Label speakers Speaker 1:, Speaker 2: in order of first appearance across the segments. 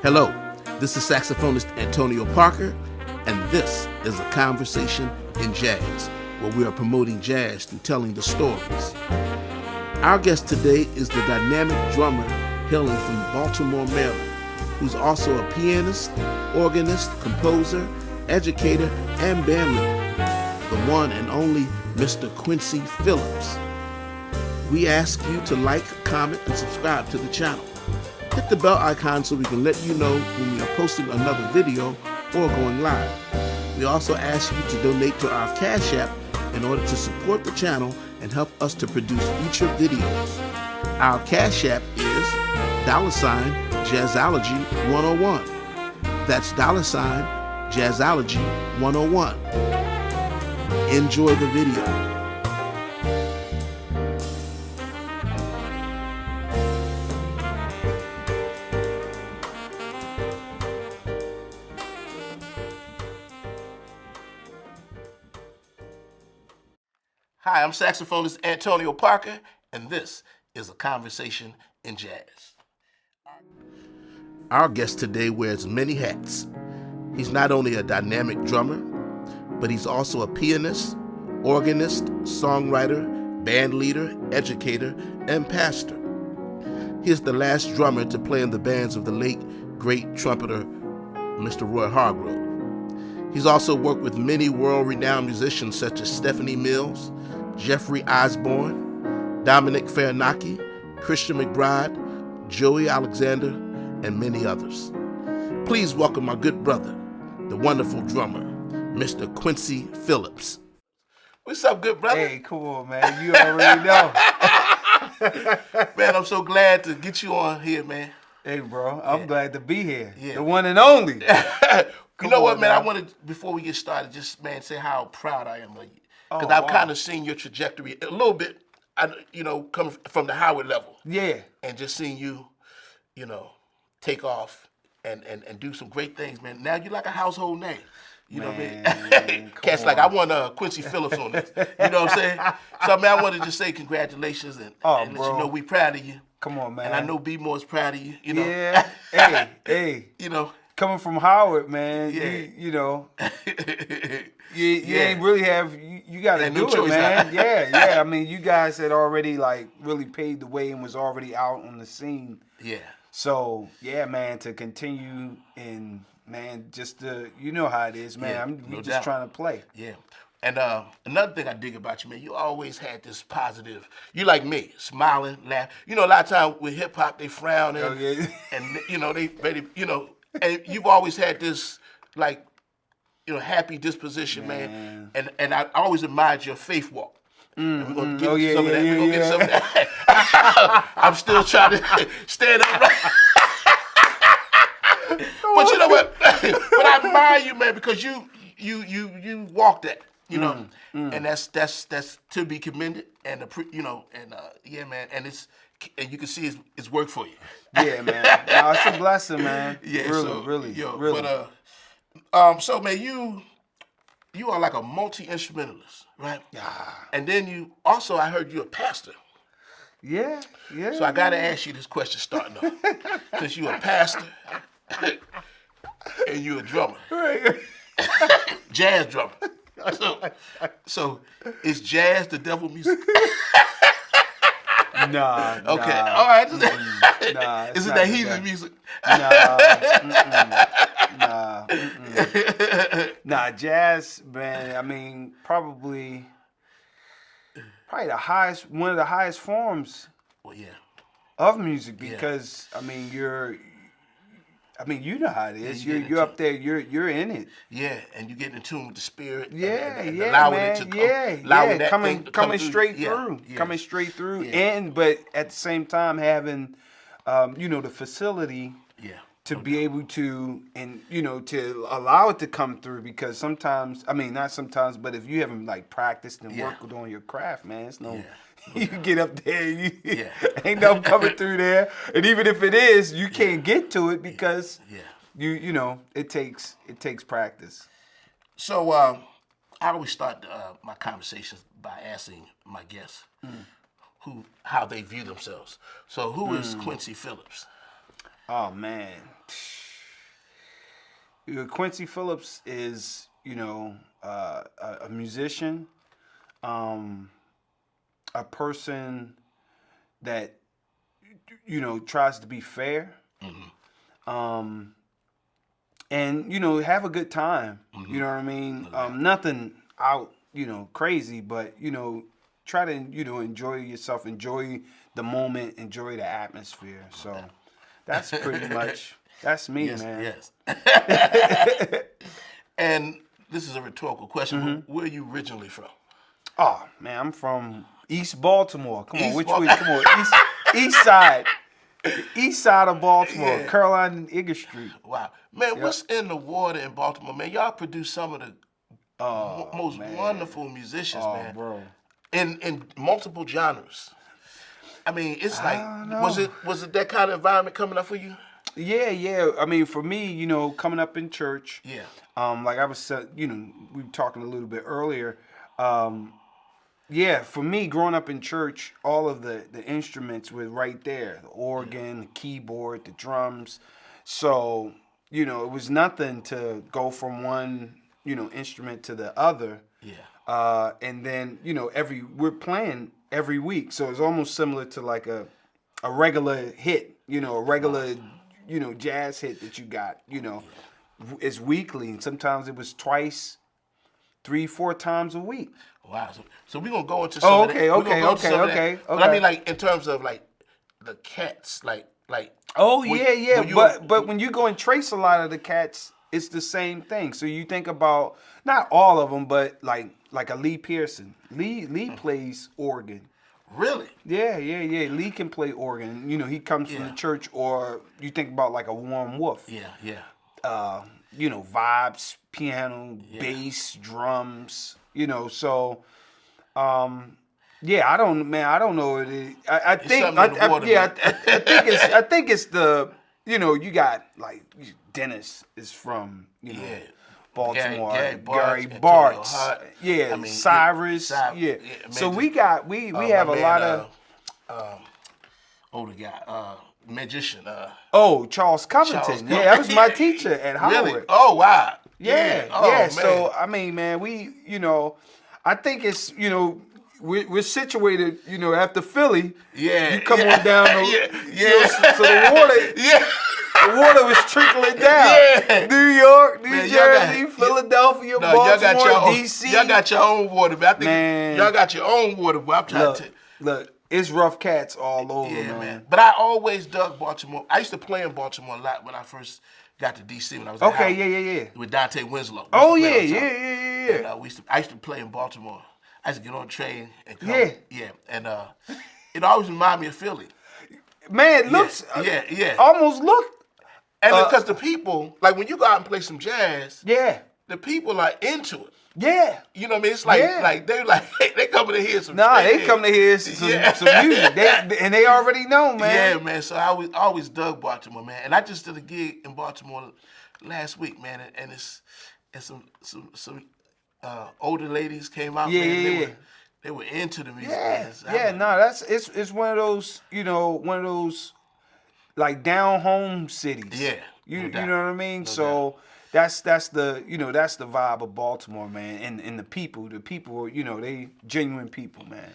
Speaker 1: Hello, this is saxophonist Antonio Parker, and this is A Conversation in Jazz, where we are promoting jazz through telling the stories. Our guest today is the dynamic drummer hailing from Baltimore, Maryland, who's also a pianist, organist, composer, educator, and band leader, the one and only Mr. Quincy Phillips. We ask you to like, comment, and subscribe to the channel. Hit the bell icon so we can let you know when we are posting another video or going live. We also ask you to donate to our Cash App in order to support the channel and help us to produce future videos. Our Cash App is $Jazzology 101. That's $Jazzology 101. Enjoy the video. Hi, I'm saxophonist Antonio Parker, and this is A Conversation in Jazz. Our guest today wears many hats. He's not only a dynamic drummer, but he's also a pianist, organist, songwriter, band leader, educator, and pastor. He is the last drummer to play in the bands of the late, great trumpeter, Mr. Roy Hargrove. He's also worked with many world-renowned musicians such as Stephanie Mills, Jeffrey Osborne, Dominic Farinacci, Christian McBride, Joey Alexander, and many others. Please welcome my good brother, the wonderful drummer, Mr. Quincy Phillips. What's up, good brother?
Speaker 2: Hey, cool, man. You already know.
Speaker 1: Man, I'm so glad to get you on here, man.
Speaker 2: Hey, bro, I'm glad to be here.
Speaker 1: Yeah.
Speaker 2: The one and only.
Speaker 1: You know what, man? I wanted, before we get started, just, man, say how proud I am of you. Because I've kind of seen your trajectory a little bit, coming from the Howard level.
Speaker 2: Yeah.
Speaker 1: And just seeing you, take off and do some great things, man. Now you're like a household name. You know what I mean? Cats like, I want Quincy Phillips on this. You know what I'm saying? So, man, I wanted to just say congratulations and let you know we proud of you.
Speaker 2: Come on, man.
Speaker 1: And I know B-More is proud of you, you know.
Speaker 2: Yeah. Hey.
Speaker 1: You know.
Speaker 2: Coming from Howard, man,
Speaker 1: Yeah.
Speaker 2: You ain't really have, you got to do it, man. Yeah. I mean, you guys had already, really paved the way and was already out on the scene.
Speaker 1: Yeah.
Speaker 2: So, yeah, man, to continue and, man, just to, you know how it is, man.
Speaker 1: Yeah,
Speaker 2: I'm just trying to play.
Speaker 1: Yeah. And another thing I dig about you, man, you always had this positive, you like me, smiling, laugh. You know, a lot of times with hip-hop, they frown and, they ready, and you've always had this, happy disposition, man. And I always admired your faith walk. And we're going to get some of that. We're going to get some of that. I'm still trying to stand up right. But you know what? But I admire you, man, because you walk that, and that's to be commended, and yeah, man, and you can see it's worked for you.
Speaker 2: Yeah, man. No, it's a blessing, man.
Speaker 1: Yeah,
Speaker 2: really.
Speaker 1: But so man, you are like a multi-instrumentalist, right?
Speaker 2: Yeah.
Speaker 1: And then you also, I heard you're a pastor.
Speaker 2: Yeah.
Speaker 1: So I gotta ask you this question starting off, because you're a pastor and you're a drummer,
Speaker 2: Right.
Speaker 1: jazz drummer. So is jazz the devil music?
Speaker 2: Nah.
Speaker 1: Okay, all right.
Speaker 2: Nah,
Speaker 1: Is it that heathen music?
Speaker 2: Nah, jazz, man. I mean, probably one of the highest forms of music because you know how it is. You're up there. You're in it.
Speaker 1: Yeah, and you get in tune with the spirit.
Speaker 2: And
Speaker 1: allowing
Speaker 2: man.
Speaker 1: it to come. That
Speaker 2: coming
Speaker 1: thing to come
Speaker 2: straight
Speaker 1: through.
Speaker 2: through.
Speaker 1: Yeah.
Speaker 2: Coming straight through.
Speaker 1: Yeah.
Speaker 2: But at the same time having, the facility.
Speaker 1: Yeah.
Speaker 2: To be able to, and to allow it to come through, because sometimes, not sometimes, but if you haven't practiced and worked on your craft, man, it's no. You get up there, ain't nothing coming through there, and even if it is, you can't get to it because it takes practice.
Speaker 1: So I always start my conversations by asking my guests how they view themselves. So who is Quincy Phillips?
Speaker 2: Oh, man. Quincy Phillips is, a musician, a person that, tries to be fair, and, have a good time. You know what I mean? Nothing out, crazy, but, try to, enjoy yourself, enjoy the moment, enjoy the atmosphere. So that's pretty much, that's me, man.
Speaker 1: Yes. And this is a rhetorical question. Where are you originally from?
Speaker 2: Oh, man, I'm from East Baltimore. Come on,
Speaker 1: East
Speaker 2: which way? Come on, east side. The east side of Baltimore,
Speaker 1: Yeah.
Speaker 2: Caroline and Igger Street.
Speaker 1: Wow. Man, what's in the water in Baltimore, man? Y'all produce some of the most wonderful musicians, man.
Speaker 2: Bro.
Speaker 1: In multiple genres. I mean, it's like,
Speaker 2: don't know.
Speaker 1: was it that kind of environment coming up for you?
Speaker 2: Yeah. I mean, for me, coming up in church.
Speaker 1: Yeah.
Speaker 2: Like I was, we were talking a little bit earlier. Yeah, for me, growing up in church, all of the instruments were right there. The organ, the keyboard, the drums. So, it was nothing to go from one, instrument to the other.
Speaker 1: Yeah.
Speaker 2: And then, we're playing every week. So it's almost similar to like a regular hit, a regular, jazz hit that you got, It's weekly. And sometimes it was twice, 3-4 times a week.
Speaker 1: Wow. So we're going to go into some of that.
Speaker 2: Okay.
Speaker 1: But I mean, like, in terms of, like, the cats, like.
Speaker 2: Oh, yeah. But when you go and trace a lot of the cats, it's the same thing. So you think about, not all of them, but like a Lee Pearson. Lee plays organ.
Speaker 1: Really?
Speaker 2: Yeah. Lee can play organ. He comes from the church. Or you think about like a Warren Wolf.
Speaker 1: Yeah.
Speaker 2: Vibes, piano, bass, drums. So, I don't know. I think it's the, you got like Dennis is from, Baltimore, Gary Bartz, Cyrus, So we have a lot of
Speaker 1: older guy, magician.
Speaker 2: Charles Covington. That was my teacher at Howard.
Speaker 1: Really? Oh wow.
Speaker 2: Yeah.
Speaker 1: Man.
Speaker 2: So I mean, man, we, I think it's, we're situated, after Philly.
Speaker 1: Yeah.
Speaker 2: You come on down. So the water.
Speaker 1: Yeah.
Speaker 2: The water was trickling down.
Speaker 1: Yeah.
Speaker 2: New York, New Jersey, Philadelphia, Baltimore, D.C.
Speaker 1: Y'all got your own water, but I think y'all got your own water. But I'm trying to
Speaker 2: look. It's rough cats all over, man.
Speaker 1: But I always dug Baltimore. I used to play in Baltimore a lot when I first got to D.C. when I was at Howard,
Speaker 2: yeah.
Speaker 1: with Dante Winslow.
Speaker 2: Yeah.
Speaker 1: And, I used to play in Baltimore. I used to get on a train and come. Yeah. And it always reminded me of Philly.
Speaker 2: Man, it looks almost look.
Speaker 1: And because the people, like when you go out and play some jazz, the people are into it.
Speaker 2: Yeah.
Speaker 1: You know what I mean? It's like they're like they coming to hear some
Speaker 2: they come to hear some music. They already know, man.
Speaker 1: Yeah, man. So I always dug Baltimore, man. And I just did a gig in Baltimore last week, man, and it's some older ladies came out, man. They were into the music.
Speaker 2: It's one of those, one of those like down home cities.
Speaker 1: Yeah.
Speaker 2: You know what I mean? So that's the that's the vibe of Baltimore, man. And the people, they genuine people, man.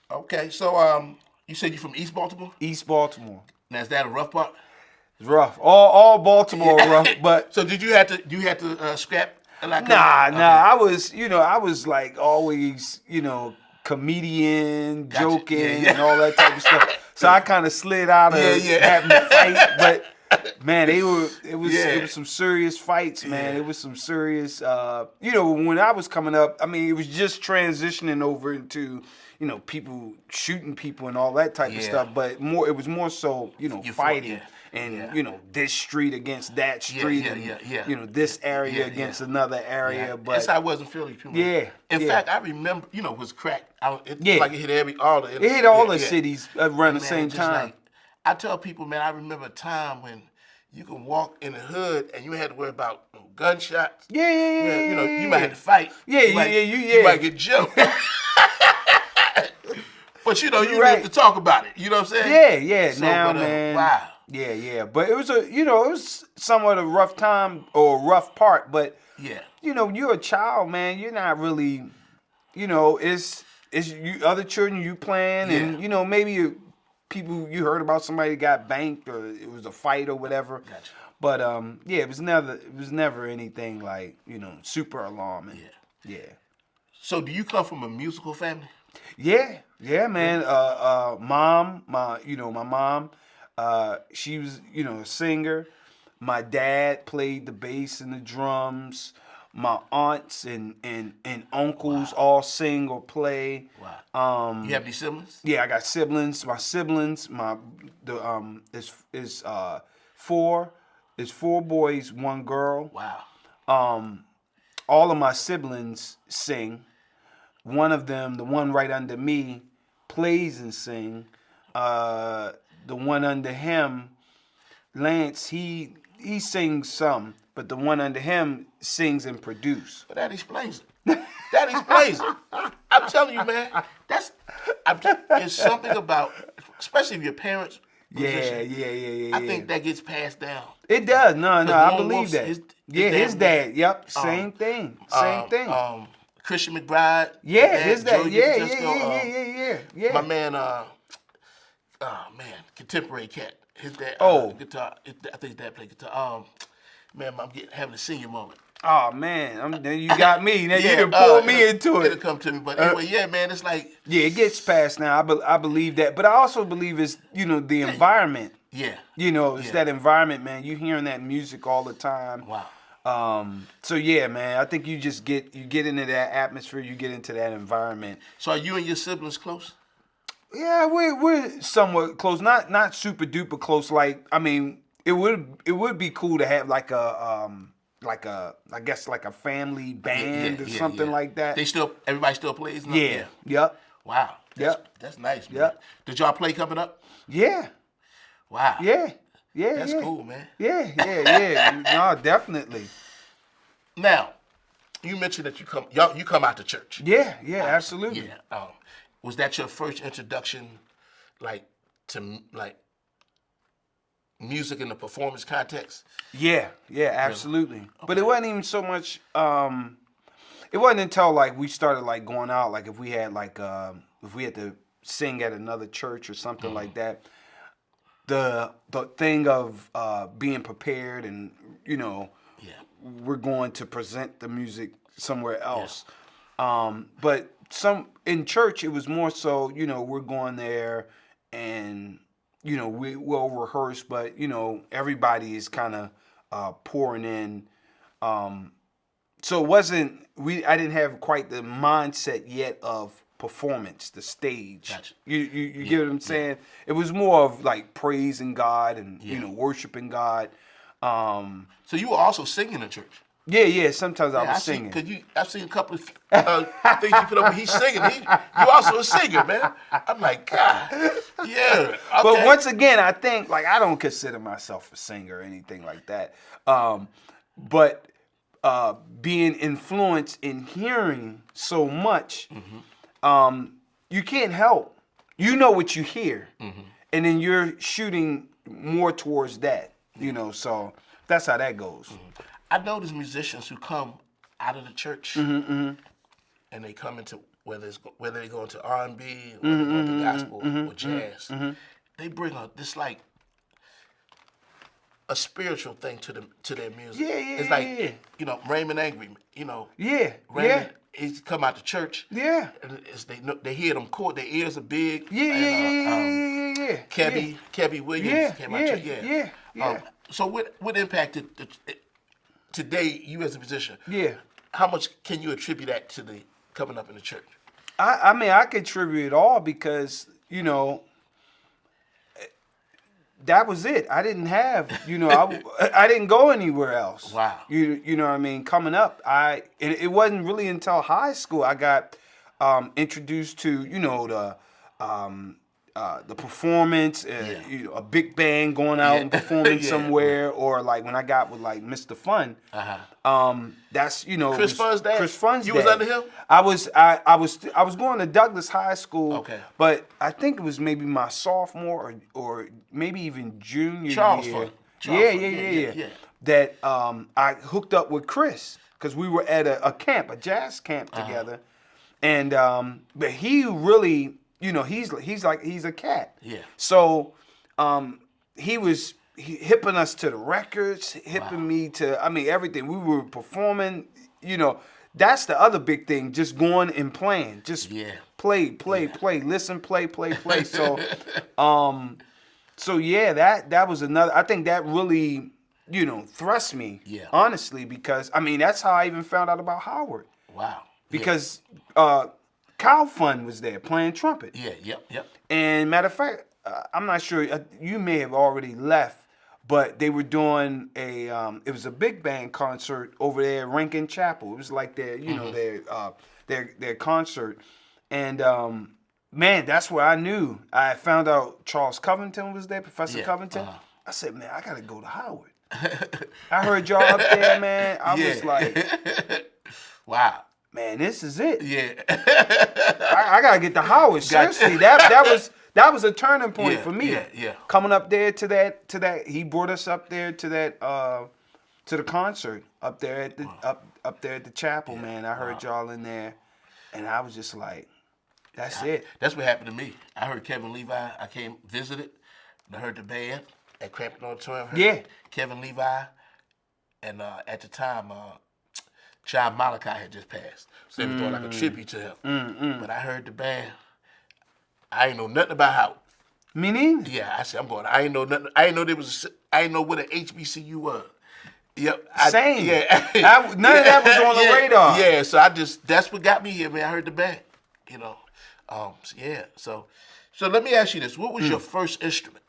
Speaker 1: Okay, so you said you're from East Baltimore?
Speaker 2: East Baltimore.
Speaker 1: Now is that a rough part?
Speaker 2: It's rough. All Baltimore rough, but
Speaker 1: so did you have to scrap? Like
Speaker 2: nah. I was like always, comedian, joking, and all that type of stuff. So I kind of slid out of having to fight, but man, it was some serious fights, man. It was some serious, when I was coming up, I mean, it was just transitioning over into, people shooting people and all that type of stuff, but it was more so, fighting. And this street against that street, and this area against another area.
Speaker 1: Yeah.
Speaker 2: But
Speaker 1: that's how it was in Philly too. In fact, I remember, it was crack. Like it hit all the
Speaker 2: cities around the same time.
Speaker 1: Like, I tell people, man, I remember a time when you can walk in the hood and you had to worry about gunshots. You might have to fight. You might get jumped. But you didn't have to talk about it. You know what I'm saying?
Speaker 2: So, man.
Speaker 1: Wow.
Speaker 2: Yeah. But it was it was somewhat a rough time or a rough part. But you're a child, man. You're not really, it's you other children you playing, and maybe people you heard about somebody that got banked or it was a fight or whatever.
Speaker 1: Gotcha.
Speaker 2: But it was never anything like super alarming. Yeah.
Speaker 1: So do you come from a musical family?
Speaker 2: Yeah, man. My mom, she was a singer. My dad played the bass and the drums. My aunts and uncles all sing or play.
Speaker 1: Wow. You have any siblings?
Speaker 2: Yeah, I got siblings. My siblings, is four. It's 4 boys, 1 girl.
Speaker 1: Wow.
Speaker 2: All of my siblings sing. One of them, the one right under me, plays and sing. The one under him, Lance, he sings some, but the one under him sings and produce.
Speaker 1: But that explains it. That explains it. I'm telling you, man. It's something about, especially if your parents.
Speaker 2: Yeah.
Speaker 1: I think that gets passed down.
Speaker 2: It does. No, I believe that.
Speaker 1: His
Speaker 2: dad. Yep, same thing.
Speaker 1: Christian McBride.
Speaker 2: Yeah, his dad. Yeah.
Speaker 1: My man, contemporary cat. His dad. Guitar. I think his dad played guitar. Man, I'm having a senior moment.
Speaker 2: Oh man, then you got me. Now you can pull me into it.
Speaker 1: It'll come to me, but anyway, man, it's like
Speaker 2: it gets passed now. I believe that, but I also believe it's the environment.
Speaker 1: Yeah.
Speaker 2: It's that environment, man. You hearing that music all the time.
Speaker 1: Wow.
Speaker 2: So yeah, man, I think you just get into that atmosphere. You get into that environment.
Speaker 1: So are you and your siblings close?
Speaker 2: Yeah, we're somewhat close. Not super duper close. Like it would be cool to have like a I guess like a family band or something like that.
Speaker 1: Everybody still plays?
Speaker 2: Yeah. Yep.
Speaker 1: Wow. That's nice, man.
Speaker 2: Yep.
Speaker 1: Did y'all play coming up?
Speaker 2: Yeah.
Speaker 1: Wow.
Speaker 2: Yeah.
Speaker 1: That's cool, man.
Speaker 2: Yeah. No, definitely.
Speaker 1: Now, you mentioned that you come out to church.
Speaker 2: Yeah, absolutely.
Speaker 1: Yeah. Was that your first introduction, to music in the performance context?
Speaker 2: Yeah, absolutely. Okay. But it wasn't even so much. It wasn't until we started going out. If we had if we had to sing at another church or something like that. The thing of being prepared and we're going to present the music somewhere else. Yeah. But in church it was more so we're going there and we'll rehearse, but everybody is kind of pouring in. So it wasn't I didn't have quite the mindset yet of performance, the stage.
Speaker 1: Gotcha.
Speaker 2: You get what I'm saying? Yeah. It was more of praising God and worshiping God.
Speaker 1: So you were also singing in church?
Speaker 2: Yeah. Sometimes I was singing.
Speaker 1: I've seen a couple of things you put up. He's singing. You also a singer, man. I'm like, God, yeah. Okay.
Speaker 2: But once again, I think I don't consider myself a singer or anything like that. But being influenced in hearing so much. Mm-hmm. You can't help. You know what you hear, and then you're shooting more towards that. So that's how that goes.
Speaker 1: Mm-hmm. I know there's musicians who come out of the church, and they come into whether they go into R&B, or they go into gospel or jazz. Mm-hmm. They bring a spiritual thing to their music.
Speaker 2: Yeah.
Speaker 1: It's Raymond Angry. Raymond. He's come out to church.
Speaker 2: Yeah.
Speaker 1: And they hear them chord. Their ears are big.
Speaker 2: Yeah.
Speaker 1: Kebby Williams came out to church.
Speaker 2: Yeah.
Speaker 1: So what impacted today you as a musician?
Speaker 2: Yeah.
Speaker 1: How much can you attribute that to the coming up in the church?
Speaker 2: I contribute it all because that was it. I didn't have, I didn't go anywhere else.
Speaker 1: Wow.
Speaker 2: You know what I mean? Coming up, it wasn't really until high school I got introduced to, the performance, you know, a big band going out and performing somewhere, or like when I got with like Mr. Fun, that's, you know,
Speaker 1: Chris Fun's dad.
Speaker 2: Chris Fun's
Speaker 1: You
Speaker 2: dad.
Speaker 1: was under him?
Speaker 2: I was going to Douglas High School, but I think it was maybe my sophomore or maybe even junior
Speaker 1: Charles
Speaker 2: year.
Speaker 1: Fun.
Speaker 2: Yeah. That I hooked up with Chris because we were at a camp, a jazz camp together, and but he really, you know, he's a cat.
Speaker 1: Yeah.
Speaker 2: So he was hipping us to the records, hipping me to, I mean, everything. We were performing, you know. That's the other big thing, just going and playing. Just play, listen, play. So so yeah, that was another, I think that really, you know, thrust me, honestly, because, I mean, that's how I even found out about Howard.
Speaker 1: Wow.
Speaker 2: Because Kyle Fun was there playing trumpet.
Speaker 1: Yep.
Speaker 2: And matter of fact, I'm not sure, you may have already left, but they were doing it was a big band concert over there at Rankin Chapel. It was like their, you know, their concert. And man, that's where I knew. I found out Charles Covington was there, Professor Covington. I said, man, I got to go to Howard. I heard y'all up there, man. I was like,
Speaker 1: wow.
Speaker 2: Man, this is it.
Speaker 1: Yeah.
Speaker 2: I got to get to Howard. Seriously, that was a turning point for me.
Speaker 1: Yeah.
Speaker 2: Coming up there to that, he brought us up there to that, to the concert up there at the up there at the chapel, man. I heard y'all in there, and I was just like, that's it.
Speaker 1: That's what happened to me. I heard Kevin Levi. I came visited. I heard the band at Crampton Auditorium. Kevin Levi, and at the time, John Malachi had just passed, so they were doing like a tribute to him. But I heard the band. I ain't know nothing about Howard.
Speaker 2: Me neither.
Speaker 1: Yeah, I said I'm going. I ain't know nothing. I ain't know I ain't know what an HBCU was. Yep.
Speaker 2: Same.
Speaker 1: Yeah.
Speaker 2: None of that was on the radar.
Speaker 1: Yeah. So that's what got me here, man. I heard the band. You know. So let me ask you this: what was your first instrument?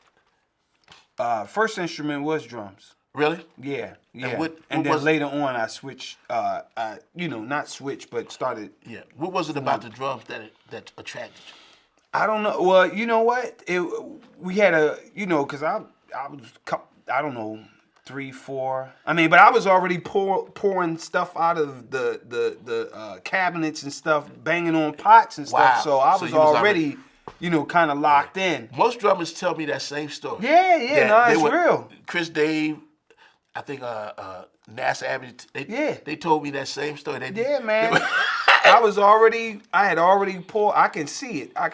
Speaker 2: First instrument was drums.
Speaker 1: Really?
Speaker 2: Yeah.
Speaker 1: And what
Speaker 2: then
Speaker 1: was
Speaker 2: later on, I switched. Not switched, but started.
Speaker 1: Yeah. What was it about the drums that attracted you?
Speaker 2: I don't know. Well, you know what? We had because I was, I don't know, 3, 4. I mean, but I was already pouring stuff out of the cabinets and stuff, banging on pots and stuff. So I was already, kind of locked in.
Speaker 1: Most drummers tell me that same story.
Speaker 2: Yeah, no, it's real.
Speaker 1: Chris Dave, I think NASA Abbey, they told me that same story.
Speaker 2: Man. I had already pulled. I can see it. I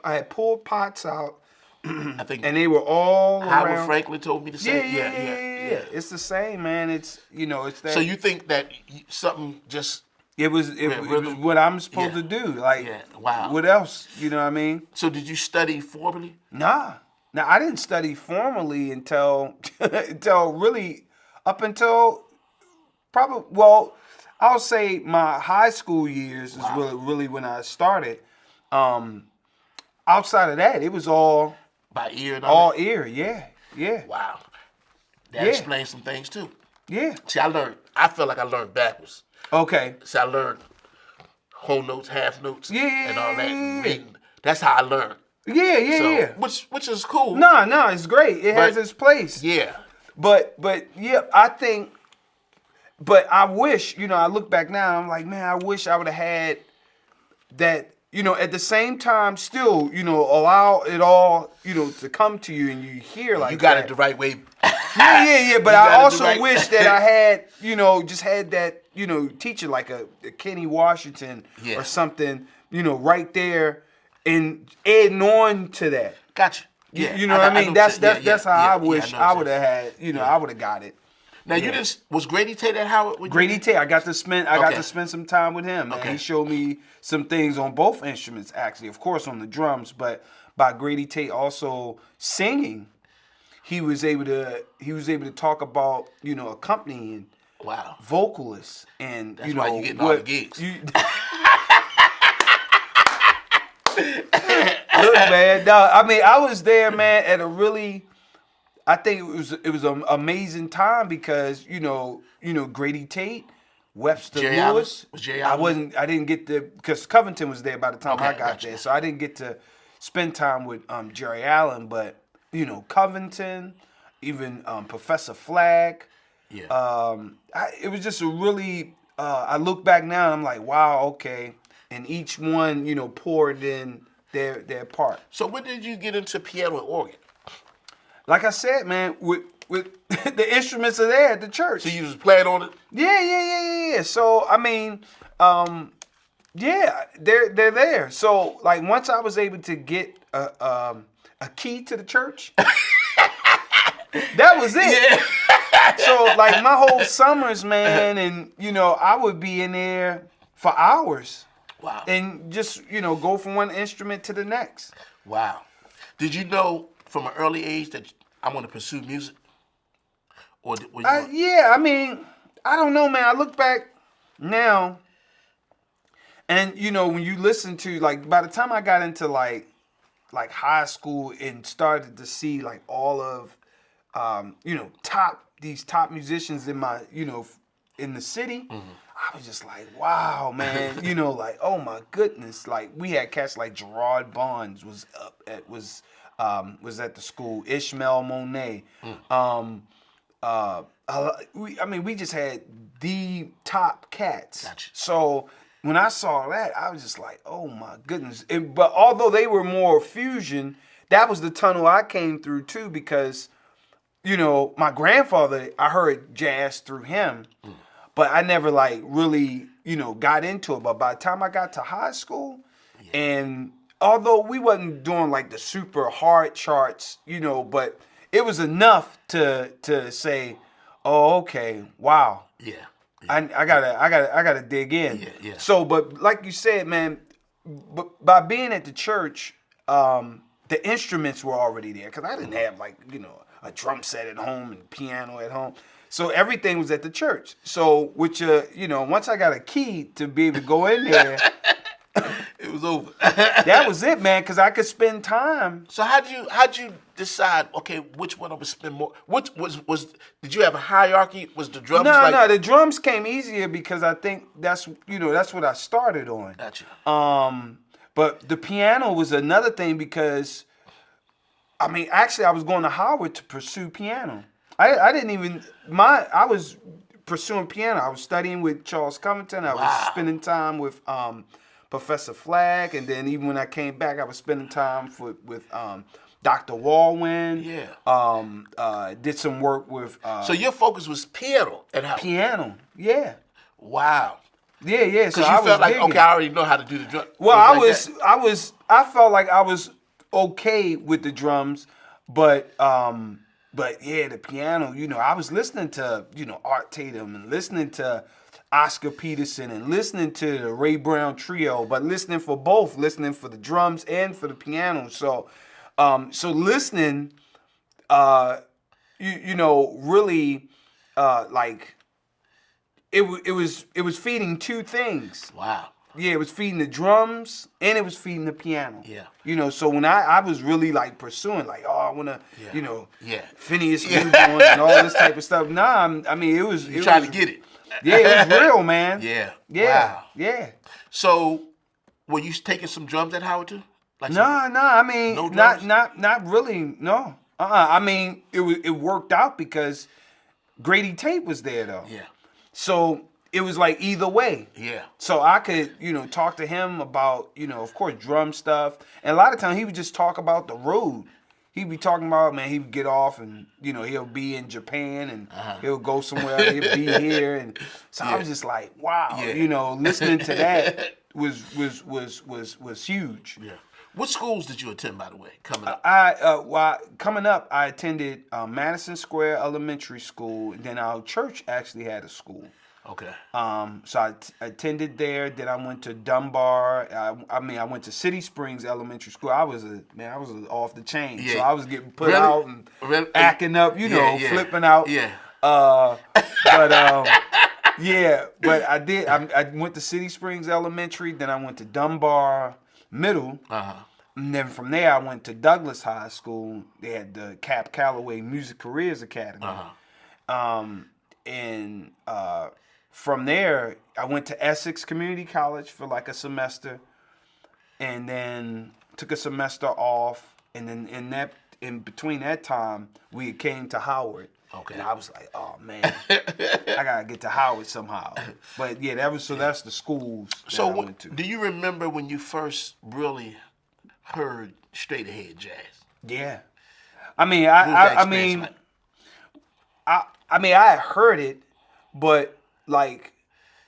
Speaker 2: had pulled pots out.
Speaker 1: I think,
Speaker 2: and they were all
Speaker 1: Howard
Speaker 2: around.
Speaker 1: Franklin told me the same.
Speaker 2: Yeah. It's the same, man. It's it's that.
Speaker 1: So you think that something just
Speaker 2: it was what I'm supposed to do? Like,
Speaker 1: wow.
Speaker 2: What else? You know what I mean?
Speaker 1: So did you study formally?
Speaker 2: Nah. Now I didn't study formally until really up until probably I'll say my high school years is really when I started. Outside of that, it was all
Speaker 1: by ear.
Speaker 2: All ear, yeah.
Speaker 1: Wow, that explains some things too.
Speaker 2: Yeah.
Speaker 1: See, I feel like I learned backwards.
Speaker 2: Okay.
Speaker 1: See, I learned whole notes, half notes, and all that.
Speaker 2: Yeah.
Speaker 1: That's how I learned.
Speaker 2: Yeah.
Speaker 1: Which is cool.
Speaker 2: No, it's great. It has its place.
Speaker 1: Yeah.
Speaker 2: But yeah, I think. But I wish, I look back now, I'm like, man, I wish I would have had that, at the same time still, allow it all, to come to you and you hear like that.
Speaker 1: You got it the right way.
Speaker 2: Yeah. But I also wish that I had, just had that, teacher like a Kenny Washington or something, right there and adding on to that.
Speaker 1: Gotcha. Yeah.
Speaker 2: You know what I mean? That's how I wish I would have had, I would have got it.
Speaker 1: Now you was Grady Tate at Howard?
Speaker 2: Grady Tate, I got to spend some time with him. Okay. He showed me some things on both instruments, actually. Of course, on the drums, but by Grady Tate also singing, he was able to talk about accompanying vocalists and
Speaker 1: that's why you getting all the gigs.
Speaker 2: Look, man, I was there, man, at a really. I think it was an amazing time because Grady Tate, Webster Lewis.
Speaker 1: Was Jerry Allen?
Speaker 2: I didn't get to because Covington was there by the time I got there, so I didn't get to spend time with Jerry Allen, but Covington, even Professor Flagg.
Speaker 1: Yeah.
Speaker 2: It was just a really. I look back now and I'm like, wow, okay, and each one poured in their part.
Speaker 1: So when did you get into piano and organ?
Speaker 2: Like I said, man, with the instruments are there at the church.
Speaker 1: So you was playing on it?
Speaker 2: Yeah. So I mean, yeah, they're there. So like once I was able to get a key to the church, that was it.
Speaker 1: Yeah.
Speaker 2: So like my whole summers, man, and I would be in there for hours.
Speaker 1: Wow.
Speaker 2: And just go from one instrument to the next.
Speaker 1: Wow. Did you know from an early age that I want to pursue music? Or were you
Speaker 2: yeah, I mean, I don't know, man. I look back now, and when you listen to like, by the time I got into like high school and started to see like all of these top musicians in my in the city, I was just like, wow, man, like, oh my goodness, like we had cats like Gerard Barnes was at the school, Ishmael Monet. We just had the top cats.
Speaker 1: Gotcha.
Speaker 2: So when I saw that, I was just like, oh my goodness. But although they were more fusion, that was the tunnel I came through too, because, my grandfather, I heard jazz through him, but I never like really, got into it. But by the time I got to high school, and although we wasn't doing like the super hard charts, but it was enough to say, oh, okay, wow.
Speaker 1: Yeah.
Speaker 2: I gotta dig in.
Speaker 1: Yeah.
Speaker 2: So, but like you said, man, but by being at the church, the instruments were already there, because I didn't have like a drum set at home and piano at home. So everything was at the church. So which once I got a key to be able to go in there,
Speaker 1: it was over.
Speaker 2: that was it, man, because I could spend time.
Speaker 1: So how'd you decide? Okay, which one I would spend more? Which was? Did you have a hierarchy? Was the drums?
Speaker 2: No. The drums came easier because I think that's what I started on.
Speaker 1: Gotcha.
Speaker 2: But the piano was another thing because, I mean, actually, I was going to Howard to pursue piano. I didn't even I was pursuing piano. I was studying with Charles Covington. I was spending time with Professor Flagg, and then even when I came back, I was spending time with Dr. Walwyn.
Speaker 1: Yeah.
Speaker 2: Did some work with.
Speaker 1: So your focus was piano at Howard.
Speaker 2: Piano, yeah.
Speaker 1: Wow.
Speaker 2: Yeah.
Speaker 1: Because you felt like, okay, I already know how to do the drum.
Speaker 2: Well, I felt like I was okay with the drums, but yeah, the piano. I was listening to Art Tatum and listening to Oscar Peterson and listening to the Ray Brown Trio, but listening for both, listening for the drums and for the piano. So, listening, really, like, it was feeding two things.
Speaker 1: Wow.
Speaker 2: Yeah, it was feeding the drums and it was feeding the piano.
Speaker 1: Yeah.
Speaker 2: So when I was really like pursuing, like, I want to, Phineas
Speaker 1: Yeah.
Speaker 2: Newborn and all this type of stuff. Nah, I mean, it was.
Speaker 1: You trying to get it.
Speaker 2: Yeah, it was real, man.
Speaker 1: Yeah.
Speaker 2: Yeah.
Speaker 1: Wow.
Speaker 2: Yeah.
Speaker 1: So, were you taking some drums at Howard too? Like
Speaker 2: No. I mean,
Speaker 1: no drums?
Speaker 2: not really. No. I mean, it worked out because Grady Tate was there though.
Speaker 1: Yeah.
Speaker 2: So it was like either way.
Speaker 1: Yeah.
Speaker 2: So I could, talk to him about, of course, drum stuff. And a lot of times he would just talk about the road. He'd be talking about, man, he would get off and, he'll be in Japan and he'll go somewhere, he'll be here. And so I was just like, wow, listening to that was huge.
Speaker 1: Yeah. What schools did you attend, by the way, coming up?
Speaker 2: Coming up, I attended Madison Square Elementary School. And then our church actually had a school.
Speaker 1: Okay.
Speaker 2: So I attended there. Then I went to Dunbar. I went to City Springs Elementary School. I was off the chain.
Speaker 1: Yeah.
Speaker 2: So I was getting put out and acting up, flipping out.
Speaker 1: Yeah.
Speaker 2: But I did. I went to City Springs Elementary. Then I went to Dunbar Middle. And then from there I went to Douglas High School. They had the Cap Calloway Music Careers Academy. And from there, I went to Essex Community College for like a semester. And then took a semester off, and then in between that time, we came to Howard.
Speaker 1: Okay.
Speaker 2: And I was like, oh man, I gotta get to Howard somehow. But yeah, that's the schools that I went to.
Speaker 1: Do you remember when you first really heard straight ahead jazz?
Speaker 2: Yeah. I mean, I had heard it, but like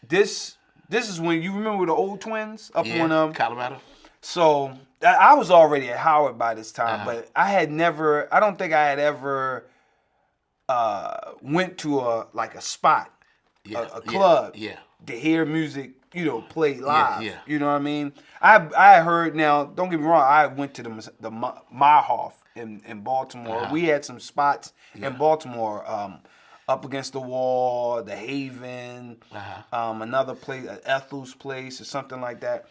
Speaker 2: this is when you remember the old twins up on
Speaker 1: Colorado.
Speaker 2: So I was already at Howard by this time, but I don't think I had ever went to a spot, a club, to hear music, played live.
Speaker 1: Yeah.
Speaker 2: You know what I mean? I heard, now, don't get me wrong, I went to the Meyerhoff in Baltimore. We had some spots in Baltimore, up against the wall, the Haven, another place, Ethel's place or something like that.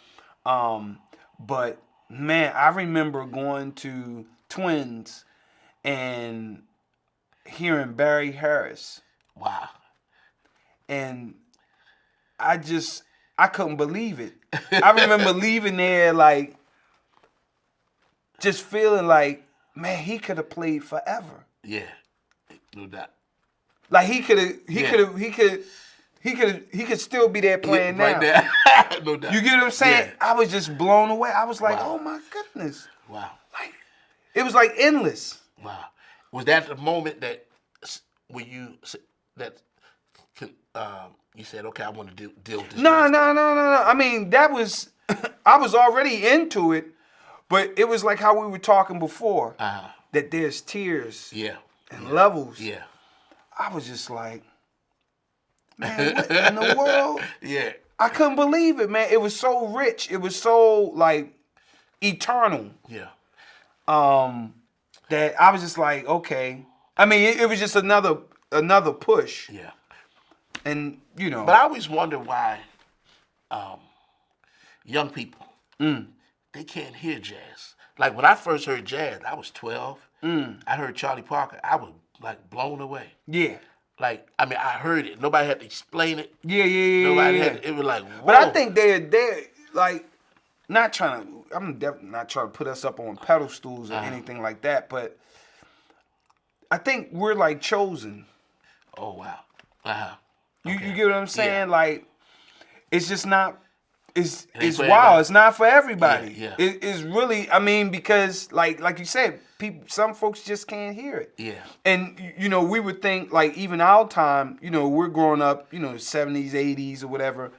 Speaker 2: But man, I remember going to Twins and hearing Barry Harris.
Speaker 1: Wow.
Speaker 2: And I couldn't believe it. I remember leaving there like just feeling like, man, he could have played forever.
Speaker 1: Yeah. No doubt.
Speaker 2: Like he could still be there playing now.
Speaker 1: Right there. No doubt.
Speaker 2: You get what I'm saying?
Speaker 1: Yeah.
Speaker 2: I was just blown away. I was like, oh my goodness.
Speaker 1: Wow.
Speaker 2: Like it was like endless.
Speaker 1: Wow. Was that the moment that you said, okay, I want to deal with this?
Speaker 2: No. I mean, that was I was already into it, but it was like how we were talking before. That there's tiers and levels.
Speaker 1: Yeah.
Speaker 2: I was just like, man, what in the world?
Speaker 1: Yeah.
Speaker 2: I couldn't believe it, man. It was so rich. It was so like eternal.
Speaker 1: Yeah.
Speaker 2: That I was just like, okay. I mean, it was just another push.
Speaker 1: Yeah.
Speaker 2: And
Speaker 1: But I always wonder why young people they can't hear jazz. Like when I first heard jazz, I was 12. I heard Charlie Parker. I was like blown away.
Speaker 2: Yeah.
Speaker 1: Like, I mean, I heard it. Nobody had to explain it.
Speaker 2: Yeah.
Speaker 1: Nobody had to, it was like, whoa.
Speaker 2: But I think they're like I'm definitely not trying to put us up on pedestals or anything like that, but I think we're like chosen.
Speaker 1: Oh wow.
Speaker 2: You get what I'm saying?
Speaker 1: Yeah.
Speaker 2: Like it's just not it's
Speaker 1: for
Speaker 2: wild.
Speaker 1: everybody.
Speaker 2: It's not for everybody.
Speaker 1: Yeah.
Speaker 2: It's really, I mean, because like you said, some folks just can't hear it.
Speaker 1: Yeah.
Speaker 2: And we would think like even our time, we're growing up, 70s, 80s or whatever.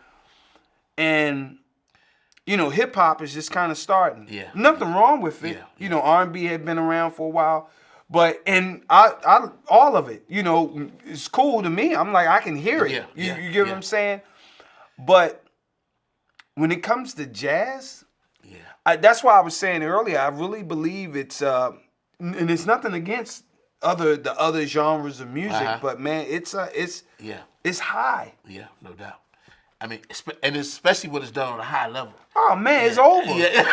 Speaker 2: And hip hop is just kind of starting.
Speaker 1: Yeah.
Speaker 2: Nothing wrong with it.
Speaker 1: Yeah.
Speaker 2: R&B had been around for a while. But I all of it, it's cool to me. I'm like, I can hear it. You get what I'm saying? But when it comes to jazz, that's why I was saying earlier, I really believe it's and it's nothing against the other genres of music, but man, it's high.
Speaker 1: Yeah, no doubt. I mean, and especially when it's done on a high level.
Speaker 2: Oh man, it's over. Yeah.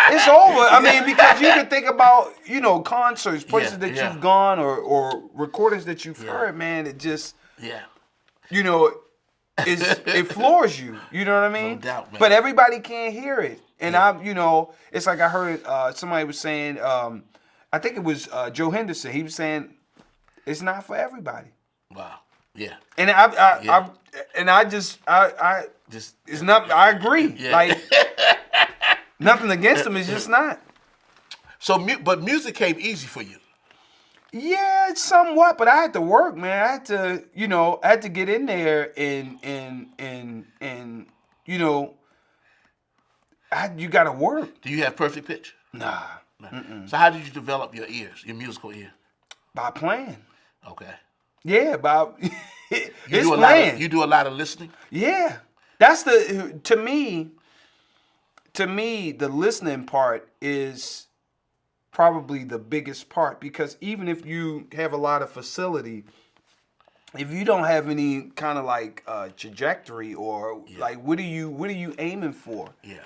Speaker 2: It's over. I mean, because you can think about, concerts, places that you've gone or recordings that you've heard, man, it just, it floors you. You know what I mean?
Speaker 1: No doubt, man.
Speaker 2: But everybody can't hear it. And it's like I heard somebody was saying, I think it was Joe Henderson. He was saying, it's not for everybody.
Speaker 1: Wow. Yeah.
Speaker 2: And I it's not. I agree.
Speaker 1: Yeah.
Speaker 2: Like nothing against them. It's just not.
Speaker 1: So, but music came easy for you.
Speaker 2: Yeah, somewhat. But I had to work, man. I had to, I had to get in there and you got to work.
Speaker 1: Do you have perfect pitch?
Speaker 2: Nah.
Speaker 1: No. So how did you develop your ears, your musical ear?
Speaker 2: By playing.
Speaker 1: Okay.
Speaker 2: Yeah, by it's
Speaker 1: playing. You do a lot of listening?
Speaker 2: Yeah. That's to me, the listening part is probably the biggest part, because even if you have a lot of facility, if you don't have any kind of like trajectory or like what are you aiming for?
Speaker 1: Yeah.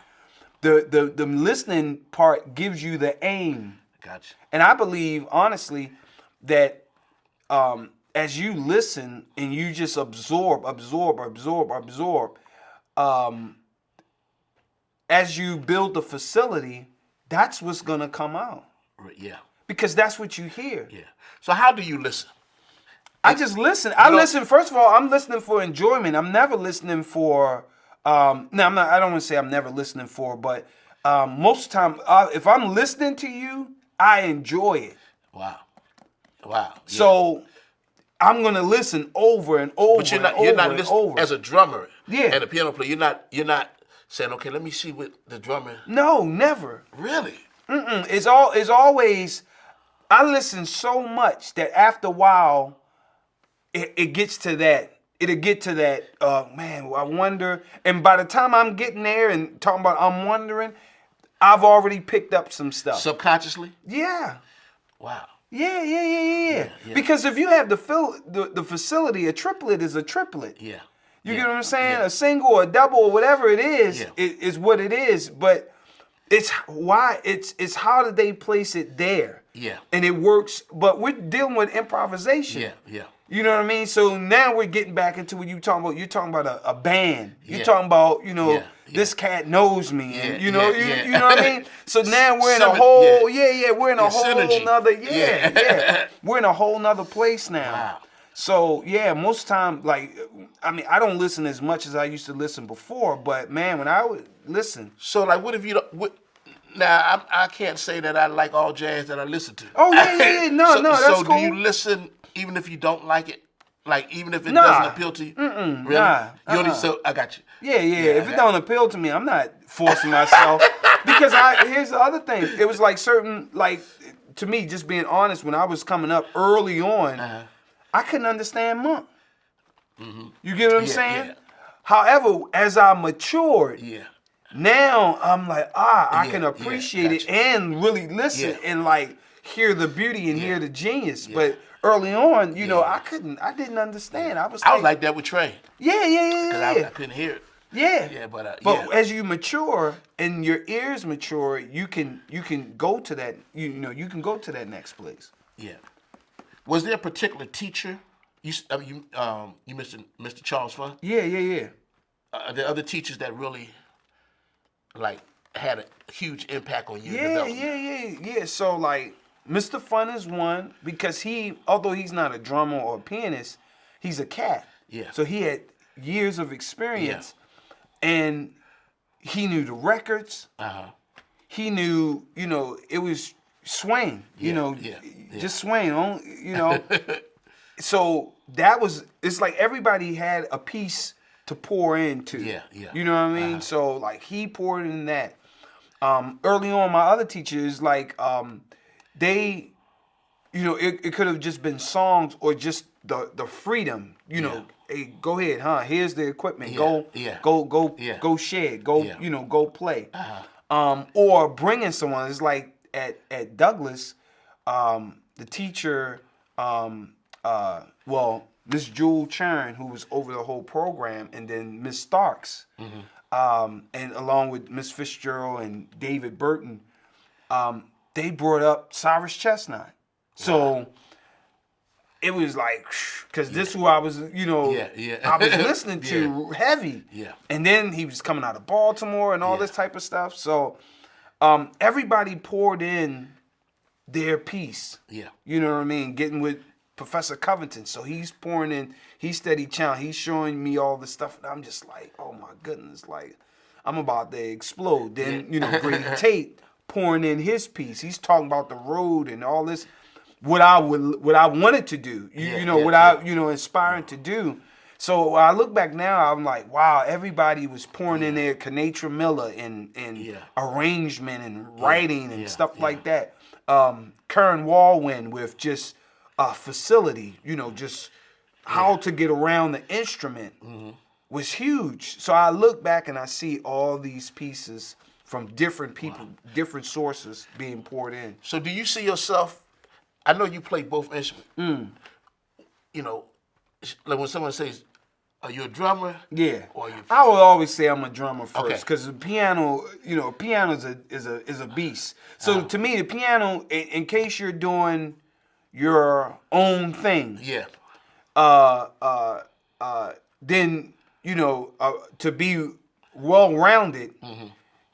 Speaker 2: The listening part gives you the aim.
Speaker 1: Gotcha.
Speaker 2: And I believe honestly that as you listen and you just absorb, as you build the facility, that's what's gonna come out.
Speaker 1: Yeah.
Speaker 2: Because that's what you hear.
Speaker 1: Yeah. So how do you listen?
Speaker 2: I just listen. I listen. First of all, I'm listening for enjoyment. I'm never listening for. No, I'm not. I don't want to say I'm never listening for, but most of the time, if I'm listening to you, I enjoy it.
Speaker 1: Wow. Yeah.
Speaker 2: So I'm gonna listen over and over.
Speaker 1: But you're not listening as a drummer.
Speaker 2: Yeah.
Speaker 1: And a piano player. You're not saying, okay, let me see what the drummer.
Speaker 2: No, never.
Speaker 1: Really?
Speaker 2: It's always. I listen so much that after a while. It gets to that. It'll get to that. Man, I wonder. And by the time I'm getting there and talking about I'm wondering, I've already picked up some stuff.
Speaker 1: Subconsciously?
Speaker 2: Yeah.
Speaker 1: Wow.
Speaker 2: Yeah. Because if you have the facility, a triplet is a triplet.
Speaker 1: Yeah.
Speaker 2: You get what I'm saying?
Speaker 1: Yeah.
Speaker 2: A single or a double or whatever it is, it is what it is. But it's how did they place it there?
Speaker 1: Yeah.
Speaker 2: And it works. But we're dealing with improvisation.
Speaker 1: Yeah.
Speaker 2: You know what I mean? So now we're getting back into what you're talking about. You're talking about a band. You're
Speaker 1: Yeah.
Speaker 2: talking about, this cat knows me.
Speaker 1: Yeah,
Speaker 2: And, you know what I mean? So now we're in
Speaker 1: We're in
Speaker 2: a whole
Speaker 1: synergy.
Speaker 2: nother, we're in a whole nother place now.
Speaker 1: Wow.
Speaker 2: So, most time, I don't listen as much as I used to listen before, but man, when I would listen.
Speaker 1: So, what if you don't, now, I can't say that I like all jazz that I listen to.
Speaker 2: Oh, yeah. No, that's cool.
Speaker 1: So do you listen even if you don't like it? Like, even if it doesn't appeal to you? Really?
Speaker 2: Nah.
Speaker 1: So, I got you.
Speaker 2: Yeah. If it don't appeal to me, I'm not forcing myself. Because here's the other thing. It was to me, just being honest, when I was coming up early on, I couldn't understand Monk. Mm-hmm. You get what I'm saying? Yeah. However, as I matured, now I'm like, I can appreciate it and really listen and hear the beauty and hear the genius. Yeah. But early on, I didn't understand. I was
Speaker 1: like that with Trey.
Speaker 2: Yeah.
Speaker 1: Because I couldn't hear it.
Speaker 2: Yeah. But as you mature and your ears mature, you can go to that. You can go to that next place.
Speaker 1: Yeah. Was there a particular teacher? You Mr. Charles Fun?
Speaker 2: Yeah.
Speaker 1: Are there other teachers that really had a huge impact on your development?
Speaker 2: Yeah. So Mr. Fun is one because although he's not a drummer or a pianist, he's a cat.
Speaker 1: Yeah.
Speaker 2: So he had years of experience, and he knew the records. He knew, it was swing. Just swing. So it's like everybody had a piece to pour into.
Speaker 1: Yeah.
Speaker 2: You know what I mean? So he poured in that. Early on, my other teachers, they, it could have just been songs or just the freedom, hey, go ahead, here's the equipment, go shed, go play. Or bringing someone. It's like at Douglas, the teacher, Miss Jewel Churn, who was over the whole program, and then Miss Starks, and along with Miss Fitzgerald and David Burton, they brought up Cyrus Chestnut. So it was because this is who I was, I was listening to heavy.
Speaker 1: Yeah.
Speaker 2: And then he was coming out of Baltimore and all this type of stuff. So everybody poured in their piece. Yeah. You know what I mean? Getting with Professor Covington. So he's pouring in, he's steady challenge. He's showing me all this stuff. And I'm just like, oh my goodness, I'm about to explode. Then, Grady Tate pouring in his piece. He's talking about the road and all this. What I wanted to do, inspiring to do. So when I look back now, I'm like, wow, everybody was pouring in there, Kanatra Miller and arrangement and writing and stuff like that. Karen Walwyn with just facility, just how to get around the instrument was huge. So I look back and I see all these pieces from different people, different sources being poured in.
Speaker 1: So do you see yourself? I know you play both instruments. When someone says, "Are you a drummer?"
Speaker 2: Yeah.
Speaker 1: Or are you...
Speaker 2: I would always say I'm a drummer first because the piano, piano is a beast. So to me, the piano, in case you're doing your own thing, then to be well-rounded,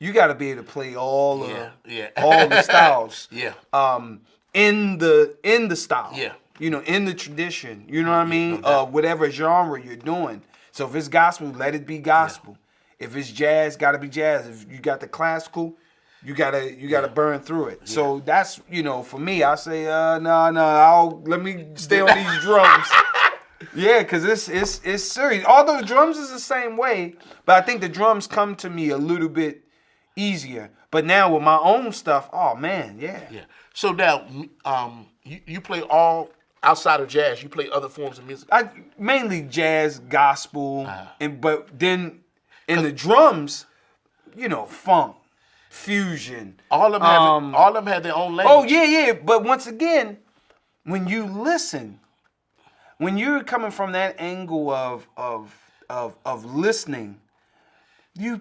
Speaker 2: you got to be able to play all the styles.
Speaker 1: Yeah.
Speaker 2: In the style.
Speaker 1: Yeah.
Speaker 2: You know, in the tradition. You know what I mean? Whatever genre you're doing. So if it's gospel, let it be gospel. Yeah. If it's jazz, got to be jazz. If you got the classical, you gotta burn through it. Yeah. So that's, you know, for me, I say no. Let me stay on these drums. Yeah, because it's serious. Although the drums is the same way, but I think the drums come to me a little bit easier. But now with my own stuff, oh man, yeah.
Speaker 1: Yeah. So now, you play all outside of jazz. You play other forms of music.
Speaker 2: Mainly jazz, gospel, but then in the drums, you know, funk, fusion.
Speaker 1: All of them have their own language.
Speaker 2: Oh yeah. But once again, when you listen, when you're coming from that angle of listening, you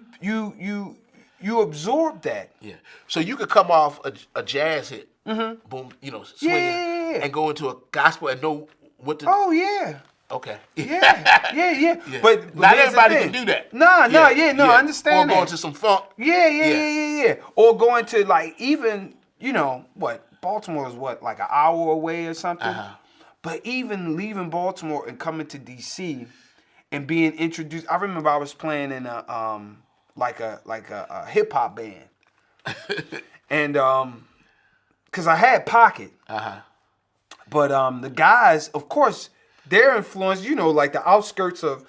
Speaker 2: absorb that.
Speaker 1: Yeah. So you could come off a jazz hit, boom, you know, swinging, and go into a gospel and know what to.
Speaker 2: Oh yeah.
Speaker 1: Okay.
Speaker 2: Yeah. But
Speaker 1: not everybody can do that.
Speaker 2: I understand
Speaker 1: that. Or
Speaker 2: that.
Speaker 1: going to some funk.
Speaker 2: Yeah. Or going to, like, even, you know, Baltimore is like an hour away or something. But even leaving Baltimore and coming to DC and being introduced, I remember I was playing in a hip hop band. And because I had pocket. But the guys, of course, their influence, you know, like the outskirts of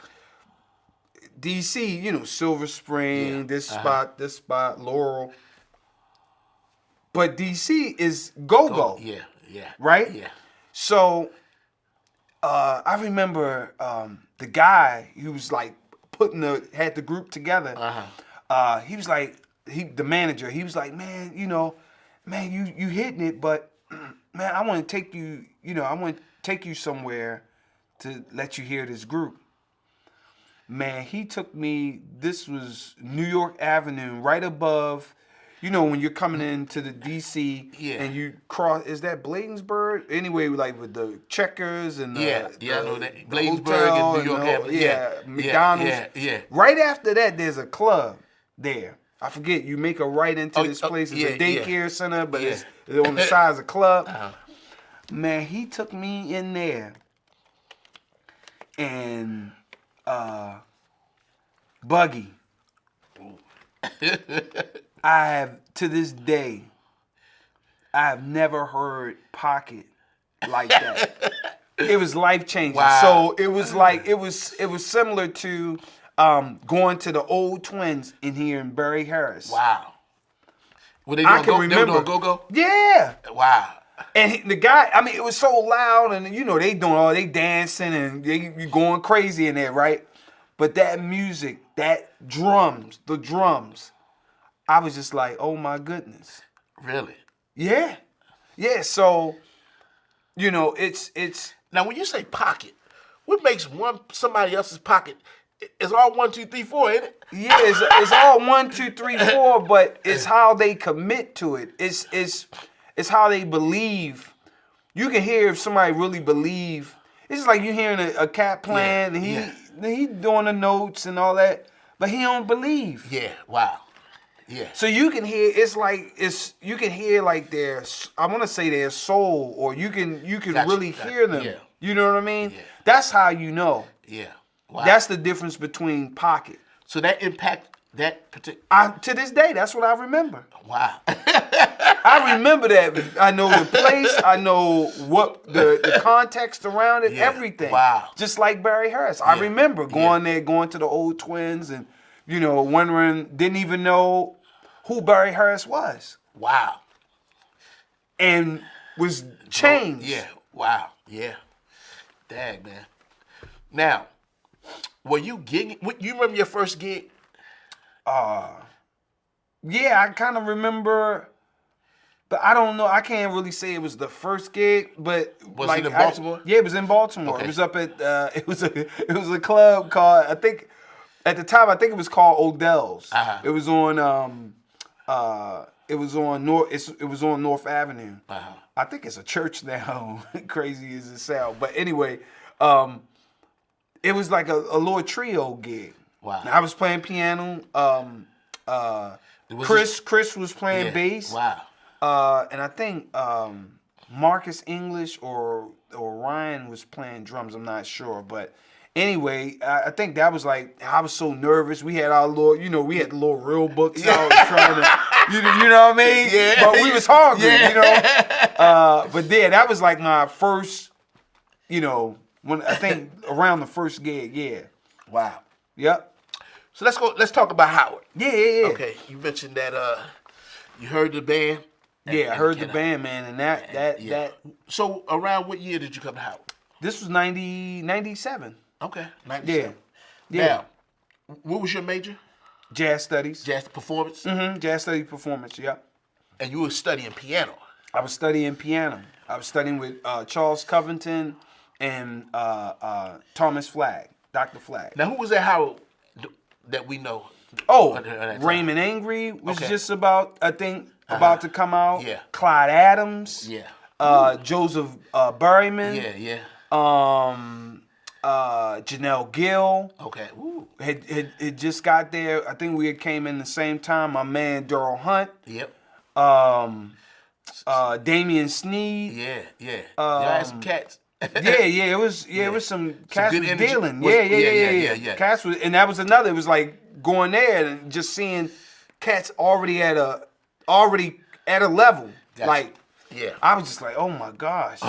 Speaker 2: DC, you know, Silver Spring, this spot, Laurel. But DC is go-go.
Speaker 1: Yeah.
Speaker 2: Right?
Speaker 1: Yeah.
Speaker 2: So I remember the guy who was like had the group together. He was like, the manager, he was like, man, you hitting it, but man, I want to take you, somewhere to let you hear this group. Man, he took me, this was New York Avenue, right above, you know, when you're coming into the DC and you cross, is that Bladensburg? Anyway, like with the Checkers and
Speaker 1: I know that. Bladensburg and New York Avenue.
Speaker 2: McDonald's.
Speaker 1: Yeah.
Speaker 2: Right after that, there's a club there. I forget, you make a right into this place. It's a daycare center, but it's on the side of a club. Man, he took me in there. And Buggy. I have, to this day, I have never heard Pocket like that. It was life-changing.
Speaker 1: Wow.
Speaker 2: So it was like, it was similar to going to the old Twins in here in Barry Harris.
Speaker 1: Wow. Were they
Speaker 2: doing
Speaker 1: go-go?
Speaker 2: Yeah.
Speaker 1: Wow.
Speaker 2: And the guy, I mean, it was so loud, and you know, they dancing and they going crazy in there, right? But that music, the drums, I was just like, oh my goodness.
Speaker 1: Really?
Speaker 2: Yeah. So, you know, it's.
Speaker 1: Now, when you say pocket, what makes somebody else's pocket? It's all 1, 2, 3, 4, ain't it?
Speaker 2: Yeah, it's all 1, 2, 3, 4, but it's how they commit to it. It's how they believe. You can hear if somebody really believe. It's like you hearing a cat playing, and he doing the notes and all that, but he don't believe.
Speaker 1: Yeah, wow. Yeah.
Speaker 2: So you can hear, you can hear like their, I want to say their soul, or you can really hear them.
Speaker 1: Yeah.
Speaker 2: You know what I mean?
Speaker 1: Yeah.
Speaker 2: That's how you know.
Speaker 1: Yeah. Wow.
Speaker 2: That's the difference between pocket.
Speaker 1: So that impact that particular.
Speaker 2: To this day, that's what I remember.
Speaker 1: Wow.
Speaker 2: I remember that. I know the place. I know what the context around it. Everything.
Speaker 1: Wow.
Speaker 2: Just like Barry Harris. I remember going there, going to the old Twins, and you know, wondering, didn't even know who Barry Harris was.
Speaker 1: Wow.
Speaker 2: And was changed.
Speaker 1: Yeah. Wow. Yeah. Dang, man. Now, were you gigging? You remember your first gig?
Speaker 2: Yeah, I kind of remember, but I don't know. I can't really say it was the first gig, but
Speaker 1: was it in Baltimore?
Speaker 2: Yeah, it was in Baltimore.
Speaker 1: Okay.
Speaker 2: It was up at it was a club called, I think at the time it was called Odell's. It was on North Avenue. I think it's a church now. Crazy as it sounds, but anyway, it was like a little trio gig.
Speaker 1: Wow.
Speaker 2: Now, I was playing piano. Chris was playing bass.
Speaker 1: Wow.
Speaker 2: And I think Marcus English or Ryan was playing drums. I'm not sure, but anyway, I think that was like I was so nervous. We had our little, we had the little real books out trying to, you know what I mean?
Speaker 1: Yeah.
Speaker 2: But we was hungry, But yeah, that was like my first, when I think around the first gig. Yeah.
Speaker 1: Wow.
Speaker 2: Yep.
Speaker 1: So let's talk about Howard.
Speaker 2: Yeah.
Speaker 1: Okay, you mentioned that you heard the band.
Speaker 2: I heard the band, man, and that.
Speaker 1: So around what year did you come to Howard?
Speaker 2: This was 97.
Speaker 1: Okay, 97.
Speaker 2: Yeah.
Speaker 1: Now, what was your major?
Speaker 2: Jazz studies.
Speaker 1: Jazz performance?
Speaker 2: Mm-hmm. Jazz study performance, yep.
Speaker 1: And you were studying piano.
Speaker 2: I was studying piano. I was studying with Charles Covington and Thomas Flagg, Dr. Flagg.
Speaker 1: Now, who was at Howard that we know?
Speaker 2: Oh, Raymond Angry was just about, I think, about to come out.
Speaker 1: Yeah.
Speaker 2: Clyde Adams.
Speaker 1: Yeah.
Speaker 2: Joseph Berryman.
Speaker 1: Yeah.
Speaker 2: Janelle Gill.
Speaker 1: Okay. Ooh.
Speaker 2: Had just got there. I think we had came in the same time. My man Daryl Hunt.
Speaker 1: Yep.
Speaker 2: Damian Sneed.
Speaker 1: Yeah. Y'all had some cats.
Speaker 2: It was some cats
Speaker 1: good
Speaker 2: was
Speaker 1: energy.
Speaker 2: dealing. Yeah. Cats was, and that was another. It was like going there and just seeing cats already at a level.
Speaker 1: Gotcha.
Speaker 2: Like,
Speaker 1: yeah.
Speaker 2: I was just like, oh my gosh.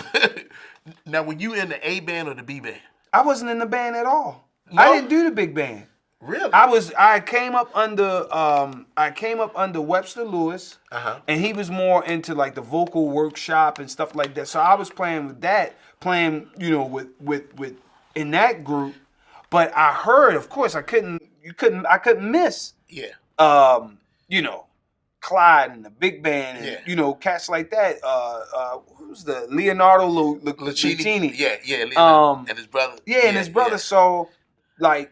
Speaker 1: Now, were you in the A band or the B band?
Speaker 2: I wasn't in the band at all.
Speaker 1: No?
Speaker 2: I didn't do the big band.
Speaker 1: Really?
Speaker 2: I came up under Webster Lewis, and he was more into like the vocal workshop and stuff like that. So I was playing with that, with in that group. But I heard, of course, I couldn't miss.
Speaker 1: Yeah.
Speaker 2: Clyde and the big band, and cats like that. Who's the Leonardo Lucchini?
Speaker 1: Yeah. Leonardo. And his brother.
Speaker 2: Yeah, and his brother. Yeah. So, like,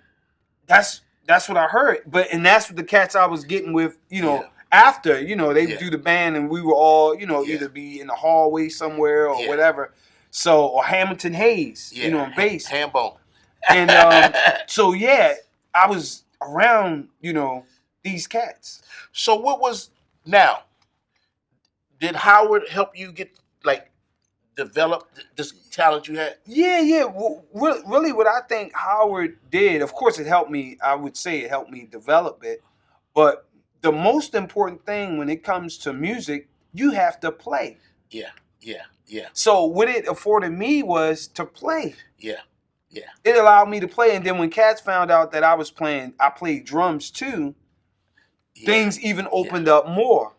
Speaker 2: that's what I heard. And that's what the cats I was getting with. After they do the band, and we were all either be in the hallway somewhere or whatever. So or Hamilton Hayes, on bass.
Speaker 1: Hambone.
Speaker 2: And so I was around these cats.
Speaker 1: So what was now? Did Howard help you develop this talent you had?
Speaker 2: Yeah. Well, really, what I think Howard did, of course, it helped me. I would say it helped me develop it. But the most important thing when it comes to music, you have to play.
Speaker 1: Yeah.
Speaker 2: So what it afforded me was to play.
Speaker 1: Yeah.
Speaker 2: It allowed me to play, and then when cats found out that I played drums too. Things even opened up more.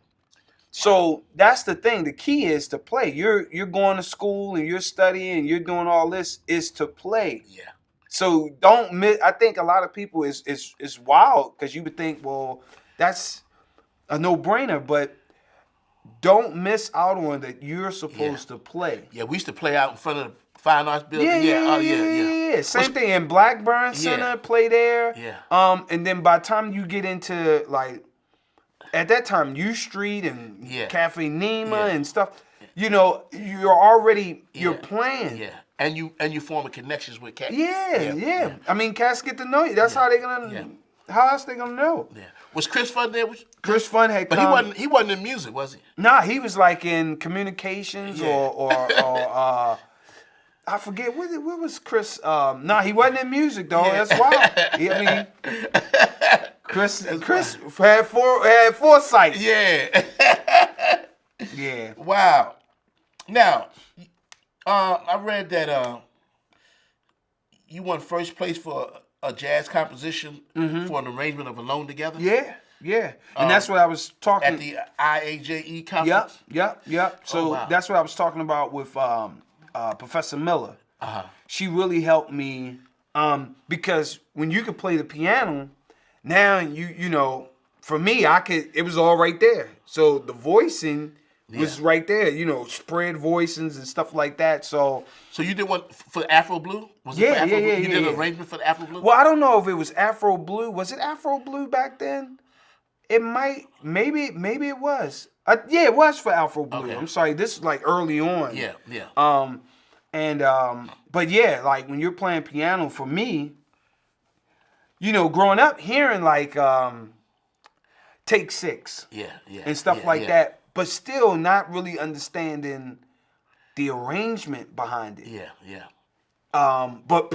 Speaker 2: So that's the thing. The key is to play. You're going to school and you're studying and you're doing all this is to play.
Speaker 1: Yeah.
Speaker 2: So don't miss. I think a lot of people is wild because you would think, well, that's a no-brainer, but don't miss out on that. You're supposed to play.
Speaker 1: Yeah, we used to play out in front of the Fine Arts Building.
Speaker 2: Yeah. Same thing in Blackburn Center, play there.
Speaker 1: Yeah.
Speaker 2: And then by the time you get into at that time U Street and Cafe Nema and stuff, you're playing.
Speaker 1: Yeah. And you forming connections with cats.
Speaker 2: Yeah. I mean, cats get to know you. That's how they're gonna. How else they gonna know?
Speaker 1: Yeah. Was Chris Fun there?
Speaker 2: Chris Fun had come.
Speaker 1: But he wasn't in music, was he?
Speaker 2: Nah, he was like in communications or I forget what was Chris. He wasn't in music though. Yeah. That's wild. Chris had foresight.
Speaker 1: Yeah.
Speaker 2: Yeah.
Speaker 1: Wow. Now, I read that you won first place for a jazz composition for an arrangement of Alone Together.
Speaker 2: Yeah. And that's what I was talking
Speaker 1: at the IAJE conference.
Speaker 2: Yep. So that's what I was talking about with Professor Miller. She really helped me because when you could play the piano, now for me it was all right there. So the voicing was right there, spread voicings and stuff like that. So
Speaker 1: you did one for Afro Blue? Was it for Afro Blue? You did an arrangement for the Afro Blue?
Speaker 2: Well, I don't know if it was Afro Blue. Was it Afro Blue back then? It maybe it was. It was for Afro Blue. Okay. I'm sorry, this is like early on.
Speaker 1: Yeah.
Speaker 2: But like when you're playing piano, for me, growing up hearing take 6.
Speaker 1: Yeah.
Speaker 2: And stuff like that, but still not really understanding the arrangement behind it.
Speaker 1: Yeah.
Speaker 2: But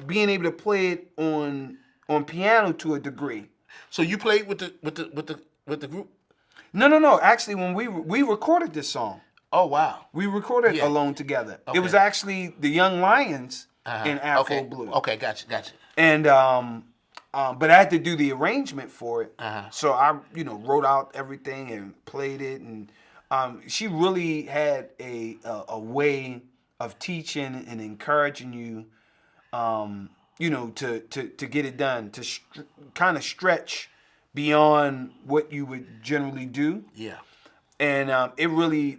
Speaker 2: being able to play it on piano to a degree.
Speaker 1: So you played with the group?
Speaker 2: No. Actually, when we recorded this song.
Speaker 1: Oh wow.
Speaker 2: We recorded Alone Together.
Speaker 1: Okay.
Speaker 2: It was actually the Young Lions in Afro Blue.
Speaker 1: Okay, gotcha.
Speaker 2: And but I had to do the arrangement for it. So I, wrote out everything and played it, and she really had a way of teaching and encouraging you, to get it done, to kind of stretch beyond what you would generally do.
Speaker 1: Yeah.
Speaker 2: And it really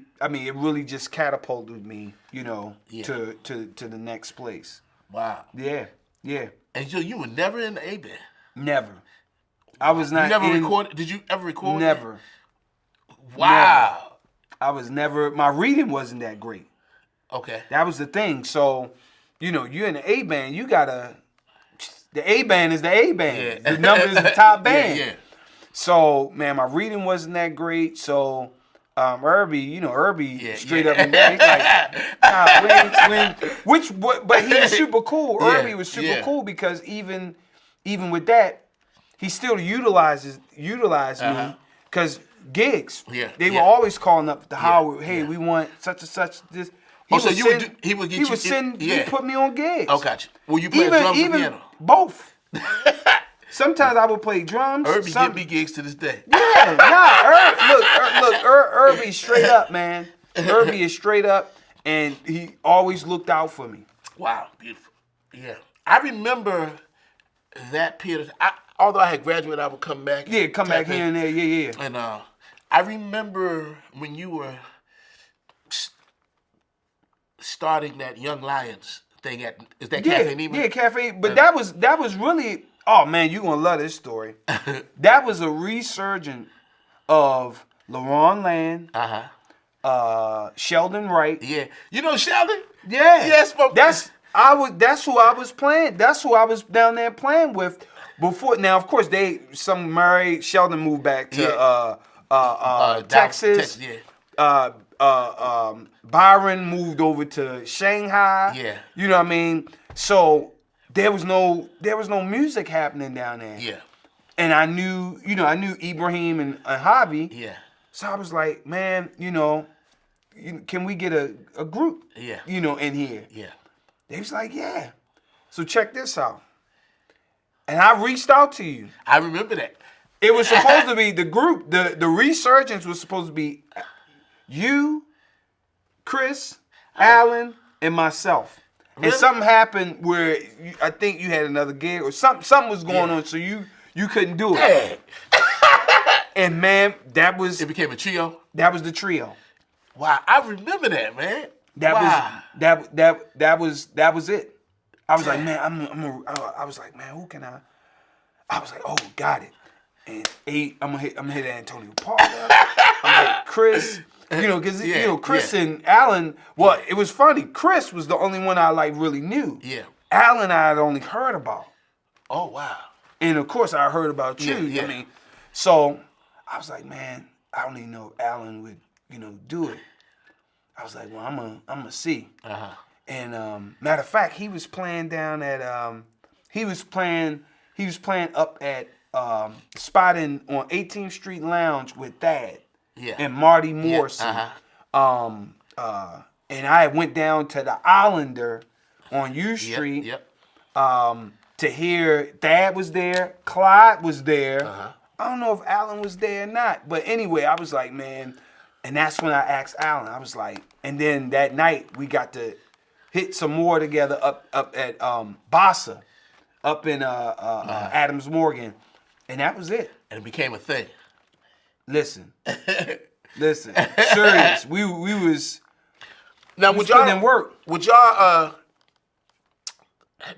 Speaker 2: just catapulted me, to the next place.
Speaker 1: Wow.
Speaker 2: Yeah.
Speaker 1: And so you were never in the A band?
Speaker 2: Never. I was not.
Speaker 1: You never recorded? Did you ever record?
Speaker 2: Never.
Speaker 1: Wow.
Speaker 2: Never. I was never. My reading wasn't that great.
Speaker 1: Okay.
Speaker 2: That was the thing. So, you're in the A band. You gotta. The A band is the A band.
Speaker 1: Yeah.
Speaker 2: The number is the top band.
Speaker 1: Yeah.
Speaker 2: So, man, my reading wasn't that great. So, Herbie, straight up and down. He's like, but he was super cool. Herbie was super cool because even with that, he still utilized me because gigs.
Speaker 1: Yeah.
Speaker 2: They were always calling up to Howard. Hey, we want such and such this. He put me on gigs.
Speaker 1: Oh, gotcha. Well, you play drums or piano?
Speaker 2: Both. Sometimes I would play drums.
Speaker 1: Herbie give me gigs to this day.
Speaker 2: Yeah, look, Herbie straight up, man. Herbie is straight up, and he always looked out for me.
Speaker 1: Wow, beautiful. Yeah, I remember that period. Although I had graduated, I would come back.
Speaker 2: Yeah, come back here and there. Yeah.
Speaker 1: And I remember when you were starting that Young Lions thing is that Cafe Nema?
Speaker 2: Yeah, Cafe. But that was really. Oh man, you're gonna love this story. That was a resurgence of LaRon Land, Sheldon Wright.
Speaker 1: Yeah, you know Sheldon.
Speaker 2: Yeah,
Speaker 1: yes.
Speaker 2: That's who I was playing. That's who I was down there playing with before. Now, of course, some married. Sheldon moved back to Texas. Byron moved over to Shanghai.
Speaker 1: Yeah,
Speaker 2: you know what I mean. So. There was no music happening down there.
Speaker 1: Yeah.
Speaker 2: And I knew Ibrahim and Hobby.
Speaker 1: Yeah.
Speaker 2: So I was like, man, can we get a group?
Speaker 1: Yeah.
Speaker 2: In here.
Speaker 1: Yeah.
Speaker 2: They was like, yeah. So check this out. And I reached out to you.
Speaker 1: I remember that.
Speaker 2: It was supposed to be the group. The resurgence was supposed to be you, Chris, Alan, and myself. Really? And something happened where I think you had another gig or something was going on, so you couldn't do it. And man, it
Speaker 1: became a trio.
Speaker 2: That was the trio.
Speaker 1: Wow, I remember that, man.
Speaker 2: That was it. I was like, man, I was like, man, who can I? I was like, oh, got it. And I'm gonna hit Antonio Parker. I'm gonna hit Chris. Because Chris and Alan. Well, it was funny. Chris was the only one I really knew.
Speaker 1: Yeah.
Speaker 2: Alan I had only heard about.
Speaker 1: Oh wow.
Speaker 2: And of course I heard about you.
Speaker 1: Yeah.
Speaker 2: I mean, so I was like, man, I don't even know if Alan would, do it. I was like, well, I'm gonna see. And matter of fact, he was playing down at he was playing up at spot on 18th Street Lounge with Thad.
Speaker 1: Yeah.
Speaker 2: And Marty Morrison. And I went down to the Islander on U Street to hear Thad was there, Clyde was there. I don't know if Alan was there or not. But anyway, I was like, man, and that's when I asked Alan. I was like, and then that night we got to hit some more together up at Bossa, up in Adams Morgan. And that was it.
Speaker 1: And it became a thing.
Speaker 2: Listen, serious. We was
Speaker 1: now.
Speaker 2: Would y'all work?
Speaker 1: Would y'all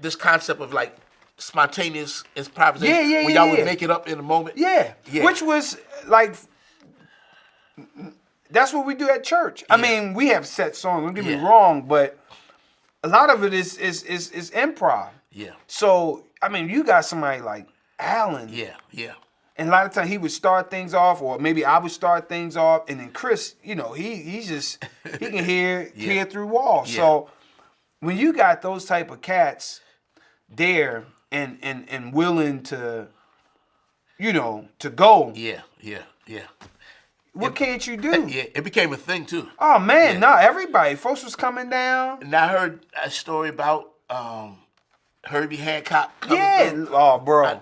Speaker 1: this concept of spontaneous improvisation?
Speaker 2: Yeah.
Speaker 1: When y'all would make it up in a moment.
Speaker 2: Yeah. Which was that's what we do at church. I mean, we have set songs. Don't get me wrong, but a lot of it is improv.
Speaker 1: Yeah.
Speaker 2: So I mean, you got somebody like Alan.
Speaker 1: Yeah.
Speaker 2: And a lot of times he would start things off, or maybe I would start things off, and then Chris, you know, he can hear through walls. Yeah. So when you got those type of cats there and willing to, you know, to go.
Speaker 1: Yeah.
Speaker 2: What can't you do?
Speaker 1: Yeah, it became a thing too.
Speaker 2: Oh man, no, everybody, folks was coming down.
Speaker 1: And I heard a story about Herbie Hancock coming through.
Speaker 2: Oh, bro.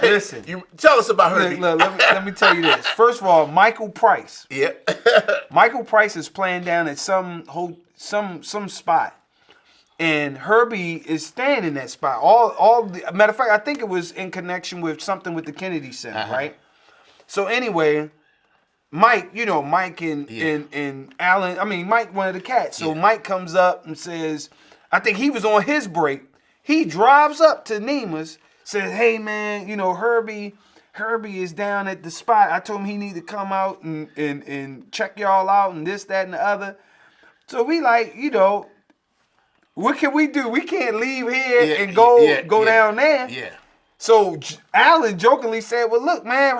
Speaker 2: Listen.
Speaker 1: You tell us about Herbie.
Speaker 2: Look, let me tell you this. First of all, Michael Price.
Speaker 1: Yeah.
Speaker 2: Michael Price is playing down at some spot. And Herbie is staying in that spot. Matter of fact, I think it was in connection with something with the Kennedy Center, right? So anyway, Mike, you know, Mike and Alan, I mean, Mike, one of the cats. So Mike comes up and says, I think he was on his break. He drives up to Nema's, says, hey, man, you know, Herbie is down at the spot. I told him he need to come out and check y'all out and this, that, and the other. So we like, you know, what can we do? We can't leave here and go down there.
Speaker 1: Yeah.
Speaker 2: So Alan jokingly said, well, look, man,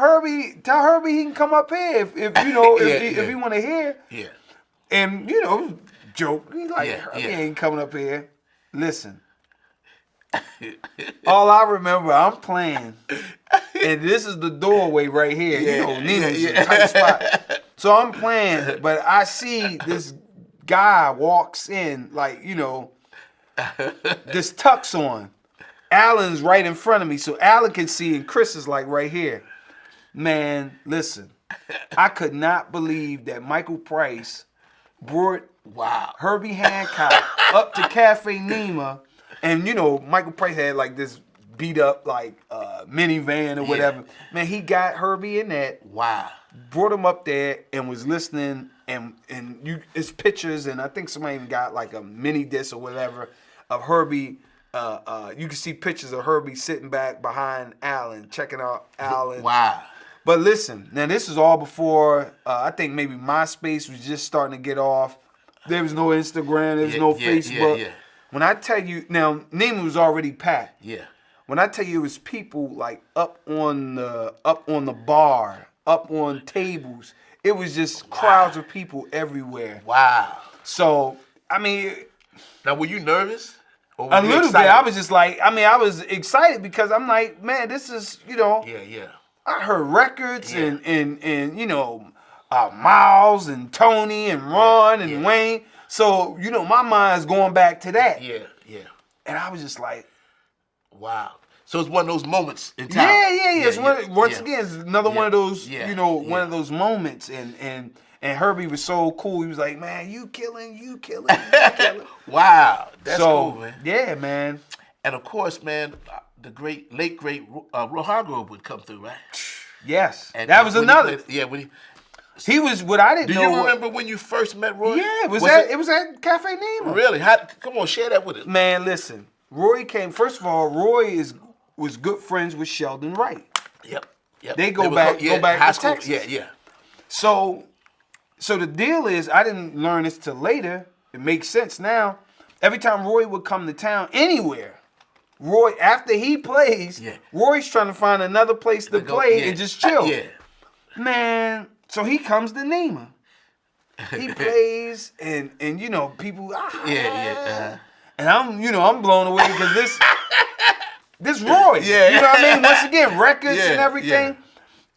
Speaker 2: tell Herbie he can come up here if you know, if he want to hear.
Speaker 1: Yeah.
Speaker 2: And, you know, joke. He's like, Herbie ain't coming up here. Listen. All I remember, I'm playing, and this is the doorway right here. You know, Nina's a tight spot. So I'm playing, but I see this guy walks in, like, you know, this tux on. Alan's right in front of me, so Alan can see, and Chris is like right here. Man, listen, I could not believe that Michael Price brought Herbie Hancock up to Cafe Nema. And, you know, Michael Price had, like, this beat-up, like, minivan or whatever. Man, he got Herbie in that.
Speaker 1: Wow.
Speaker 2: Brought him up there and was listening. And it's pictures, and I think somebody even got, like, a mini disc or whatever of Herbie. You can see pictures of Herbie sitting back behind Alan, checking out Alan.
Speaker 1: Wow.
Speaker 2: But listen, now, this is all before, I think maybe MySpace was just starting to get off. There was no Instagram. There was no Facebook.
Speaker 1: Yeah.
Speaker 2: When I tell you, now, Nema was already packed.
Speaker 1: Yeah.
Speaker 2: When I tell you it was people like up on the bar, up on tables, it was just crowds of people everywhere.
Speaker 1: Wow.
Speaker 2: So, I mean.
Speaker 1: Now, were you nervous? Or
Speaker 2: a little bit. I was just like, I was excited because I'm like, man, this is, you know.
Speaker 1: Yeah.
Speaker 2: I heard records and you know, Miles and Tony and Ron and Wayne. So, you know, my mind's going back to that.
Speaker 1: Yeah.
Speaker 2: And I was just like,
Speaker 1: wow. So it's one of those moments in time.
Speaker 2: Yeah. Once again, it's another one of those, you know, one of those moments. And Herbie was so cool. He was like, man, you killing.
Speaker 1: Wow. That's cool, man.
Speaker 2: Yeah, man.
Speaker 1: And of course, man, the late great Roy Hargrove would come through, right?
Speaker 2: Yes.
Speaker 1: And
Speaker 2: that was another.
Speaker 1: When
Speaker 2: he was what I didn't know.
Speaker 1: Do you remember when you first met Roy?
Speaker 2: Yeah, it was at Cafe Nema.
Speaker 1: Really? Come on, share that with us.
Speaker 2: Man, listen. Roy came. First of all, Roy was good friends with Sheldon Wright.
Speaker 1: Yep.
Speaker 2: They go back to Texas.
Speaker 1: Yeah.
Speaker 2: So the deal is, I didn't learn this till later. It makes sense now. Every time Roy would come to town, anywhere, Roy, after he plays, Roy's trying to find another place to play and just chill.
Speaker 1: Yeah.
Speaker 2: Man, so he comes to Nema. He plays, and you know, people, and I'm blown away because this Roy. Yeah. You know what I mean? Once again, records and everything.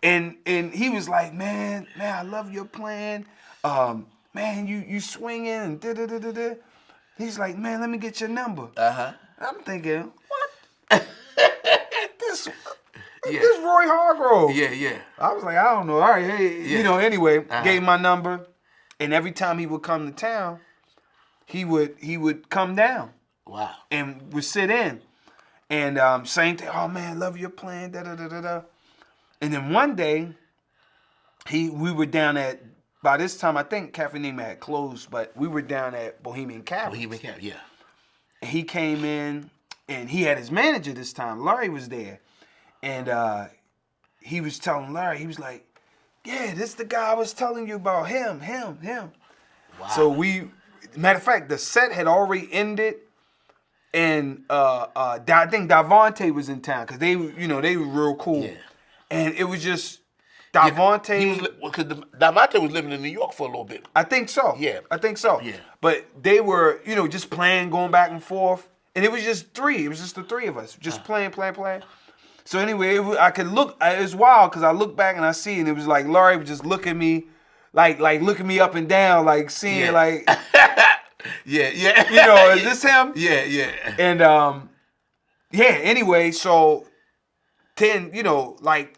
Speaker 2: Yeah. And he was like, man, I love your playing. Man, you swinging and da-da-da-da-da. He's like, man, let me get your number. Uh-huh. I'm thinking, what? This Roy Hargrove.
Speaker 1: Yeah.
Speaker 2: I was like, I don't know. All right, hey, you know, anyway, gave him my number. And every time he would come to town, he would come down.
Speaker 1: Wow.
Speaker 2: And would sit in. And same thing, oh man, love your playing, da-da-da-da-da. And then one day, we were down at, by this time, I think Cafe Nema had closed, but we were down at Bohemian Cabaret.
Speaker 1: Yeah.
Speaker 2: And he came in, and he had his manager this time. Larry was there. And he was telling Larry, he was like, yeah, this is the guy I was telling you about, him. Wow. So matter of fact, the set had already ended. And I think Davante was in town because they were real cool. Yeah. And it was just Davante.
Speaker 1: Because Davante was living in New York for a little bit.
Speaker 2: I think so.
Speaker 1: Yeah.
Speaker 2: I think so.
Speaker 1: Yeah.
Speaker 2: But they were, just playing, going back and forth. And it was just three. It was just the three of us. Just playing. So anyway, I could look. It was wild because I look back and I see, and it was like Laurie would just look at me, like looking me up and down, like seeing like.
Speaker 1: Yeah.
Speaker 2: Is this him?
Speaker 1: Yeah.
Speaker 2: And anyway, so then,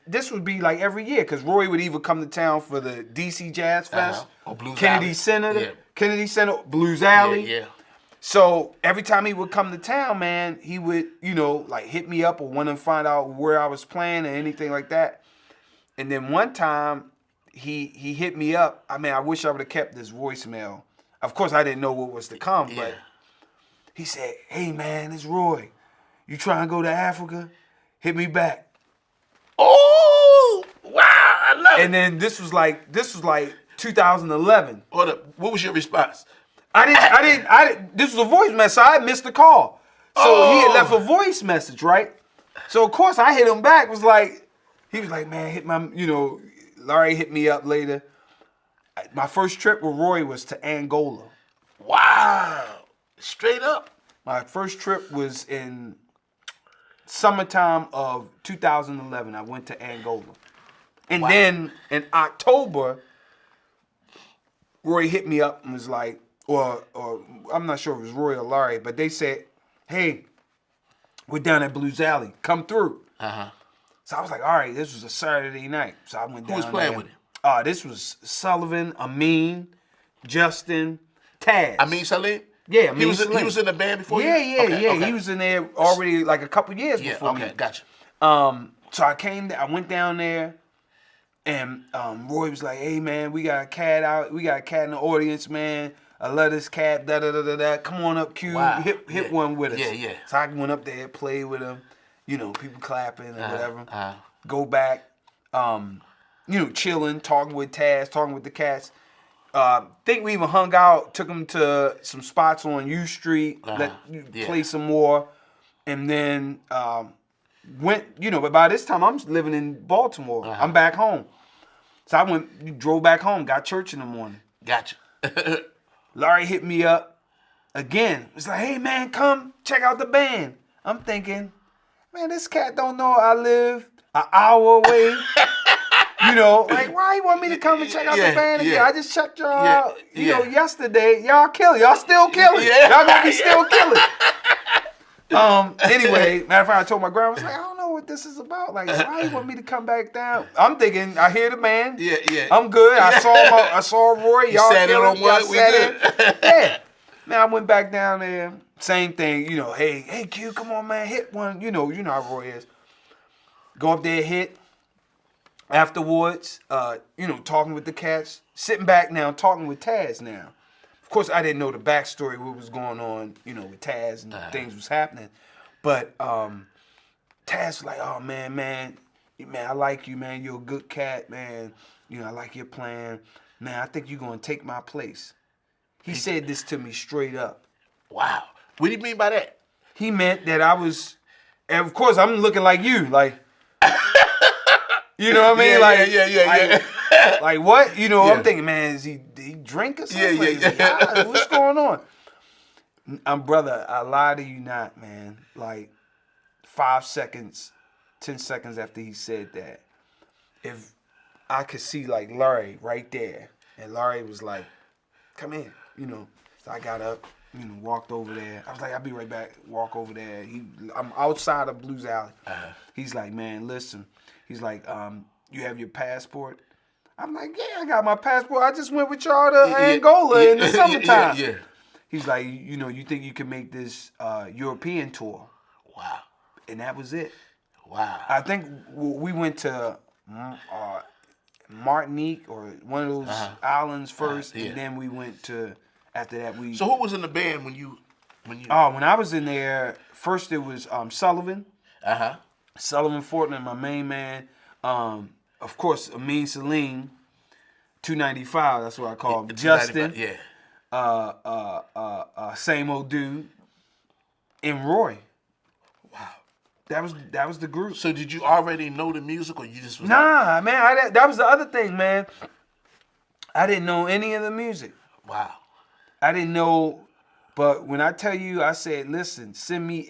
Speaker 2: this would be like every year because Roy would either come to town for the DC Jazz Fest,
Speaker 1: or Blues
Speaker 2: Kennedy
Speaker 1: Alley.
Speaker 2: Center, Kennedy Center, Blues Alley.
Speaker 1: Yeah.
Speaker 2: So every time he would come to town, man, he would, hit me up or want to find out where I was playing or anything like that. And then one time he hit me up. I mean, I wish I would have kept this voicemail. Of course, I didn't know what was to come, but he said, "Hey, man, it's Roy. You trying to go to Africa? Hit me back."
Speaker 1: Oh, wow, I love it.
Speaker 2: And then this was like 2011.
Speaker 1: Hold up. What was your response?
Speaker 2: I didn't. This was a voice message. So I missed the call. So he had left a voice message, right? So of course I hit him back. He was like, "Man, hit my, Larry hit me up later." My first trip with Roy was to Angola.
Speaker 1: Wow, straight up.
Speaker 2: My first trip was in summertime of 2011. I went to Angola. And then in October, Roy hit me up and was like, or I'm not sure if it was Roy or Larry, but they said, "Hey, we're down at Blues Alley. Come through." So I was like, all right, this was a Saturday night. So I went down.
Speaker 1: Who was playing with him?
Speaker 2: This was Sullivan, Amin, Justin, Taz.
Speaker 1: Amin Salim?
Speaker 2: Yeah,
Speaker 1: He was in the band before you?
Speaker 2: Okay. He was in there already like a couple years before me.
Speaker 1: Okay, gotcha.
Speaker 2: So I went down there, and Roy was like, "Hey, man, we got a cat out. We got a cat in the audience, man. I love this cat, da-da-da-da-da. Come on up, Q.
Speaker 1: Wow.
Speaker 2: Hit one with us."
Speaker 1: Yeah.
Speaker 2: So I went up there, played with him, people clapping and whatever. Go back, chilling, talking with Taz, talking with the cats. Think we even hung out, took him to some spots on U Street, play some more, and then went, but by this time I'm living in Baltimore. I'm back home. So I drove back home, got church in the morning.
Speaker 1: Gotcha.
Speaker 2: Larry hit me up again. It's like, "Hey, man, come check out the band." I'm thinking, man, this cat don't know I live an hour away. Like, why you want me to come and check out the band again? I just checked y'all out, yesterday. Y'all killing. Y'all still killing. Y'all gonna be still killing. Anyway, matter of fact, I told my grandma, I was like, "I don't know what this is about. Like, why you want me to come back down?" I'm thinking, I hear the man.
Speaker 1: Yeah.
Speaker 2: I'm good. I saw Roy. Y'all
Speaker 1: sat in on one. We good.
Speaker 2: Yeah. Man, I went back down there. Same thing. Hey, Q, come on, man, hit one. You know how Roy is. Go up there, hit. Afterwards, talking with the cats. Sitting back now, talking with Taz now. Of course, I didn't know the backstory, what was going on, with Taz and things was happening. But Taz was like, "Oh, man, I like you, man. You're a good cat, man. I like your plan. Man, I think you're going to take my place." He said this to me straight up.
Speaker 1: Wow. What do you mean by that?
Speaker 2: He meant that I was, and of course, I'm looking like you, like, you know what I mean?
Speaker 1: Yeah.
Speaker 2: Like what? I'm thinking, man, is he drink or something?
Speaker 1: Yeah.
Speaker 2: What's going on? Brother, I lie to you not, man. Like 5 seconds, 10 seconds after he said that, if I could see like Larry right there, and Larry was like, "Come in," So I got up, walked over there. I was like, "I'll be right back." Walk over there. I'm outside of Blues Alley. He's like, "Man, listen." He's like, "You have your passport?" I'm like, "Yeah, I got my passport. I just went with y'all to Angola in the summertime."
Speaker 1: Yeah.
Speaker 2: He's like, "You think you can make this European tour?"
Speaker 1: Wow.
Speaker 2: And that was it.
Speaker 1: Wow.
Speaker 2: I think we went to Martinique or one of those islands first, and then we went to, after that we...
Speaker 1: So who was in the band when you...
Speaker 2: Oh, when I was in there, first it was Sullivan. Sullivan Fortner, my main man. Of course, Amin Salim, 295, that's what I call him. Justin.
Speaker 1: Yeah.
Speaker 2: Same old dude. And Roy.
Speaker 1: Wow.
Speaker 2: That was the group.
Speaker 1: So did you already know the music, or you just was
Speaker 2: Nah, man. That was the other thing, man. I didn't know any of the music.
Speaker 1: Wow.
Speaker 2: I didn't know, but when I tell you, I said, listen, send me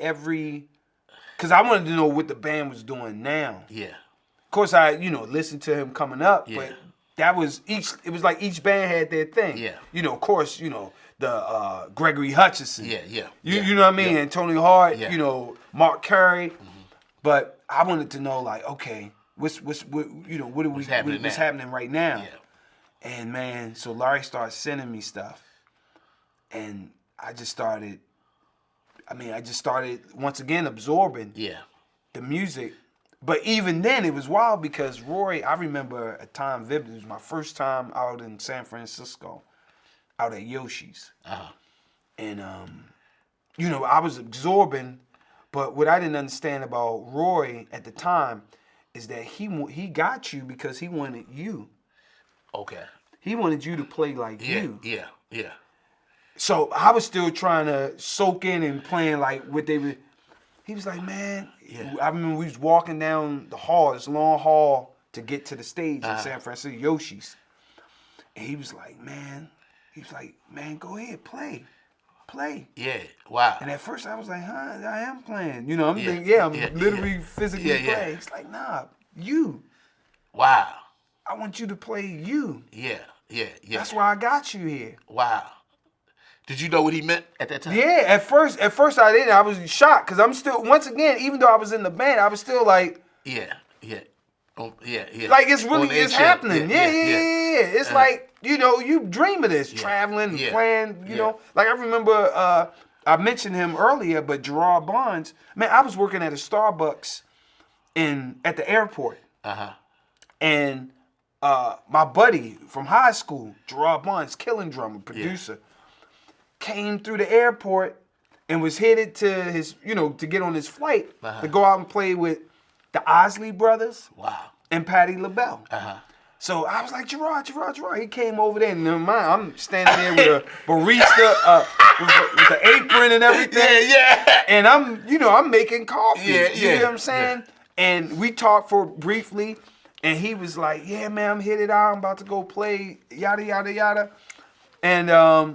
Speaker 2: because I wanted to know what the band was doing now.
Speaker 1: Yeah.
Speaker 2: Of course, I listened to him coming up, but that was it was like each band had their thing.
Speaker 1: Yeah.
Speaker 2: Of course, the Gregory Hutchinson.
Speaker 1: Yeah.
Speaker 2: You know what I mean?
Speaker 1: Yeah.
Speaker 2: And Tony Hart,
Speaker 1: Yeah.
Speaker 2: Mark Carey. Mm-hmm. But I wanted to know, like, okay, what's happening right now?
Speaker 1: Yeah.
Speaker 2: And man, so Larry started sending me stuff. And I just started once again absorbing the music. But even then, it was wild because Roy, I remember a time vividly, it was my first time out in San Francisco, out at Yoshi's.
Speaker 1: Uh-huh.
Speaker 2: And, I was absorbing, but what I didn't understand about Roy at the time is that he got you because he wanted you.
Speaker 1: Okay.
Speaker 2: He wanted you to play like you.
Speaker 1: Yeah.
Speaker 2: So I was still trying to soak in and playing like what they were. He was like, man, I remember we was walking down the hall, this long hall to get to the stage in San Francisco, Yoshi's. And he was like, man, go ahead, play.
Speaker 1: Yeah, wow.
Speaker 2: And at first I was like, I am playing. I'm thinking, I'm literally physically playing. He's like, nah, you.
Speaker 1: Wow.
Speaker 2: I want you to play you.
Speaker 1: Yeah.
Speaker 2: That's why I got you here.
Speaker 1: Wow. Did you know what he meant at that time?
Speaker 2: Yeah, at first I didn't. I was shocked because I'm still, once again, even though I was in the band, I was still like,
Speaker 1: Oh, yeah.
Speaker 2: Like it's happening. Yeah. It's like, you dream of this, traveling and playing, know. Like I remember, I mentioned him earlier, but Gerard Barnes, man, I was working at a Starbucks at the airport.
Speaker 1: Uh-huh.
Speaker 2: And my buddy from high school, Gerard Barnes, killing drummer, producer, came through the airport and was headed to his, to get on his flight to go out and play with the Osley brothers.
Speaker 1: Wow.
Speaker 2: And Patti LaBelle.
Speaker 1: Uh-huh.
Speaker 2: So I was like, Gerard. He came over there, and never mind, I'm standing there with a barista, with the apron and everything.
Speaker 1: Yeah.
Speaker 2: And I'm making coffee.
Speaker 1: Yeah.
Speaker 2: You know what I'm saying? Yeah. And we talked for briefly, and he was like, yeah, man, I'm headed out. I'm about to go play, yada, yada, yada. And I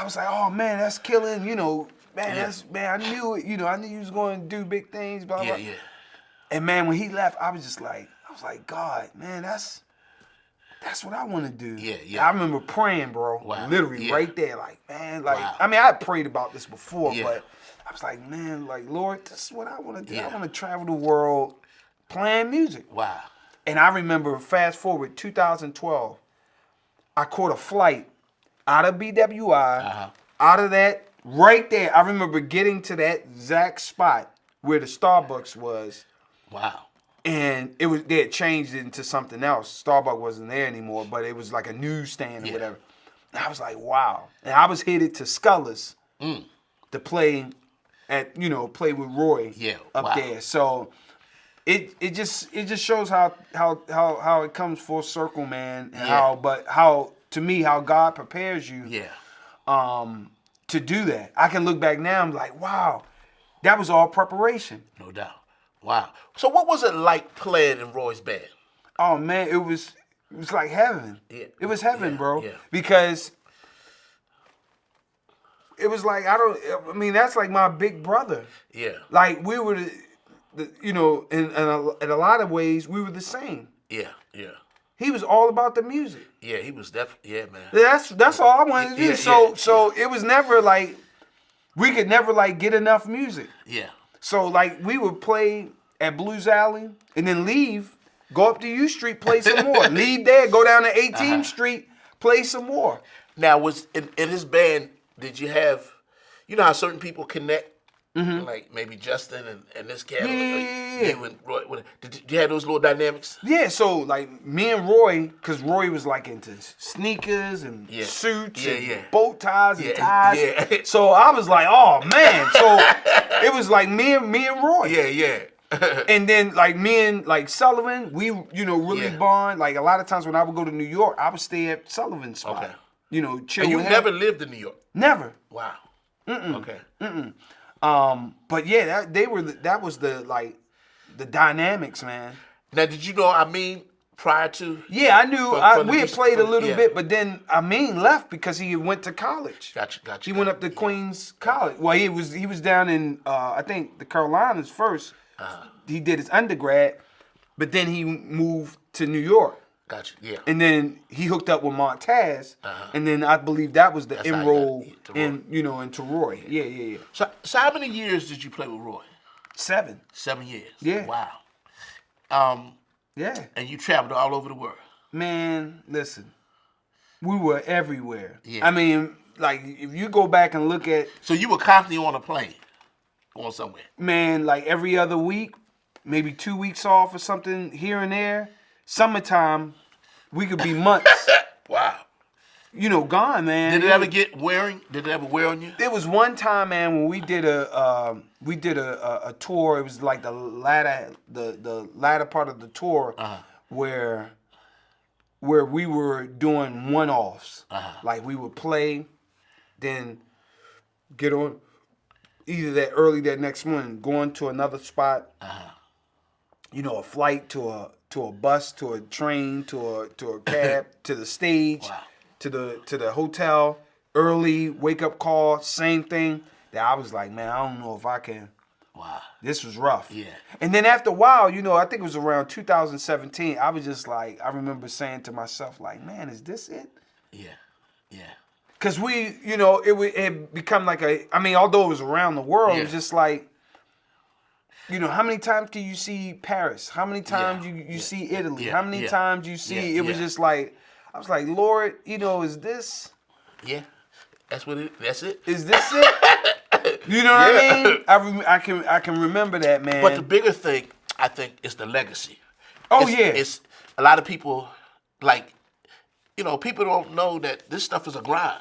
Speaker 2: was like, oh, man, that's killing, man, I knew it. I knew you was going to do big things, blah, blah.
Speaker 1: Yeah.
Speaker 2: And, man, when he left, I was like, God, man, that's what I want to do.
Speaker 1: Yeah.
Speaker 2: I remember praying, bro.
Speaker 1: Wow.
Speaker 2: Literally right there, like, man, like,
Speaker 1: wow.
Speaker 2: I mean, I had prayed about this before, but I was like, man, like, Lord, this is what I want to do.
Speaker 1: Yeah.
Speaker 2: I want to travel the world playing music.
Speaker 1: Wow.
Speaker 2: And I remember, fast forward, 2012, I caught a flight out of BWI, out of that, right there. I remember getting to that exact spot where the Starbucks was.
Speaker 1: Wow.
Speaker 2: And they had changed it into something else. Starbucks wasn't there anymore, but it was like a newsstand or whatever. And I was like, wow. And I was headed to Scullers to play play with Roy up there. So it just shows how it comes full circle, man. And how to me how God prepares you to do that. I can look back now and be like, wow, that was all preparation.
Speaker 1: No doubt. Wow. So what was it like playing in Roy's band?
Speaker 2: Oh man, it was like heaven. Yeah. It was heaven, bro.
Speaker 1: Yeah.
Speaker 2: Because it was like that's like my big brother. Yeah. Like we were in a lot of ways we were the same. Yeah. He was all about the music.
Speaker 1: Yeah, he was definitely man.
Speaker 2: That's all I wanted to do. So it was never like we could never like get enough music. Yeah. So, like, we would play at Blues Alley and then leave, go up to U Street, play some more. Leave there, go down to 18th Street, play some more.
Speaker 1: Now, was in his band, did you have, how certain people connect? Like maybe Justin and this cat?
Speaker 2: Yeah.
Speaker 1: Roy, did you have those little dynamics?
Speaker 2: Yeah, so, like, me and Roy, because Roy was, like, into sneakers and suits and bow ties and ties. Yeah. So I was like, oh, man. So it was, like, me and Roy. Yeah. And then, like, me and, like, Sullivan, we, really bond. Like, a lot of times when I would go to New York, I would stay at Sullivan's spot.
Speaker 1: Okay.
Speaker 2: Chill
Speaker 1: and you
Speaker 2: with
Speaker 1: never
Speaker 2: him.
Speaker 1: lived in New York?
Speaker 2: Never.
Speaker 1: Wow. Okay.
Speaker 2: But yeah, that was the dynamics, man.
Speaker 1: Now, did you know prior to?
Speaker 2: Yeah, I knew. We had played a little bit, but then left because he went to college.
Speaker 1: Gotcha.
Speaker 2: He went up to Queens College. Well, he was down in I think the Carolinas first. He did his undergrad, but then he moved to New York.
Speaker 1: Gotcha. Yeah.
Speaker 2: And then he hooked up with Montez, and then I believe that was the enroll into Roy. Yeah.
Speaker 1: So how many years did you play with Roy?
Speaker 2: 7.
Speaker 1: 7 years.
Speaker 2: Yeah.
Speaker 1: Wow.
Speaker 2: Yeah.
Speaker 1: And you traveled all over the world.
Speaker 2: Man, listen, we were everywhere.
Speaker 1: Yeah.
Speaker 2: I mean, like if you go back and look at.
Speaker 1: So you were constantly on a plane, going somewhere.
Speaker 2: Man, like every other week, maybe 2 weeks off or something here and there. Summertime, we could be months.
Speaker 1: Wow.
Speaker 2: Gone, man.
Speaker 1: Did it ever get wearing? Did it ever wear on you?
Speaker 2: There was one time, man, when we did a tour. It was like the latter part of the tour where we were doing one-offs. Like we would play, then get on either that early that next morning, going to another spot. A flight to a bus, to a train, to a cab, to the stage.
Speaker 1: Wow.
Speaker 2: To the hotel, early wake up call, same thing. That I was like, man, I don't know if I can.
Speaker 1: Wow.
Speaker 2: This was rough.
Speaker 1: Yeah.
Speaker 2: And then after a while, I think it was around 2017, I was just like, I remember saying to myself, like, man, is this it?
Speaker 1: Yeah.
Speaker 2: Because it had become like although it was around the world, it was just like, how many times can you see Paris? How many times you see Italy? How many times you see, it was just like, I was like, Lord, is this?
Speaker 1: Yeah, that's it.
Speaker 2: Is this it? You know what I mean? I can remember that, man.
Speaker 1: But the bigger thing, I think, is the legacy.
Speaker 2: Oh,
Speaker 1: It's a lot of people, people don't know that this stuff is a grind.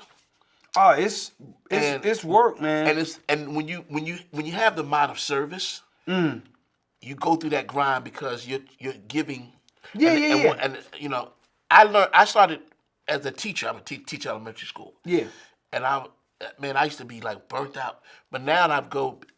Speaker 2: Oh, it's work, man.
Speaker 1: And when you have the mind of service, you go through that grind because you're giving. And I started as a teacher. I'm a teacher elementary school. Yeah. And I used to be like burnt out. But now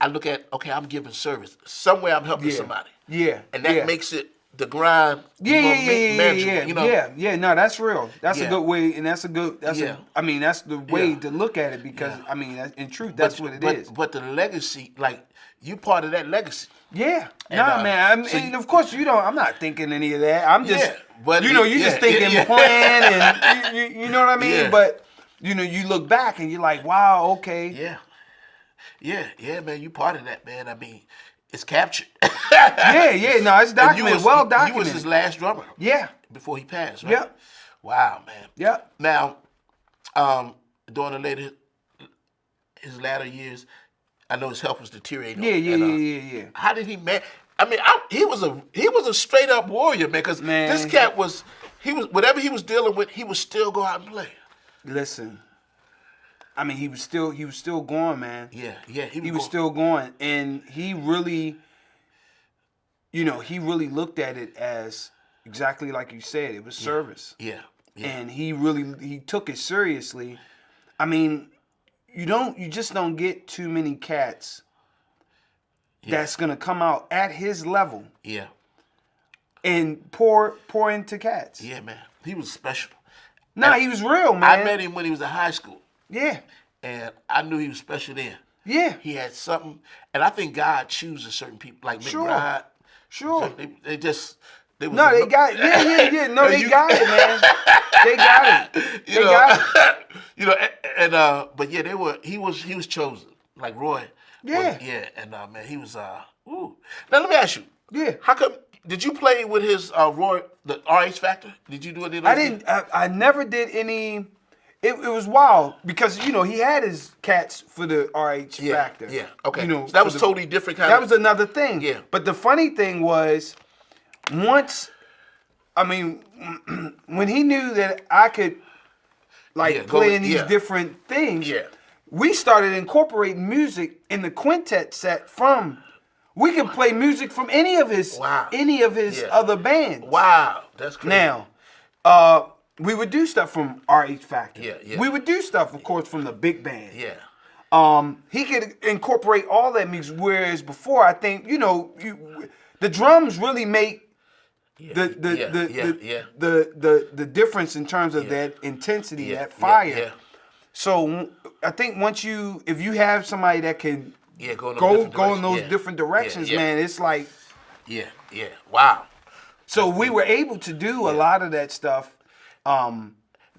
Speaker 1: I look at, okay, I'm giving service. Somewhere I'm helping somebody. Yeah. And that makes it the grind manageable.
Speaker 2: Yeah. No, that's real. That's a good way, and that's the way to look at it because in truth, that's what it is.
Speaker 1: But the legacy, you part of that legacy.
Speaker 2: Yeah. Man. And of course, I'm not thinking any of that. I'm just, just thinking playing, and you know what I mean.
Speaker 1: Yeah.
Speaker 2: But you look back and you're like, wow, okay.
Speaker 1: Yeah, man. You part of that, man. It's captured.
Speaker 2: No, it's documented, well documented.
Speaker 1: You was his last drummer.
Speaker 2: Yeah.
Speaker 1: Before he passed, right?
Speaker 2: Yep.
Speaker 1: Wow, man.
Speaker 2: Yep.
Speaker 1: Now, during his latter years, I know his health was deteriorating.
Speaker 2: Yeah.
Speaker 1: How did he man? He was a straight up warrior, man. Because this cat was whatever he was dealing with, he would still go out and play.
Speaker 2: Listen, he was still going, man.
Speaker 1: Yeah.
Speaker 2: He was still going, and he really, looked at it as exactly like you said. It was service.
Speaker 1: Yeah.
Speaker 2: And he took it seriously. You just don't get too many cats that's gonna come out at his level.
Speaker 1: Yeah.
Speaker 2: And pour into cats.
Speaker 1: Yeah, man. He was special.
Speaker 2: He was real, man.
Speaker 1: I met him when he was in high school.
Speaker 2: Yeah.
Speaker 1: And I knew he was special then.
Speaker 2: Yeah.
Speaker 1: He had something, and I think God chooses certain people like McBride.
Speaker 2: Sure.
Speaker 1: So they just.
Speaker 2: They got it. Yeah. No, they got it, man. They got it. They got
Speaker 1: it. But yeah, he was chosen, like Roy.
Speaker 2: Yeah.
Speaker 1: And man, he was. Now let me ask you.
Speaker 2: Yeah.
Speaker 1: How come? Did you play with his Roy, the RH Factor? Did you do it?
Speaker 2: I didn't. I never did any. It was wild because he had his cats for the RH Factor.
Speaker 1: Yeah. Okay. So that was totally different kind.
Speaker 2: That was another thing.
Speaker 1: Yeah.
Speaker 2: But the funny thing was, when he knew that I could play in these different things, we started incorporating music in the quintet set from. We could play music from any of his other bands.
Speaker 1: Wow, that's crazy.
Speaker 2: Now, we would do stuff from RH Factor.
Speaker 1: Yeah.
Speaker 2: We would do stuff, of course, from the big band.
Speaker 1: Yeah.
Speaker 2: He could incorporate all that music. Whereas before, I think the drums really make the difference in terms of that intensity, that fire.
Speaker 1: Yeah.
Speaker 2: So I think if you have somebody that can go in those different directions, man, it's like
Speaker 1: Wow.
Speaker 2: So we were able to do a lot of that stuff.
Speaker 1: Now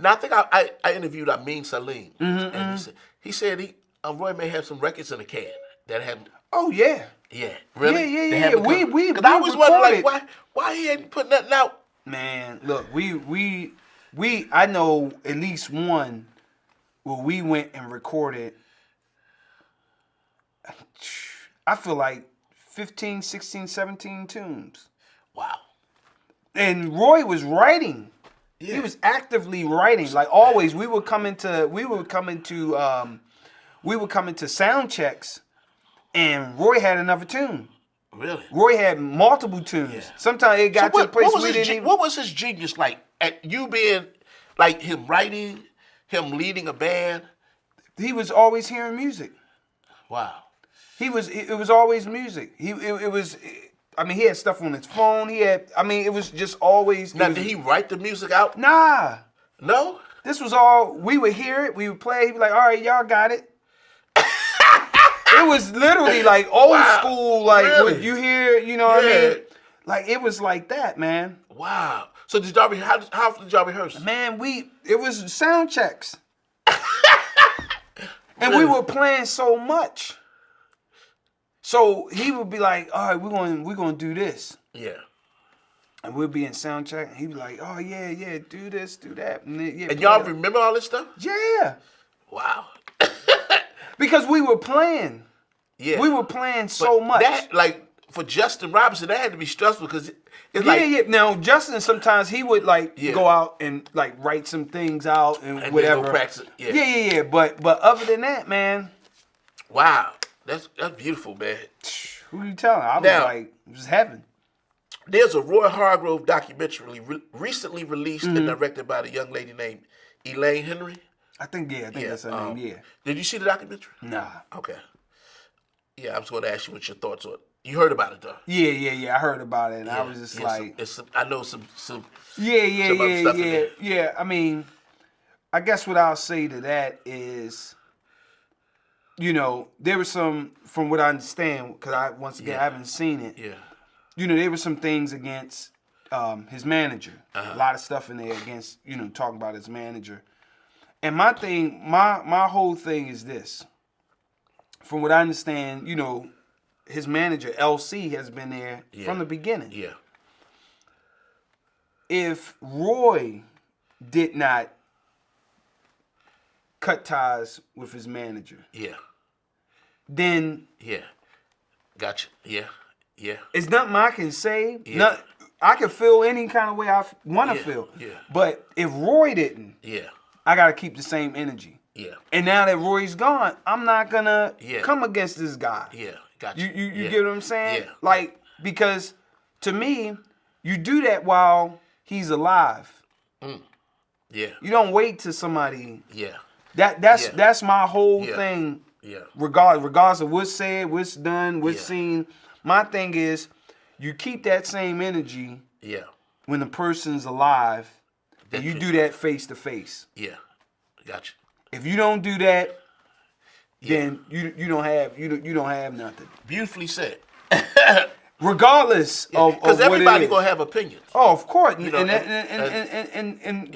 Speaker 1: I think I interviewed Amin Salim, and he said Roy may have some records in the can that have.
Speaker 2: Oh yeah.
Speaker 1: Yeah. Really?
Speaker 2: Yeah. We
Speaker 1: I always wondered why he hadn't put nothing out.
Speaker 2: Man, look, I know at least one where we went and recorded. I feel like 15, 16, 17 tunes.
Speaker 1: Wow. And
Speaker 2: Roy was writing. Yeah. He was actively writing. Like always, we would come into sound checks, and Roy had another tune.
Speaker 1: Really?
Speaker 2: Roy had multiple tunes. Yeah. Sometimes it got to the place we didn't even...
Speaker 1: What was his genius like? At you being like him writing, him leading a band?
Speaker 2: He was always hearing music.
Speaker 1: Wow.
Speaker 2: It was always music. He had stuff on his phone. It was just always...
Speaker 1: Now, did he write the music out?
Speaker 2: Nah.
Speaker 1: No?
Speaker 2: This was all... We would hear it. We would play. He'd be like, all right, y'all got it. It was literally like old school, like
Speaker 1: really?
Speaker 2: What you hear, you know what I mean? Like it was like that, man.
Speaker 1: Wow. So did y'all how often did y'all rehearse?
Speaker 2: Man, it was sound checks. And we were playing so much. So he would be like, all right, we're gonna do this.
Speaker 1: Yeah.
Speaker 2: And we'll be in sound check, and he'd be like, oh yeah, do this, do that.
Speaker 1: And y'all remember all this stuff?
Speaker 2: Yeah.
Speaker 1: Wow.
Speaker 2: Because we were playing. Yeah. We were playing so much.
Speaker 1: That, like, for Justin Robinson, that had to be stressful because it's like...
Speaker 2: Yeah. Now, Justin, sometimes he would, go out and, write some things out and whatever.
Speaker 1: Go practice it.
Speaker 2: Yeah. But other than that, man...
Speaker 1: Wow. That's beautiful, man.
Speaker 2: Who you telling? I was it was heaven.
Speaker 1: There's a Roy Hargrove documentary recently released and directed by the young lady named Elaine Henry.
Speaker 2: I think that's her name, yeah.
Speaker 1: Did you see the documentary?
Speaker 2: Nah.
Speaker 1: Okay. Yeah, I was going to ask you what your thoughts on it. You heard about it, though?
Speaker 2: Yeah, I heard about it, and I was just like...
Speaker 1: I know some
Speaker 2: Yeah, I mean, I guess what I'll say to that is, there was some, from what I understand, because I haven't seen it, there were some things against his manager. A lot of stuff in there against, talking about his manager. And my thing, my whole thing is this. From what I understand, his manager, LC, has been there from the beginning.
Speaker 1: Yeah.
Speaker 2: If Roy did not cut ties with his manager, then...
Speaker 1: Yeah. Gotcha. Yeah.
Speaker 2: It's nothing I can say. Yeah. I can feel any kind of way I want to feel. Yeah. But if Roy didn't... Yeah. I got to keep the same energy. Yeah. And now that Roy's gone, I'm not going to come against this guy. Yeah, gotcha. You get what I'm saying? Yeah. Because to me, you do that while he's alive. Mm. Yeah. You don't wait till somebody... Yeah. That's my whole thing. Yeah. Regardless of what's said, what's done, what's seen. My thing is, you keep that same energy when the person's alive. And you do that face to face. Yeah, gotcha. If you don't do that, then you don't have nothing.
Speaker 1: Beautifully said.
Speaker 2: Regardless of
Speaker 1: because everybody gonna have opinions.
Speaker 2: Oh, of course, and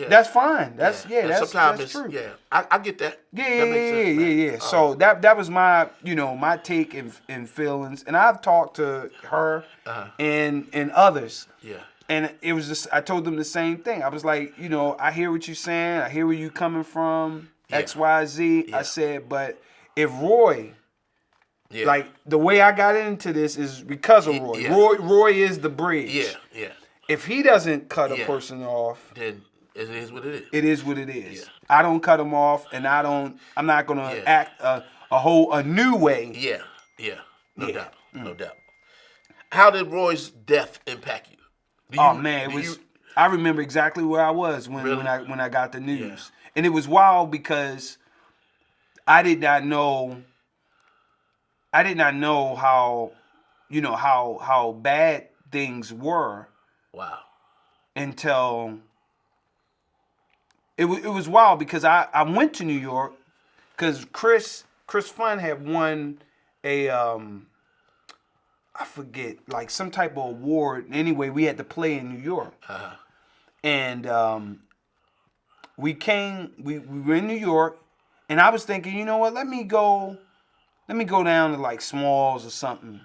Speaker 2: that's fine. That's that's true.
Speaker 1: Yeah, I get that.
Speaker 2: Yeah. So that was my my take and feelings, and I've talked to her and others. Yeah. And it was just, I told them the same thing. I was like, I hear what you're saying. I hear where you coming from, X, Y, Z. Yeah. I said, but if Roy, the way I got into this is because of Roy. Yeah. Roy is the bridge. Yeah. If he doesn't cut a person off,
Speaker 1: then it is what it is.
Speaker 2: It is what it is. Yeah. I don't cut him off, and I'm not going to act a new way.
Speaker 1: Yeah. No doubt. No doubt. How did Roy's death impact you?
Speaker 2: I remember exactly where I was when I got the news, and it was wild because I did not know how, how bad things were.
Speaker 1: Wow.
Speaker 2: Until it was wild, because I went to New York because Chris Fun had won a I forget, like some type of award. Anyway, we had to play in New York.
Speaker 1: Uh-huh.
Speaker 2: And we were in New York, and I was thinking, you know what, let me go down to like Smalls or something.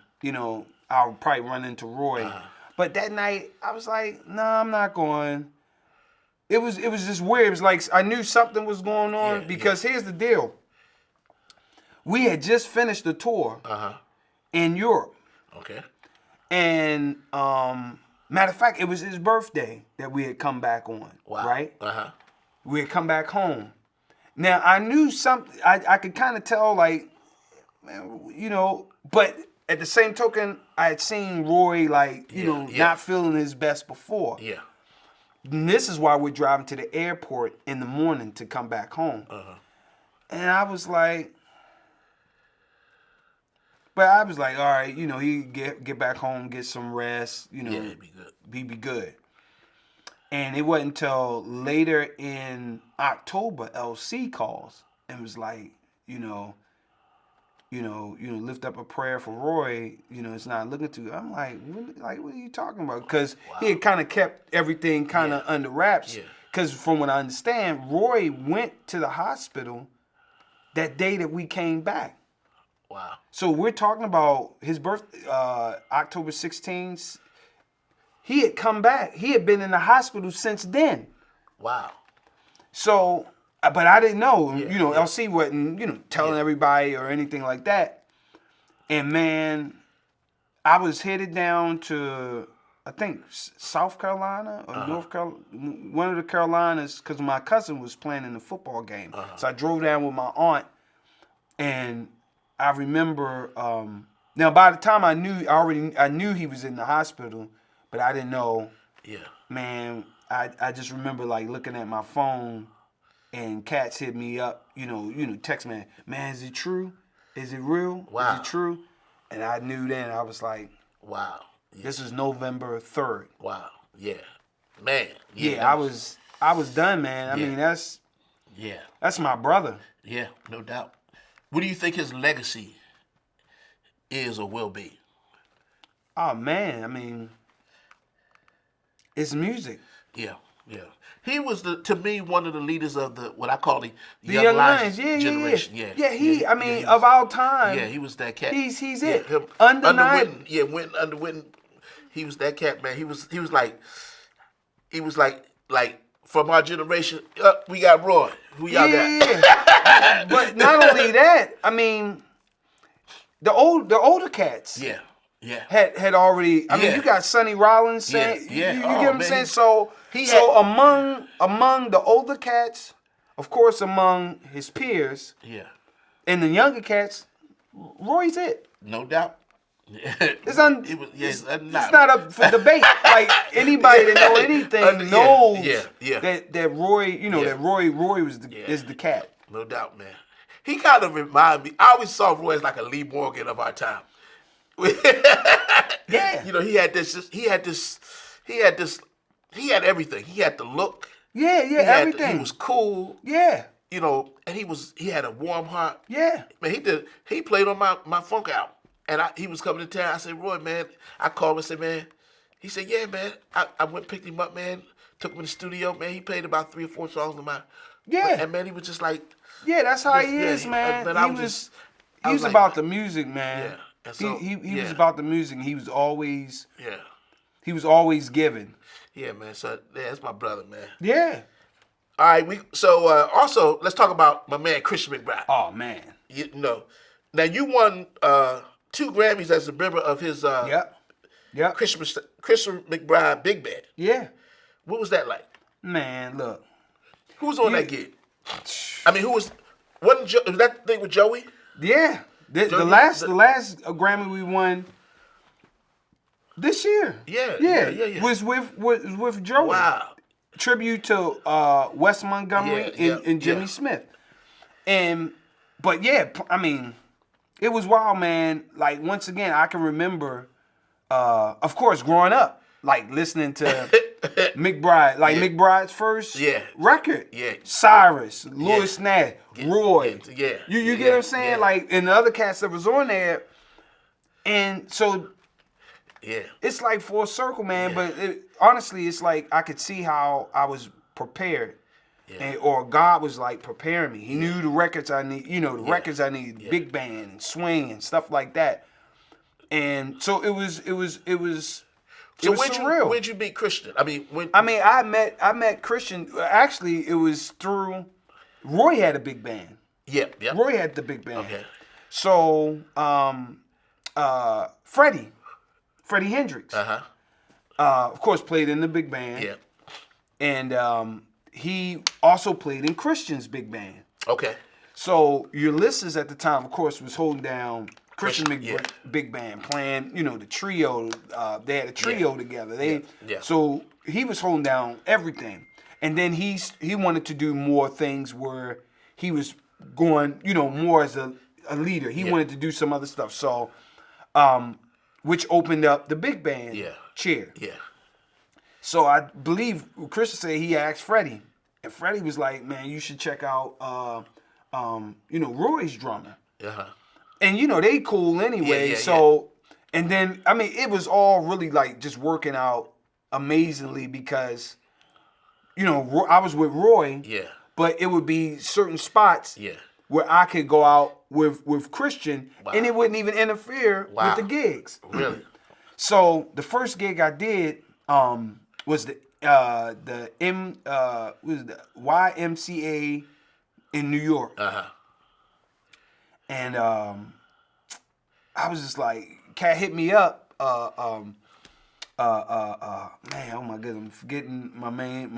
Speaker 2: I'll probably run into Roy.
Speaker 1: Uh-huh.
Speaker 2: But that night, I was like, nah, I'm not going. It was just weird. It was like I knew something was going on, because here's the deal. We had just finished the tour in Europe.
Speaker 1: Okay.
Speaker 2: And matter of fact, it was his birthday that we had come back on.
Speaker 1: Wow.
Speaker 2: Right?
Speaker 1: Uh-huh.
Speaker 2: We had come back home. Now, I knew something. I could kind of tell, like, but at the same token, I had seen Roy, like, not feeling his best before.
Speaker 1: Yeah.
Speaker 2: And this is why we're driving to the airport in the morning to come back home.
Speaker 1: Uh-huh.
Speaker 2: And I was like, all right, he get back home, get some rest,
Speaker 1: Yeah, it'd be good.
Speaker 2: Be good. And it wasn't until later in October, LC calls and was like, lift up a prayer for Roy. It's not looking too good. I'm like, what are you talking about? Because he had kind of kept everything kind of under wraps.
Speaker 1: Yeah.
Speaker 2: Because from what I understand, Roy went to the hospital that day that we came back.
Speaker 1: Wow.
Speaker 2: So we're talking about his birthday, October 16th. He had come back. He had been in the hospital since then.
Speaker 1: Wow.
Speaker 2: So, but I didn't know,
Speaker 1: Yeah,
Speaker 2: LC wasn't, telling everybody or anything like that. And man, I was headed down to, I think, South Carolina or North Carolina, one of the Carolinas, because my cousin was playing in the football game. So I drove down with my aunt, and I remember, now by the time I knew he was in the hospital, but I didn't know.
Speaker 1: Yeah.
Speaker 2: Man, I just remember like looking at my phone, and cats hit me up, text man, is it true? Is it real?
Speaker 1: Wow.
Speaker 2: Is it true? And I knew then, I was like,
Speaker 1: wow. Yeah.
Speaker 2: This is November 3rd.
Speaker 1: Wow. Yeah. Man.
Speaker 2: Yeah, I was done, man. I mean, that's my brother.
Speaker 1: Yeah, no doubt. What do you think his legacy is or will be?
Speaker 2: Oh man, I mean, it's music.
Speaker 1: Yeah. He was to me one of the leaders of what I call the Young Lions generation. Yeah.
Speaker 2: Of our time.
Speaker 1: Yeah, he was that cat.
Speaker 2: He's it.
Speaker 1: Him,
Speaker 2: Undeniable.
Speaker 1: Under Witten. He was that cat, man. He was like from our generation. We got Roy. Who y'all got?
Speaker 2: Yeah. But not only that, I mean, the older cats.
Speaker 1: Yeah.
Speaker 2: Had already. I mean, you got Sonny Rollins saying.
Speaker 1: Yeah.
Speaker 2: You get what I'm saying? So among the older cats, of course, among his peers.
Speaker 1: Yeah.
Speaker 2: And the younger cats, Roy's it.
Speaker 1: No doubt.
Speaker 2: It's
Speaker 1: not
Speaker 2: up for debate. Like anybody that know anything knows that Roy, that Roy is the cat.
Speaker 1: No doubt, man. He kind of reminded me. I always saw Roy as like a Lee Morgan of our time.
Speaker 2: Yeah.
Speaker 1: He had everything. He had the look.
Speaker 2: Yeah, everything.
Speaker 1: He was cool.
Speaker 2: Yeah.
Speaker 1: And he had a warm heart.
Speaker 2: Yeah.
Speaker 1: Man, he played on my funk album. And he was coming to town. I said, Roy, man. I called him and said, man. He said, yeah, man. I went and picked him up, man. Took him in the studio, man. He played about 3 or 4 songs of mine.
Speaker 2: Yeah.
Speaker 1: And man, he was just like.
Speaker 2: Yeah, that's how he is, man. He was about the music, man.
Speaker 1: Yeah. So,
Speaker 2: he was about the music. He was always.
Speaker 1: Yeah.
Speaker 2: He was always giving.
Speaker 1: Yeah, man. So that's my brother, man.
Speaker 2: Yeah.
Speaker 1: All right. Also let's talk about my man Christian McBride.
Speaker 2: Oh man.
Speaker 1: Now you won 2 Grammys as a member of his Christian McBride Big Band.
Speaker 2: Yeah.
Speaker 1: What was that like?
Speaker 2: Man, look.
Speaker 1: Who was on that gig? I mean, was that thing with Joey?
Speaker 2: Yeah. The last Grammy we won this year.
Speaker 1: Yeah.
Speaker 2: Was with Joey.
Speaker 1: Wow.
Speaker 2: Tribute to Wes Montgomery and Jimmy Smith. And But yeah, I mean, it was wild, man. Like, once again, I can remember, of course, growing up, like listening to McBride, like McBride's first record.
Speaker 1: Yeah.
Speaker 2: Cyrus, Louis Nash, Roy.
Speaker 1: Yeah.
Speaker 2: You get what I'm saying?
Speaker 1: Yeah.
Speaker 2: Like, and the other cats that was on there. And so it's like full circle, man. But honestly, it's like I could see how I was prepared. Or God was like preparing me. He knew the records I need, records I needed, big band and swing and stuff like that. And so it was surreal.
Speaker 1: When'd you meet Christian?
Speaker 2: I met Christian. Actually, it was through Roy had a big band.
Speaker 1: Yeah.
Speaker 2: Roy had the big band.
Speaker 1: Okay.
Speaker 2: So Freddie Hendrix, of course, played in the big band.
Speaker 1: Yeah.
Speaker 2: And he also played in Christian's big band.
Speaker 1: Okay.
Speaker 2: So Ulysses at the time, of course, was holding down Christian McBride Big Band, playing, the trio. They had a trio together. So he was holding down everything. And then he wanted to do more things where he was going, more as a leader. He wanted to do some other stuff. So, which opened up the big band chair.
Speaker 1: Yeah.
Speaker 2: So I believe Christian said he asked Freddie, and Freddie was like, "Man, you should check out, Roy's drummer." And they cool anyway. And then it was all really like just working out amazingly because, I was with Roy. Yeah. But it would be certain spots. Yeah. Where I could go out with Christian, and it wouldn't even interfere with the gigs.
Speaker 1: Really?
Speaker 2: So the first gig I did was the YMCA in New York. And I was just like, cat hit me up. Man, oh my goodness, I'm forgetting my main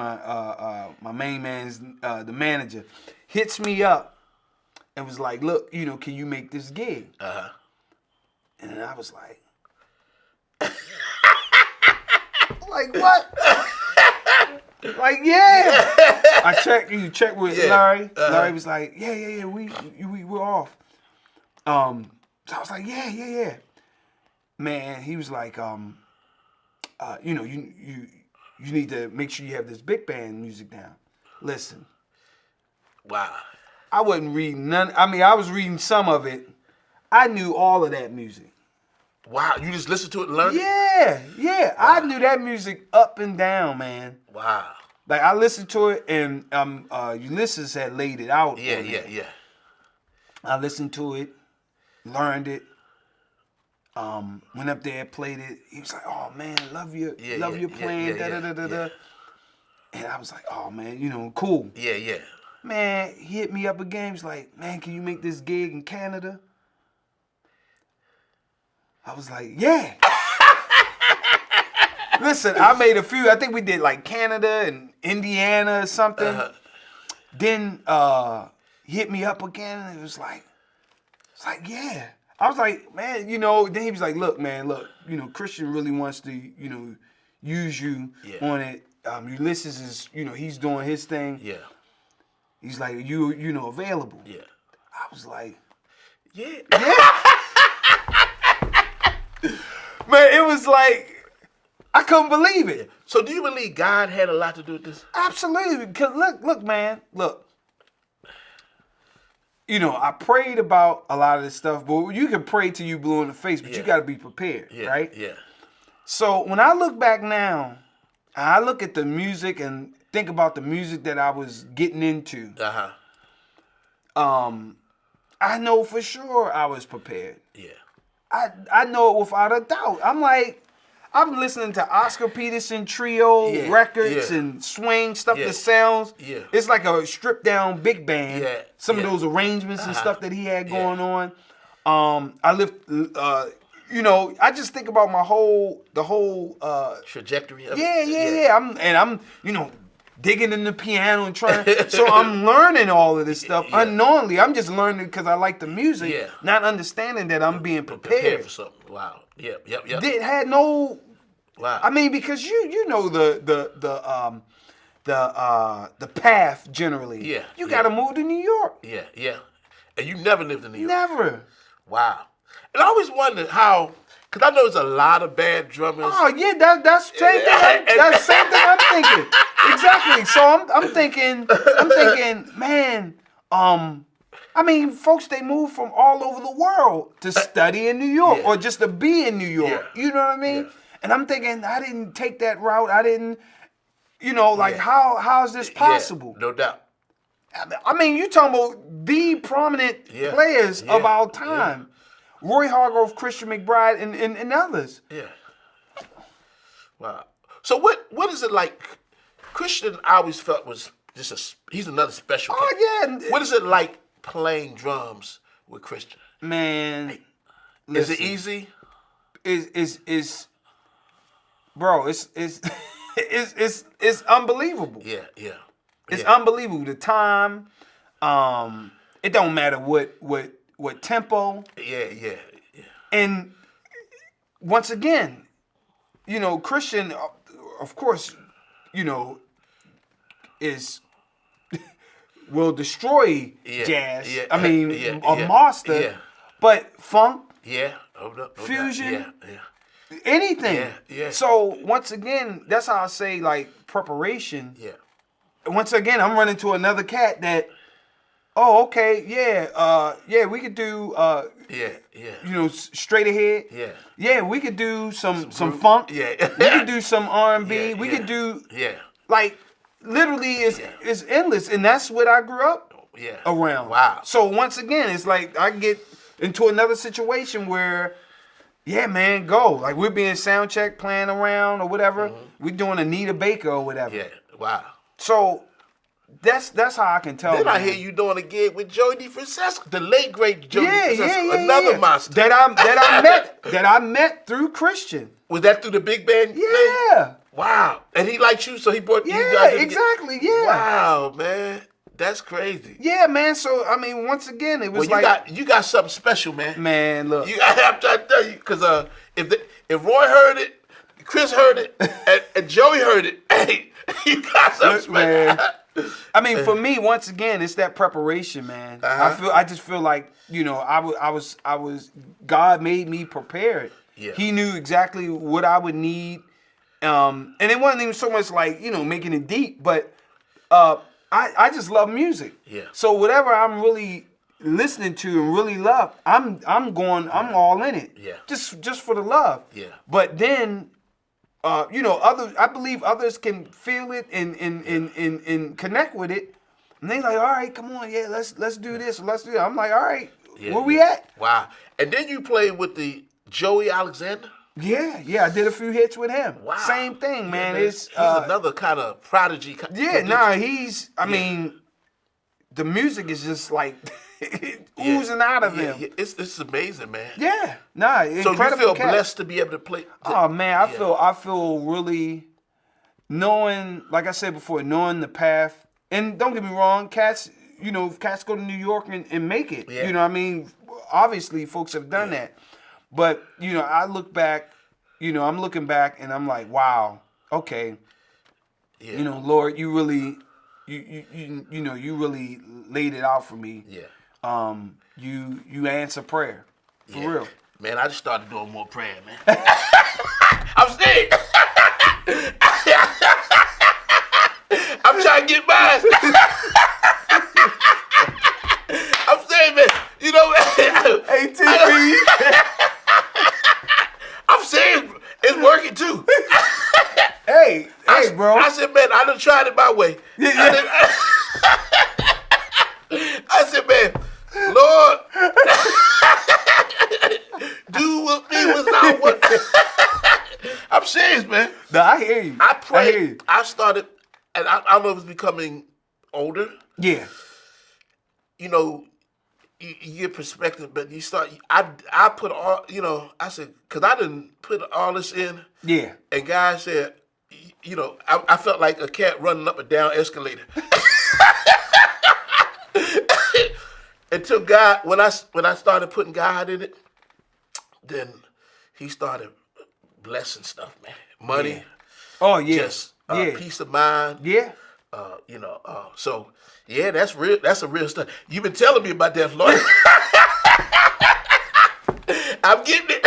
Speaker 2: man's the manager hits me up and was like, look, can you make this gig? And then I was like, like what? Like, yeah. I checked with Larry. Larry was like, yeah, we're off. So I was like, yeah. Man, he was like, you need to make sure you have this big band music down. Listen.
Speaker 1: Wow.
Speaker 2: I wasn't reading none. I was reading some of it. I knew all of that music.
Speaker 1: Wow, you just listened to it and learned it?
Speaker 2: Yeah. Wow. I knew that music up and down, man.
Speaker 1: Wow.
Speaker 2: Like, I listened to it, and Ulysses had laid it out.
Speaker 1: Yeah.
Speaker 2: I listened to it, learned it, went up there, played it. He was like, oh, man, love your playing, da-da-da-da-da. And I was like, oh, man, cool.
Speaker 1: Yeah.
Speaker 2: Man, he hit me up again. He was like, man, can you make this gig in Canada? I was like, yeah. Listen, I made a few. I think we did like Canada and Indiana or something. Then he hit me up again, and it was like, yeah. I was like, man, then he was like, look, Christian really wants to, use you on it. Ulysses is, he's doing his thing. Yeah. He's like, you available? Yeah. I was like, yeah. Man, it was like, I couldn't believe it.
Speaker 1: So do you believe God had a lot to do with this?
Speaker 2: Absolutely. Because look, man. I prayed about a lot of this stuff, but you can pray till you blue in the face, but you got to be prepared, right? Yeah. So when I look back now, I look at the music and think about the music that I was getting into. I know for sure I was prepared. Yeah. I know it without a doubt. I'm listening to Oscar Peterson trio records and swing stuff that sounds. Yeah. It's like a stripped down big band. Yeah. Some of those arrangements and stuff that he had going on. I just think about the whole
Speaker 1: trajectory of
Speaker 2: it. I'm digging in the piano and trying. So I'm learning all of this stuff unknowingly. I'm just learning because I like the music, not understanding that I'm being prepared
Speaker 1: for something. Wow. Yep.
Speaker 2: It had no. Wow. Because you know the path generally. Yeah. You got to move to New York.
Speaker 1: Yeah. And you never lived in New York?
Speaker 2: Never.
Speaker 1: Wow. And I always wondered how, because I know there's a lot of bad drummers.
Speaker 2: Oh yeah, that's the same thing. That's the same thing I'm thinking. Exactly. So I'm thinking, man. I mean, folks, they move from all over the world to study in New York or just to be in New York. Yeah. You know what I mean? Yeah. And I'm thinking, I didn't take that route. I didn't, how is this possible?
Speaker 1: Yeah, no doubt.
Speaker 2: I mean, you talking about the prominent players of our time. Yeah. Roy Hargrove, Christian McBride, and others.
Speaker 1: Yeah. Wow. So what is it like? Christian, I always felt was he's another special cat.
Speaker 2: Oh yeah.
Speaker 1: What is it like playing drums with Christian?
Speaker 2: Man,
Speaker 1: is it easy?
Speaker 2: Bro, it's unbelievable.
Speaker 1: Yeah.
Speaker 2: It's unbelievable. The time, it don't matter what tempo.
Speaker 1: Yeah.
Speaker 2: And once again, Christian, of course, is will destroy jazz.
Speaker 1: Yeah,
Speaker 2: I mean, a master. Yeah. But funk.
Speaker 1: Yeah.
Speaker 2: Fusion.
Speaker 1: Yeah.
Speaker 2: Anything.
Speaker 1: Yeah.
Speaker 2: So once again, that's how I say like preparation.
Speaker 1: Yeah.
Speaker 2: Once again, I'm running to another cat that, oh, okay, we could do, straight ahead.
Speaker 1: Yeah.
Speaker 2: Yeah, we could do some funk.
Speaker 1: Yeah.
Speaker 2: We could do some R&B. We could do, like, literally it's endless. And that's what I grew up around.
Speaker 1: Wow.
Speaker 2: So once again, it's like I get into another situation where, yeah, man, go. Like we're being sound check, playing around or whatever. Mm-hmm. We're doing Anita Baker or whatever.
Speaker 1: Yeah, wow.
Speaker 2: So that's how I can tell.
Speaker 1: Then I hear you doing a gig with Joey DeFrancesco, the late great Joey DeFrancesco, another monster
Speaker 2: that I met through Christian.
Speaker 1: Was that through the big band?
Speaker 2: Yeah.
Speaker 1: Thing? Wow. And he liked you, so he brought you.
Speaker 2: Yeah, exactly. Yeah.
Speaker 1: Wow, man. That's crazy.
Speaker 2: Yeah, man. So I mean, once again, it was
Speaker 1: you got something special, man.
Speaker 2: Man, look.
Speaker 1: I'm trying to tell you, because if Roy heard it, Chris heard it, and Joey heard it, hey, you got something special.
Speaker 2: Man. I mean, for me, once again, it's that preparation, man.
Speaker 1: Uh-huh.
Speaker 2: I just feel like I was God made me prepared.
Speaker 1: Yeah.
Speaker 2: He knew exactly what I would need, and it wasn't even so much like making it deep, but I just love music.
Speaker 1: Yeah.
Speaker 2: So whatever I'm really listening to and really love, I'm all in it.
Speaker 1: Yeah.
Speaker 2: Just for the love.
Speaker 1: Yeah.
Speaker 2: But then. I believe others can feel it and connect with it. And they like, all right, come on, let's do this, let's do that. I'm like, all right, where we at?
Speaker 1: Wow. And then you played with the Joey Alexander?
Speaker 2: Yeah, I did a few hits with him.
Speaker 1: Wow.
Speaker 2: Same thing, man.
Speaker 1: He's another kind of prodigy.
Speaker 2: I mean, the music is just like oozing out of him.
Speaker 1: Yeah. It's amazing, man.
Speaker 2: Yeah,
Speaker 1: so you feel blessed to be able to play.
Speaker 2: Oh man, I feel really knowing, like I said before, knowing the path. And don't get me wrong, cats go to New York and make it.
Speaker 1: Yeah.
Speaker 2: You know what I mean? Obviously, folks have done that. But I look back. I'm looking back and I'm like, wow, okay.
Speaker 1: Yeah.
Speaker 2: Lord, you really. You really laid it out for me.
Speaker 1: Yeah.
Speaker 2: You answer prayer. For real.
Speaker 1: Man, I just started doing more prayer, man. I'm saying. I'm trying to get mine. I'm saying, man,
Speaker 2: Hey, TV.
Speaker 1: I'm saying it's working too.
Speaker 2: Hey, bro.
Speaker 1: I said, man, I done tried it my way.
Speaker 2: Yeah.
Speaker 1: I said, man, Lord, do with me without what. I'm serious, man.
Speaker 2: No, I hear you.
Speaker 1: I prayed. I started, and I don't know if it's becoming older.
Speaker 2: Yeah.
Speaker 1: You get perspective, but you start. I put all. I said, because I didn't put all this in.
Speaker 2: Yeah.
Speaker 1: And God said, I felt like a cat running up a down escalator. Until God, when I started putting God in it, then He started blessing stuff, man. Money.
Speaker 2: Yeah. Oh yeah.
Speaker 1: Just peace of mind.
Speaker 2: Yeah.
Speaker 1: So yeah, that's real. That's a real stuff. You've been telling me about that, Floyd. I'm getting it.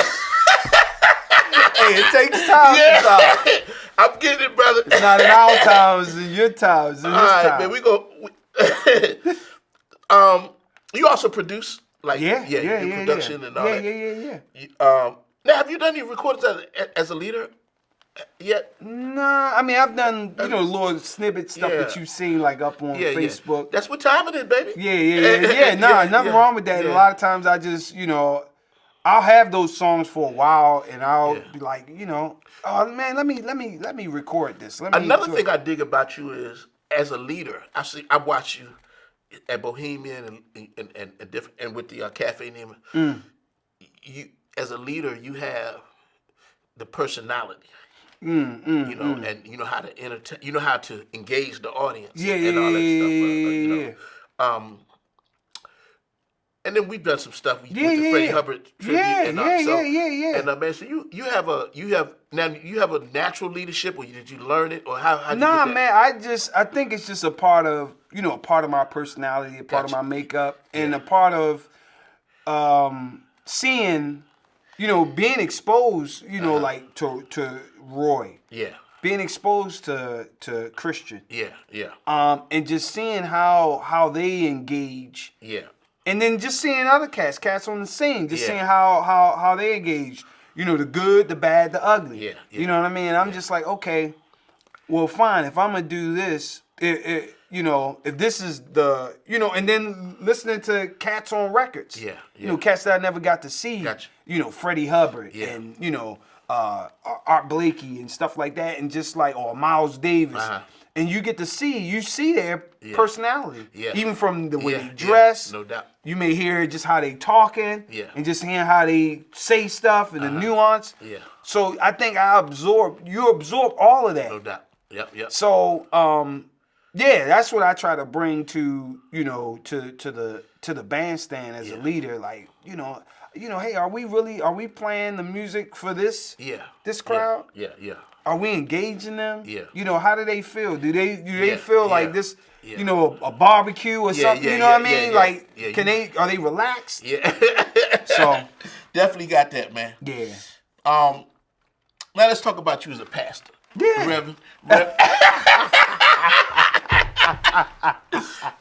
Speaker 2: Hey, it takes time.
Speaker 1: Yeah. I'm getting it, brother.
Speaker 2: It's not in our times, it's in your times, it's in his time.
Speaker 1: Man, we go. You also produce, like, you do production and all that.
Speaker 2: Yeah.
Speaker 1: Now, have you done any recordings as a leader yet?
Speaker 2: Nah, I mean, I've done, little snippet stuff that you've seen, like, up on Facebook.
Speaker 1: That's what time it is, baby.
Speaker 2: Yeah. Nothing wrong with that. Yeah. A lot of times I just, I'll have those songs for a while, and I'll be like, oh man, let me record this.
Speaker 1: Another thing I dig about you is, as a leader, I watch you at Bohemian and different, and with the Cafe Nema. You, as a leader, you have the personality. And you know how to entertain. You know how to engage the audience. And all that stuff. And then we've done some stuff with the Freddie Hubbard tribute. And man, so you have a natural leadership, or did you learn it, or how? Did you get that?
Speaker 2: Man, I think it's just a part of a part of my personality, a part of my makeup, and a part of seeing, being exposed, like to Roy.
Speaker 1: Yeah.
Speaker 2: Being exposed to Christian.
Speaker 1: Yeah.
Speaker 2: And just seeing how they engage.
Speaker 1: Yeah.
Speaker 2: And then just seeing other cats on the scene, just seeing how they engage, the good, the bad, the ugly.
Speaker 1: Yeah.
Speaker 2: You know what I mean? I'm just like, okay, well, fine. If I'm gonna do this, if this is the, and then listening to cats on records.
Speaker 1: Yeah.
Speaker 2: Cats that I never got to see.
Speaker 1: Gotcha.
Speaker 2: Freddie Hubbard and Art Blakey and stuff like that, and just like, or Miles Davis. And you get to see their personality. Yeah. Even from the way they dress.
Speaker 1: No doubt.
Speaker 2: You may hear just how they talking.
Speaker 1: Yeah. And
Speaker 2: just hearing how they say stuff and the nuance.
Speaker 1: Yeah.
Speaker 2: So I think you absorb all of that.
Speaker 1: No doubt. Yep.
Speaker 2: So that's what I try to bring to to the bandstand as a leader. Like, hey, are we playing the music for this crowd?
Speaker 1: Yeah.
Speaker 2: Are we engaging them?
Speaker 1: Yeah.
Speaker 2: How do they feel? Do they feel like this, a barbecue or something? You know what I mean? Are they relaxed?
Speaker 1: Yeah.
Speaker 2: So
Speaker 1: definitely got that, man.
Speaker 2: Yeah.
Speaker 1: Now let's talk about you as a pastor.
Speaker 2: Yeah.
Speaker 1: Reverend.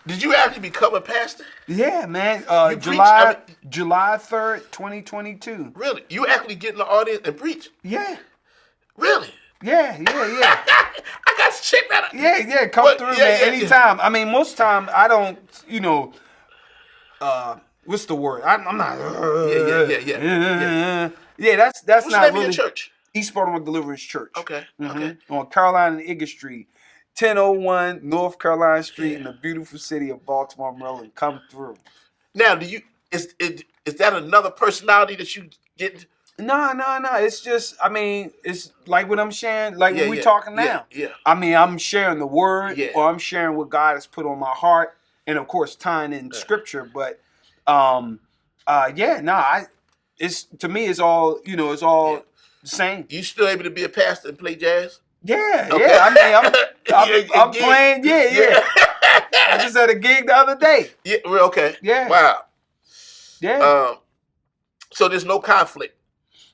Speaker 1: Did you actually become a pastor?
Speaker 2: Yeah, man. July 3rd, 2022.
Speaker 1: Really? You actually get in the audience and preach?
Speaker 2: Yeah.
Speaker 1: Really?
Speaker 2: Yeah.
Speaker 1: I got to check that out.
Speaker 2: Yeah, come through, man, anytime. I mean, most time I don't, what's the word? I'm not. Yeah, that's
Speaker 1: What's
Speaker 2: not
Speaker 1: the name
Speaker 2: really.
Speaker 1: of your church?
Speaker 2: East Baltimore Deliverance Church.
Speaker 1: Okay.
Speaker 2: On Carolina and Igor Street, 1001 North Carolina Street in the beautiful city of Baltimore, Maryland. Come through.
Speaker 1: Now, is that another personality that you get?
Speaker 2: No. It's just, I mean, it's like what I'm sharing, like when we talking now.
Speaker 1: Yeah.
Speaker 2: I mean, I'm sharing the word, or I'm sharing what God has put on my heart, and of course tying in scripture. But, it's, to me, it's all, it's all the same.
Speaker 1: You still able to be a pastor and play jazz?
Speaker 2: Yeah.
Speaker 1: Okay.
Speaker 2: I mean, I'm playing. Yeah. I just had a gig the other day.
Speaker 1: Yeah. Okay.
Speaker 2: Yeah.
Speaker 1: Wow.
Speaker 2: Yeah.
Speaker 1: So there's no conflict.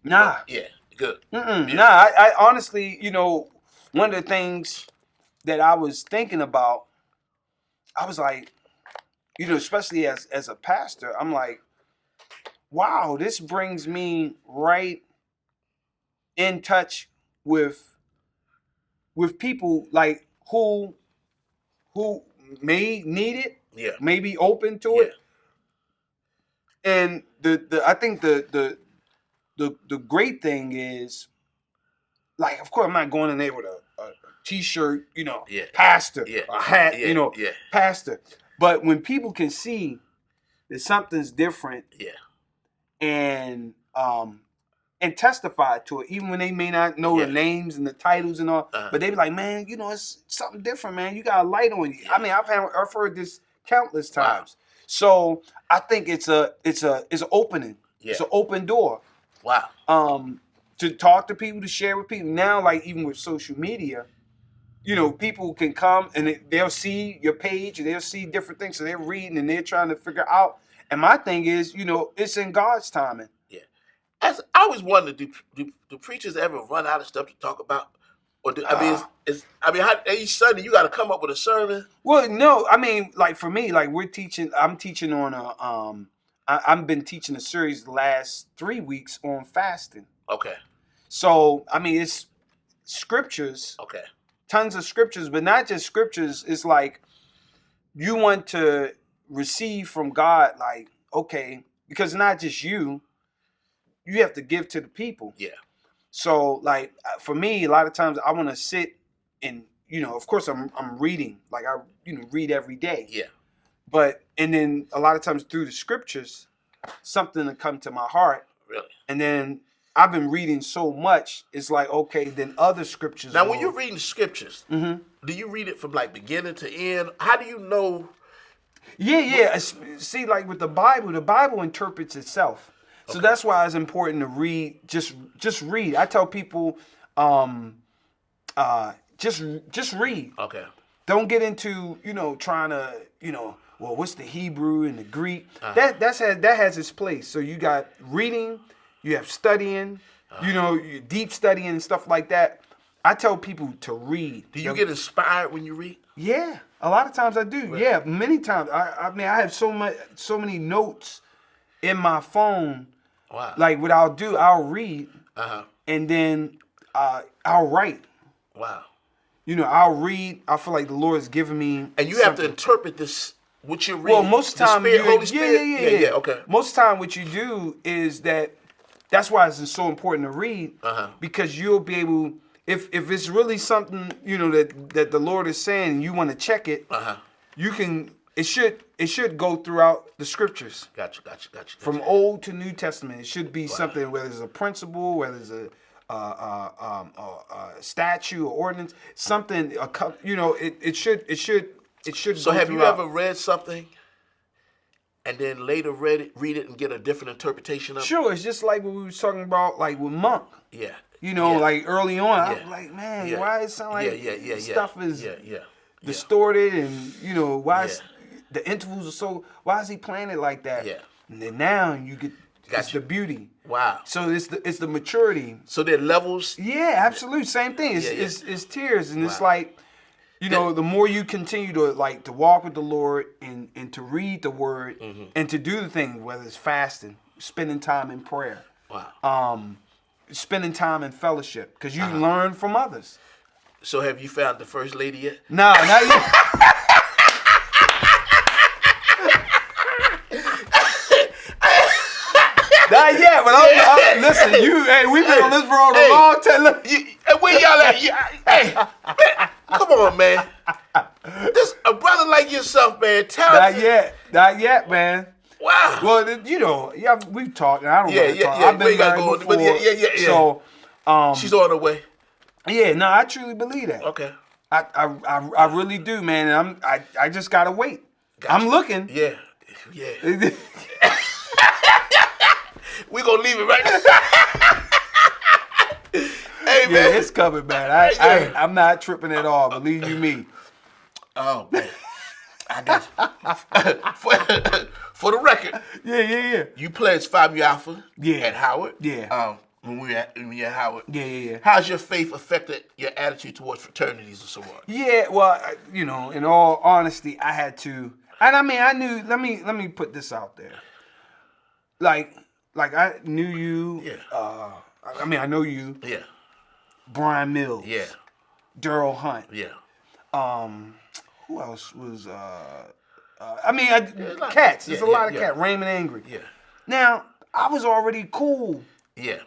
Speaker 2: Nah.
Speaker 1: Yeah. Good.
Speaker 2: Nah. I honestly, one of the things that I was thinking about, I was like, especially as a pastor, I'm like, wow, this brings me right in touch with people like who may need it, may be open to it, and I think the great thing is, like, of course, I'm not going in there with a t-shirt, pastor, a hat, pastor, but when people can see that something's different, and testify to it, even when they may not know the names and the titles and all, but they be like, man, it's something different, man. You got a light on you. I mean, I've heard this countless times. Wow. So I think it's an opening. Yeah. It's an open door.
Speaker 1: Wow.
Speaker 2: To talk to people, to share with people. Now, like, even with social media, people can come and they'll see your page and they'll see different things. So they're reading and they're trying to figure out. And my thing is, it's in God's timing.
Speaker 1: Yeah. As I always wondered, do preachers ever run out of stuff to talk about? Or each Sunday you got to come up with a sermon?
Speaker 2: Well, no, I mean, like for me, like I'm teaching on I've been teaching a series the last 3 weeks on fasting.
Speaker 1: Okay.
Speaker 2: So, I mean, it's scriptures.
Speaker 1: Okay.
Speaker 2: Tons of scriptures, but not just scriptures. It's like you want to receive from God, like, okay, because it's not just you have to give to the people.
Speaker 1: Yeah.
Speaker 2: So, like, for me, a lot of times I want to sit and, of course I'm reading, like I, read every day.
Speaker 1: Yeah.
Speaker 2: And then a lot of times through the scriptures, something will come to my heart.
Speaker 1: Really?
Speaker 2: And then I've been reading so much, it's like, okay, then other scriptures.
Speaker 1: Now, when you're reading scriptures, do you read it from like beginning to end? How do you know?
Speaker 2: Yeah. See, like with the Bible interprets itself. So that's why it's important to read. Just read. I tell people, just read.
Speaker 1: Okay.
Speaker 2: Don't get into trying to well, what's the Hebrew and the Greek? That has its place. So you got reading, you have studying, your deep studying and stuff like that. I tell people to read.
Speaker 1: Do you get inspired when you read?
Speaker 2: Yeah, a lot of times I do.
Speaker 1: Really?
Speaker 2: Yeah, many times. I mean, I have so many notes in my phone.
Speaker 1: Wow.
Speaker 2: Like what I'll do, I'll read, and then I'll write.
Speaker 1: Wow.
Speaker 2: I'll read. I feel like the Lord's giving me.
Speaker 1: And you have to interpret this. What you're reading.
Speaker 2: Well, most of the time,
Speaker 1: Holy Spirit.
Speaker 2: Yeah.
Speaker 1: Okay.
Speaker 2: Most of the time, what you do is that's why it's so important to read, because you'll be able, if it's really something that the Lord is saying, and you want to check it, you can. It should go throughout the scriptures.
Speaker 1: Gotcha.
Speaker 2: From Old to New Testament, it should be something, whether it's a principle, whether it's a statute or ordinance, something. It should.
Speaker 1: So have you ever read something and then later read it and get a different interpretation of it?
Speaker 2: Sure, it's just like what we was talking about, like with Monk.
Speaker 1: Yeah.
Speaker 2: Like early on, I was like, man, why it sound like stuff is distorted, and why is the intervals are so? Why is he playing it like that?
Speaker 1: Yeah.
Speaker 2: And then now you get the beauty.
Speaker 1: Wow.
Speaker 2: So it's the maturity.
Speaker 1: So there are levels.
Speaker 2: Yeah, absolutely, same thing. It's tiers, and it's like. The more you continue to walk with the Lord and to read the Word and to do the thing, whether it's fasting, spending time in prayer, spending time in fellowship, because you learn from others.
Speaker 1: So have you found the first lady yet?
Speaker 2: No, not yet. Not yet, but listen. We've been on this road a long time.
Speaker 1: Where y'all at? Hey, man, come on, man. This a brother like yourself, man.
Speaker 2: Not yet, man.
Speaker 1: Wow.
Speaker 2: Well, we've talked, and I don't want to talk. I've been married before.
Speaker 1: Yeah.
Speaker 2: So,
Speaker 1: she's on her way.
Speaker 2: Yeah, no, I truly believe that.
Speaker 1: Okay.
Speaker 2: I really do, man. And I just gotta wait. Gotcha. I'm looking.
Speaker 1: Yeah. We're gonna leave it right there. Hey, man.
Speaker 2: Yeah, it's coming, man. I'm not tripping at all. Believe you me.
Speaker 1: Oh, man. I got you. For the record.
Speaker 2: Yeah.
Speaker 1: You pledged Phi Mu Alpha at Howard.
Speaker 2: Yeah.
Speaker 1: When we were at Howard.
Speaker 2: Yeah.
Speaker 1: How's your faith affected your attitude towards fraternities and sororities?
Speaker 2: Yeah, well, in all honesty, I had to, and I mean, I knew. Let me put this out there. Like I knew you.
Speaker 1: Yeah.
Speaker 2: I know you.
Speaker 1: Yeah.
Speaker 2: Brian Mills.
Speaker 1: Yeah.
Speaker 2: Daryl Hunt.
Speaker 1: Yeah.
Speaker 2: Who else was? Cats. There's a lot of cats. Raymond Angry.
Speaker 1: Yeah.
Speaker 2: Now I was already cool.
Speaker 1: Yeah.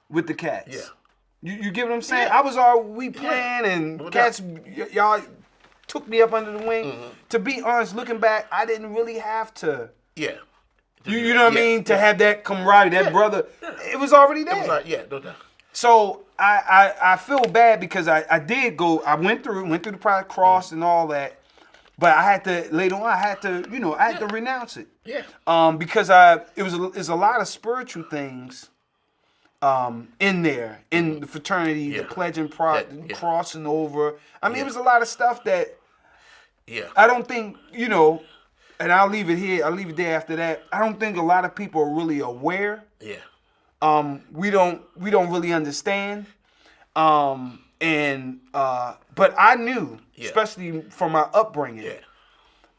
Speaker 2: With the Cats.
Speaker 1: Yeah.
Speaker 2: You get what I'm saying?
Speaker 1: Yeah.
Speaker 2: We playing and Cats, y'all took me up under the wing. Mm-hmm. To be honest, looking back, I didn't really have to.
Speaker 1: Yeah.
Speaker 2: You know what I mean? To have that camaraderie, that brother, it was already there.
Speaker 1: No doubt.
Speaker 2: So I feel bad because I did go. I went through the Pride Cross and all that, but I had to later on. I had to renounce it.
Speaker 1: Yeah.
Speaker 2: Because it's a lot of spiritual things in there, in the fraternity, the pledging, crossing over. I mean, it was a lot of stuff that I don't think, and I'll leave it here, I'll leave it there after that. I don't think a lot of people are really aware. Yeah. We don't really understand. But I knew, especially from my upbringing,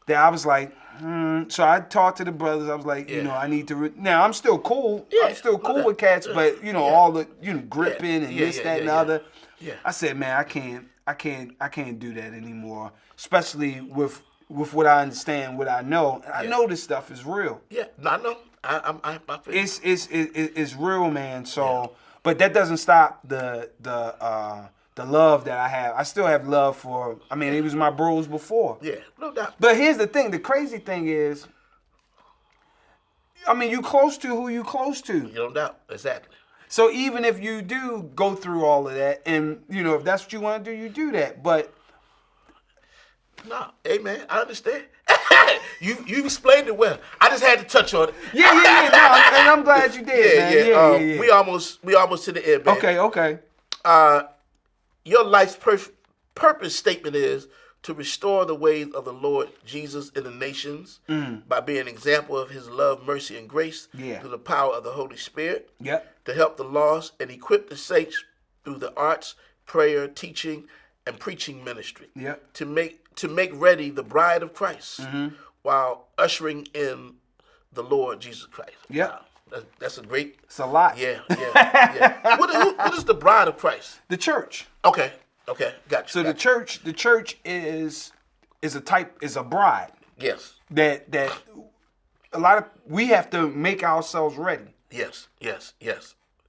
Speaker 2: that I was like, so I talked to the brothers. I was like, I need to. Now I'm still cool. I'm still cool with cats, but all the gripping and this, that, and the other. Yeah. I said, man, I can't do that anymore. Especially with what I understand, what I know. And I know this stuff is real. Yeah, I know. I feel it's real, man. So, but that doesn't stop the love that I have. I still have love for, it was my bros before. Yeah, no doubt. But here's the thing. The crazy thing is, you close to who you close to.
Speaker 1: No doubt. Exactly.
Speaker 2: So even if you do go through all of that, and, if that's what you want to do, you do that. But
Speaker 1: no, hey, man, I understand. You explained it well. I just had to touch on it.
Speaker 2: Yeah. No, and I'm glad you did, man. Yeah.
Speaker 1: We almost to the end, man.
Speaker 2: Okay.
Speaker 1: Your life's purpose statement is to restore the ways of the Lord Jesus in the nations by being an example of his love, mercy, and grace through the power of the Holy Spirit. Yep. To help the lost and equip the saints through the arts, prayer, teaching, and preaching ministry. Yep. To make ready the bride of Christ while ushering in the Lord Jesus Christ. Yep. Wow. That's a great.
Speaker 2: It's a lot.
Speaker 1: Yeah. What is the bride of Christ?
Speaker 2: The church.
Speaker 1: Okay, gotcha.
Speaker 2: So the church is a bride.
Speaker 1: Yes.
Speaker 2: That we have to make ourselves ready.
Speaker 1: Yes.
Speaker 2: You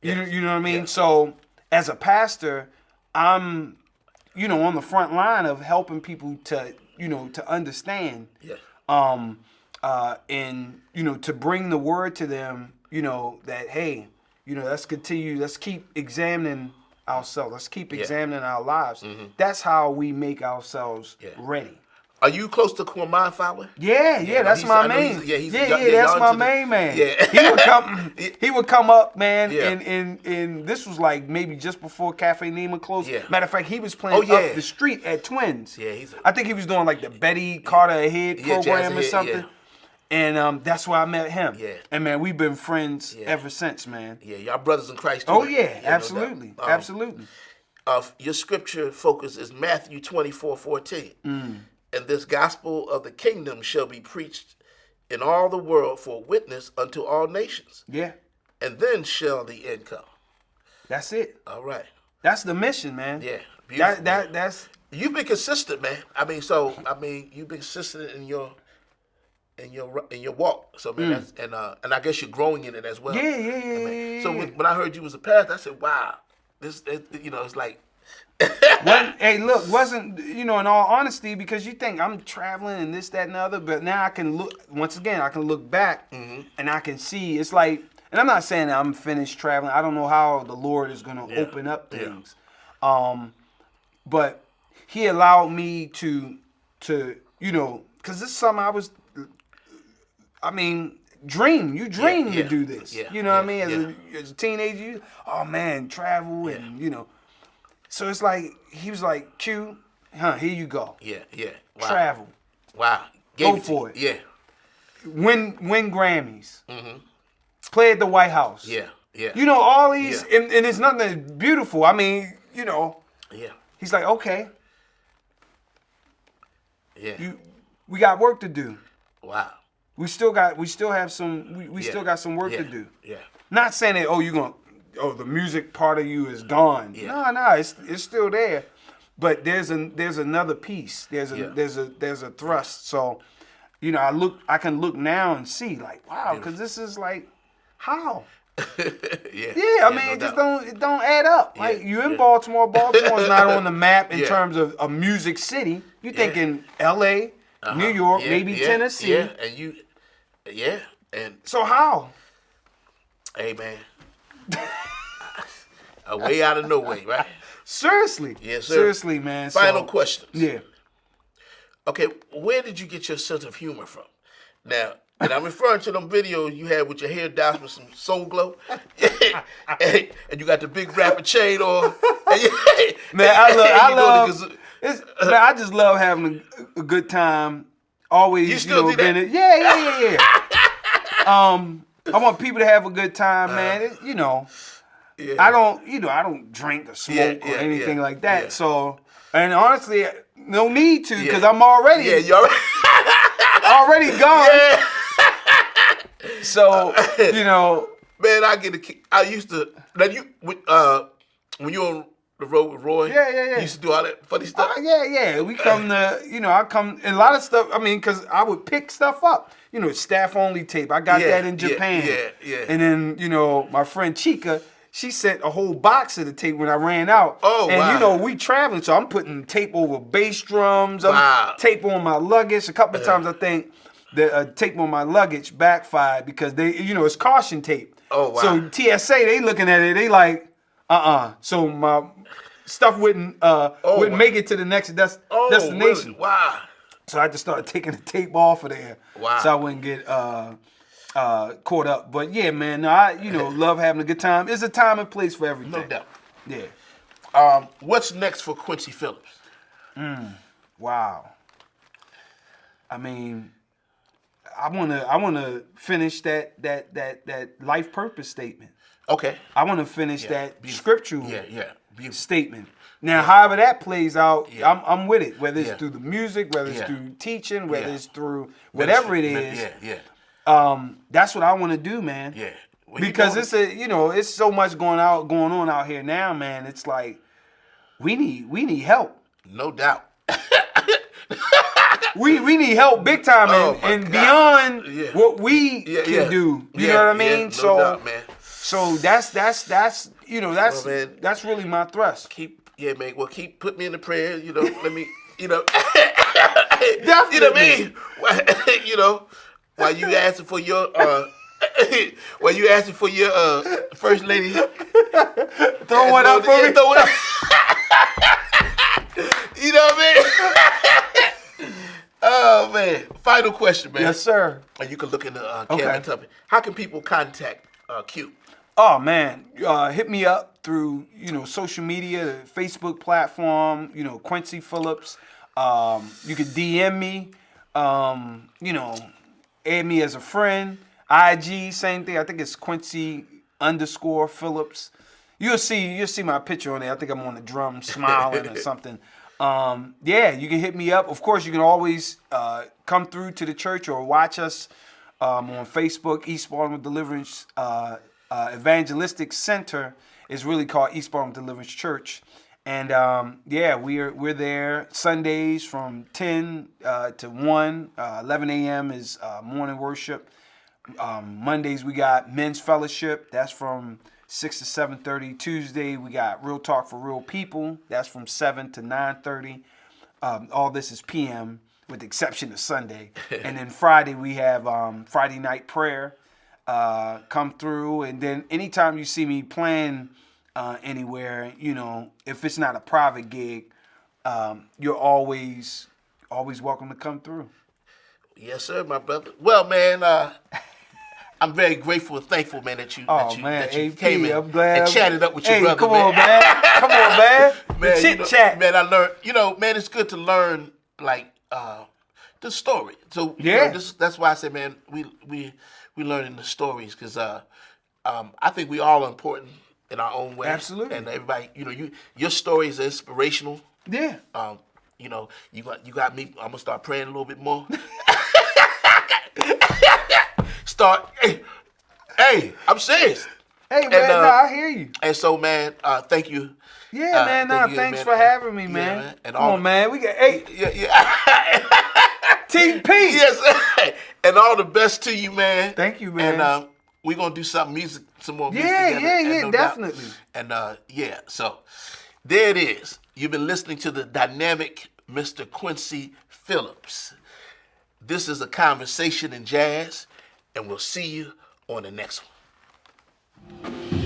Speaker 2: know what I mean? Yes. So as a pastor, I'm on the front line of helping people to understand. Yes. And to bring the word to them. That, hey, let's continue. Let's keep examining ourselves. Let's keep examining our lives. Mm-hmm. That's how we make ourselves ready.
Speaker 1: Are you close to Kwame Fowler?
Speaker 2: Yeah, that's my main. That's my main man. Yeah. He would come up, man, and this was like maybe just before Cafe Nema closed. Yeah. Matter of fact, he was playing up the street at Twins. Yeah, I think he was doing like the Betty Carter Ahead program or something. Yeah. And that's where I met him. Yeah. And, man, we've been friends ever since, man. Yeah, y'all brothers in Christ, too. Oh, yeah, absolutely. No absolutely.
Speaker 1: Your scripture focus is Matthew 24:14. And this gospel of the kingdom shall be preached in all the world for a witness unto all nations. Yeah. And then shall the end come.
Speaker 2: That's it.
Speaker 1: All right.
Speaker 2: That's the mission, man.
Speaker 1: Yeah.
Speaker 2: Beautiful. That's.
Speaker 1: You've been consistent, man. You've been consistent in your walk, so man, that's, and I guess you're growing in it as well.
Speaker 2: Yeah.
Speaker 1: So when I heard you was a pastor, I said, "Wow, it's like."
Speaker 2: Wasn't in all honesty, because you think I'm traveling and this, that, and the other, but now I can look back and I can see it's like, and I'm not saying that I'm finished traveling. I don't know how the Lord is going to open up things, but He allowed me to because this is something I was. Dream to do this. Yeah, what I mean? As a teenager, travel and So it's like he was like, Q, here you go. Yeah. Wow. Travel.
Speaker 1: Wow.
Speaker 2: Go for it.
Speaker 1: Yeah.
Speaker 2: Win Grammys. Mm-hmm. Play at the White House.
Speaker 1: Yeah.
Speaker 2: All these, and it's nothing that's beautiful. Yeah. He's like, okay. Yeah. We got work to do.
Speaker 1: Wow.
Speaker 2: We still have some work to do. Yeah. Not saying that the music part of you is gone. Yeah. No, it's still there. But there's another piece. There's a thrust. So, I can look now and see like, wow, because this is like, how? It don't add up. Like you in Baltimore. Baltimore's not on the map in terms of a music city. You thinking L.A., New York, maybe Tennessee.
Speaker 1: Yeah, and you. Yeah, and
Speaker 2: so how?
Speaker 1: Hey, man, a way out of no way, right?
Speaker 2: Seriously.
Speaker 1: Yes, sir.
Speaker 2: Seriously, man.
Speaker 1: Final questions.
Speaker 2: Yeah.
Speaker 1: Okay, where did you get your sense of humor from? Now, And I'm referring to them videos you had with your hair down with some Soul Glow. and you got the big rapper chain on.
Speaker 2: Man, I just love having a good time. Always,
Speaker 1: you still do that?
Speaker 2: Yeah. I want people to have a good time, man.
Speaker 1: Yeah.
Speaker 2: I don't drink or smoke or anything like that.
Speaker 1: Yeah.
Speaker 2: So, and honestly, no need to, because I'm already
Speaker 1: you already
Speaker 2: already gone.
Speaker 1: Yeah.
Speaker 2: So,
Speaker 1: Man, I get a kick. I used to, when you on the road with Roy,
Speaker 2: Yeah.
Speaker 1: you used to do all that funny stuff.
Speaker 2: Yeah. We come to, I come, and a lot of stuff, because I would pick stuff up. Staff only tape. I got that in Japan.
Speaker 1: Yeah.
Speaker 2: And then, my friend Chica, she sent a whole box of the tape when I ran out.
Speaker 1: Oh,
Speaker 2: and,
Speaker 1: wow.
Speaker 2: we traveling, so I'm putting tape over bass drums. I'm
Speaker 1: Wow.
Speaker 2: tape on my luggage. A couple of times I think the tape on my luggage backfired because they, it's caution tape.
Speaker 1: Oh, wow.
Speaker 2: So TSA, they looking at it, they like, So my stuff wouldn't make it to the next destination.
Speaker 1: Really? Wow.
Speaker 2: So I just started taking the tape off of there.
Speaker 1: Wow.
Speaker 2: So I wouldn't get caught up. But yeah, man, I love having a good time. It's a time and place for everything.
Speaker 1: No doubt.
Speaker 2: Yeah.
Speaker 1: What's next for Quincy Phillips?
Speaker 2: Wow. I mean, I wanna finish that life purpose statement.
Speaker 1: Okay.
Speaker 2: I want to finish that scriptural statement. Now, however that plays out, I'm with it. Whether it's through the music, whether it's through teaching, whether it's through whatever it is. That's what I want to do, man.
Speaker 1: Yeah.
Speaker 2: Because it's so much going on out here now, man. It's like we need help.
Speaker 1: No doubt.
Speaker 2: We need help big time and beyond what we can do. You know what I mean?
Speaker 1: Yeah, no doubt, man.
Speaker 2: So that's really my thrust.
Speaker 1: Man. Well, put me in the prayer. Let me.
Speaker 2: Definitely.
Speaker 1: You know what I mean? While you asking for your first lady,
Speaker 2: throw one up for me.
Speaker 1: Throw one up. You know what I mean? Oh man! Final question, man.
Speaker 2: Yes, sir.
Speaker 1: And you can look in the camera and tell me, how can people contact Q?
Speaker 2: Oh man, hit me up through social media, the Facebook platform. Quincy Phillips. You can DM me. Add me as a friend. IG, same thing. I think it's Quincy_Phillips. You'll see my picture on there. I think I'm on the drum smiling or something. You can hit me up. Of course, you can always come through to the church or watch us on Facebook. East Baltimore Deliverance Evangelistic Center is really called East Baltimore Deliverance Church. And we're there Sundays from 10 to 1. 11 a.m. is morning worship. Mondays we got men's fellowship. That's from 6 to 7:30. Tuesday we got Real Talk for Real People. That's from 7 to 9:30. All this is PM with the exception of Sunday. And then Friday we have Friday night prayer come through. And then anytime you see me playing anywhere, if it's not a private gig, you're always welcome to come through.
Speaker 1: Yes, sir, my brother. Well, man, I'm very grateful and thankful, man, that you came in and chatted up with your brother,
Speaker 2: come on, man. Come on, man.
Speaker 1: Man,
Speaker 2: chit chat.
Speaker 1: Man, I learned, man, it's good to learn, like, the story. So, that's why I say, man, we learning the stories, because I think we all are important in our own way.
Speaker 2: Absolutely.
Speaker 1: And everybody, your stories are inspirational.
Speaker 2: Yeah.
Speaker 1: You got me. I'm gonna start praying a little bit more. Hey, I'm serious.
Speaker 2: Hey, man, I hear you.
Speaker 1: And so, man, thank you.
Speaker 2: Yeah, man, thanks for having me, man.
Speaker 1: Yeah, man. And
Speaker 2: come on, man, we got 8.
Speaker 1: Yeah.
Speaker 2: TP.
Speaker 1: Yes, and all the best to you, man.
Speaker 2: Thank you, man.
Speaker 1: And we're gonna do some more music together.
Speaker 2: Yeah,
Speaker 1: no
Speaker 2: definitely.
Speaker 1: Doubt. And so there it is. You've been listening to the dynamic Mr. Quincy Phillips. This is a conversation in jazz, and we'll see you on the next one.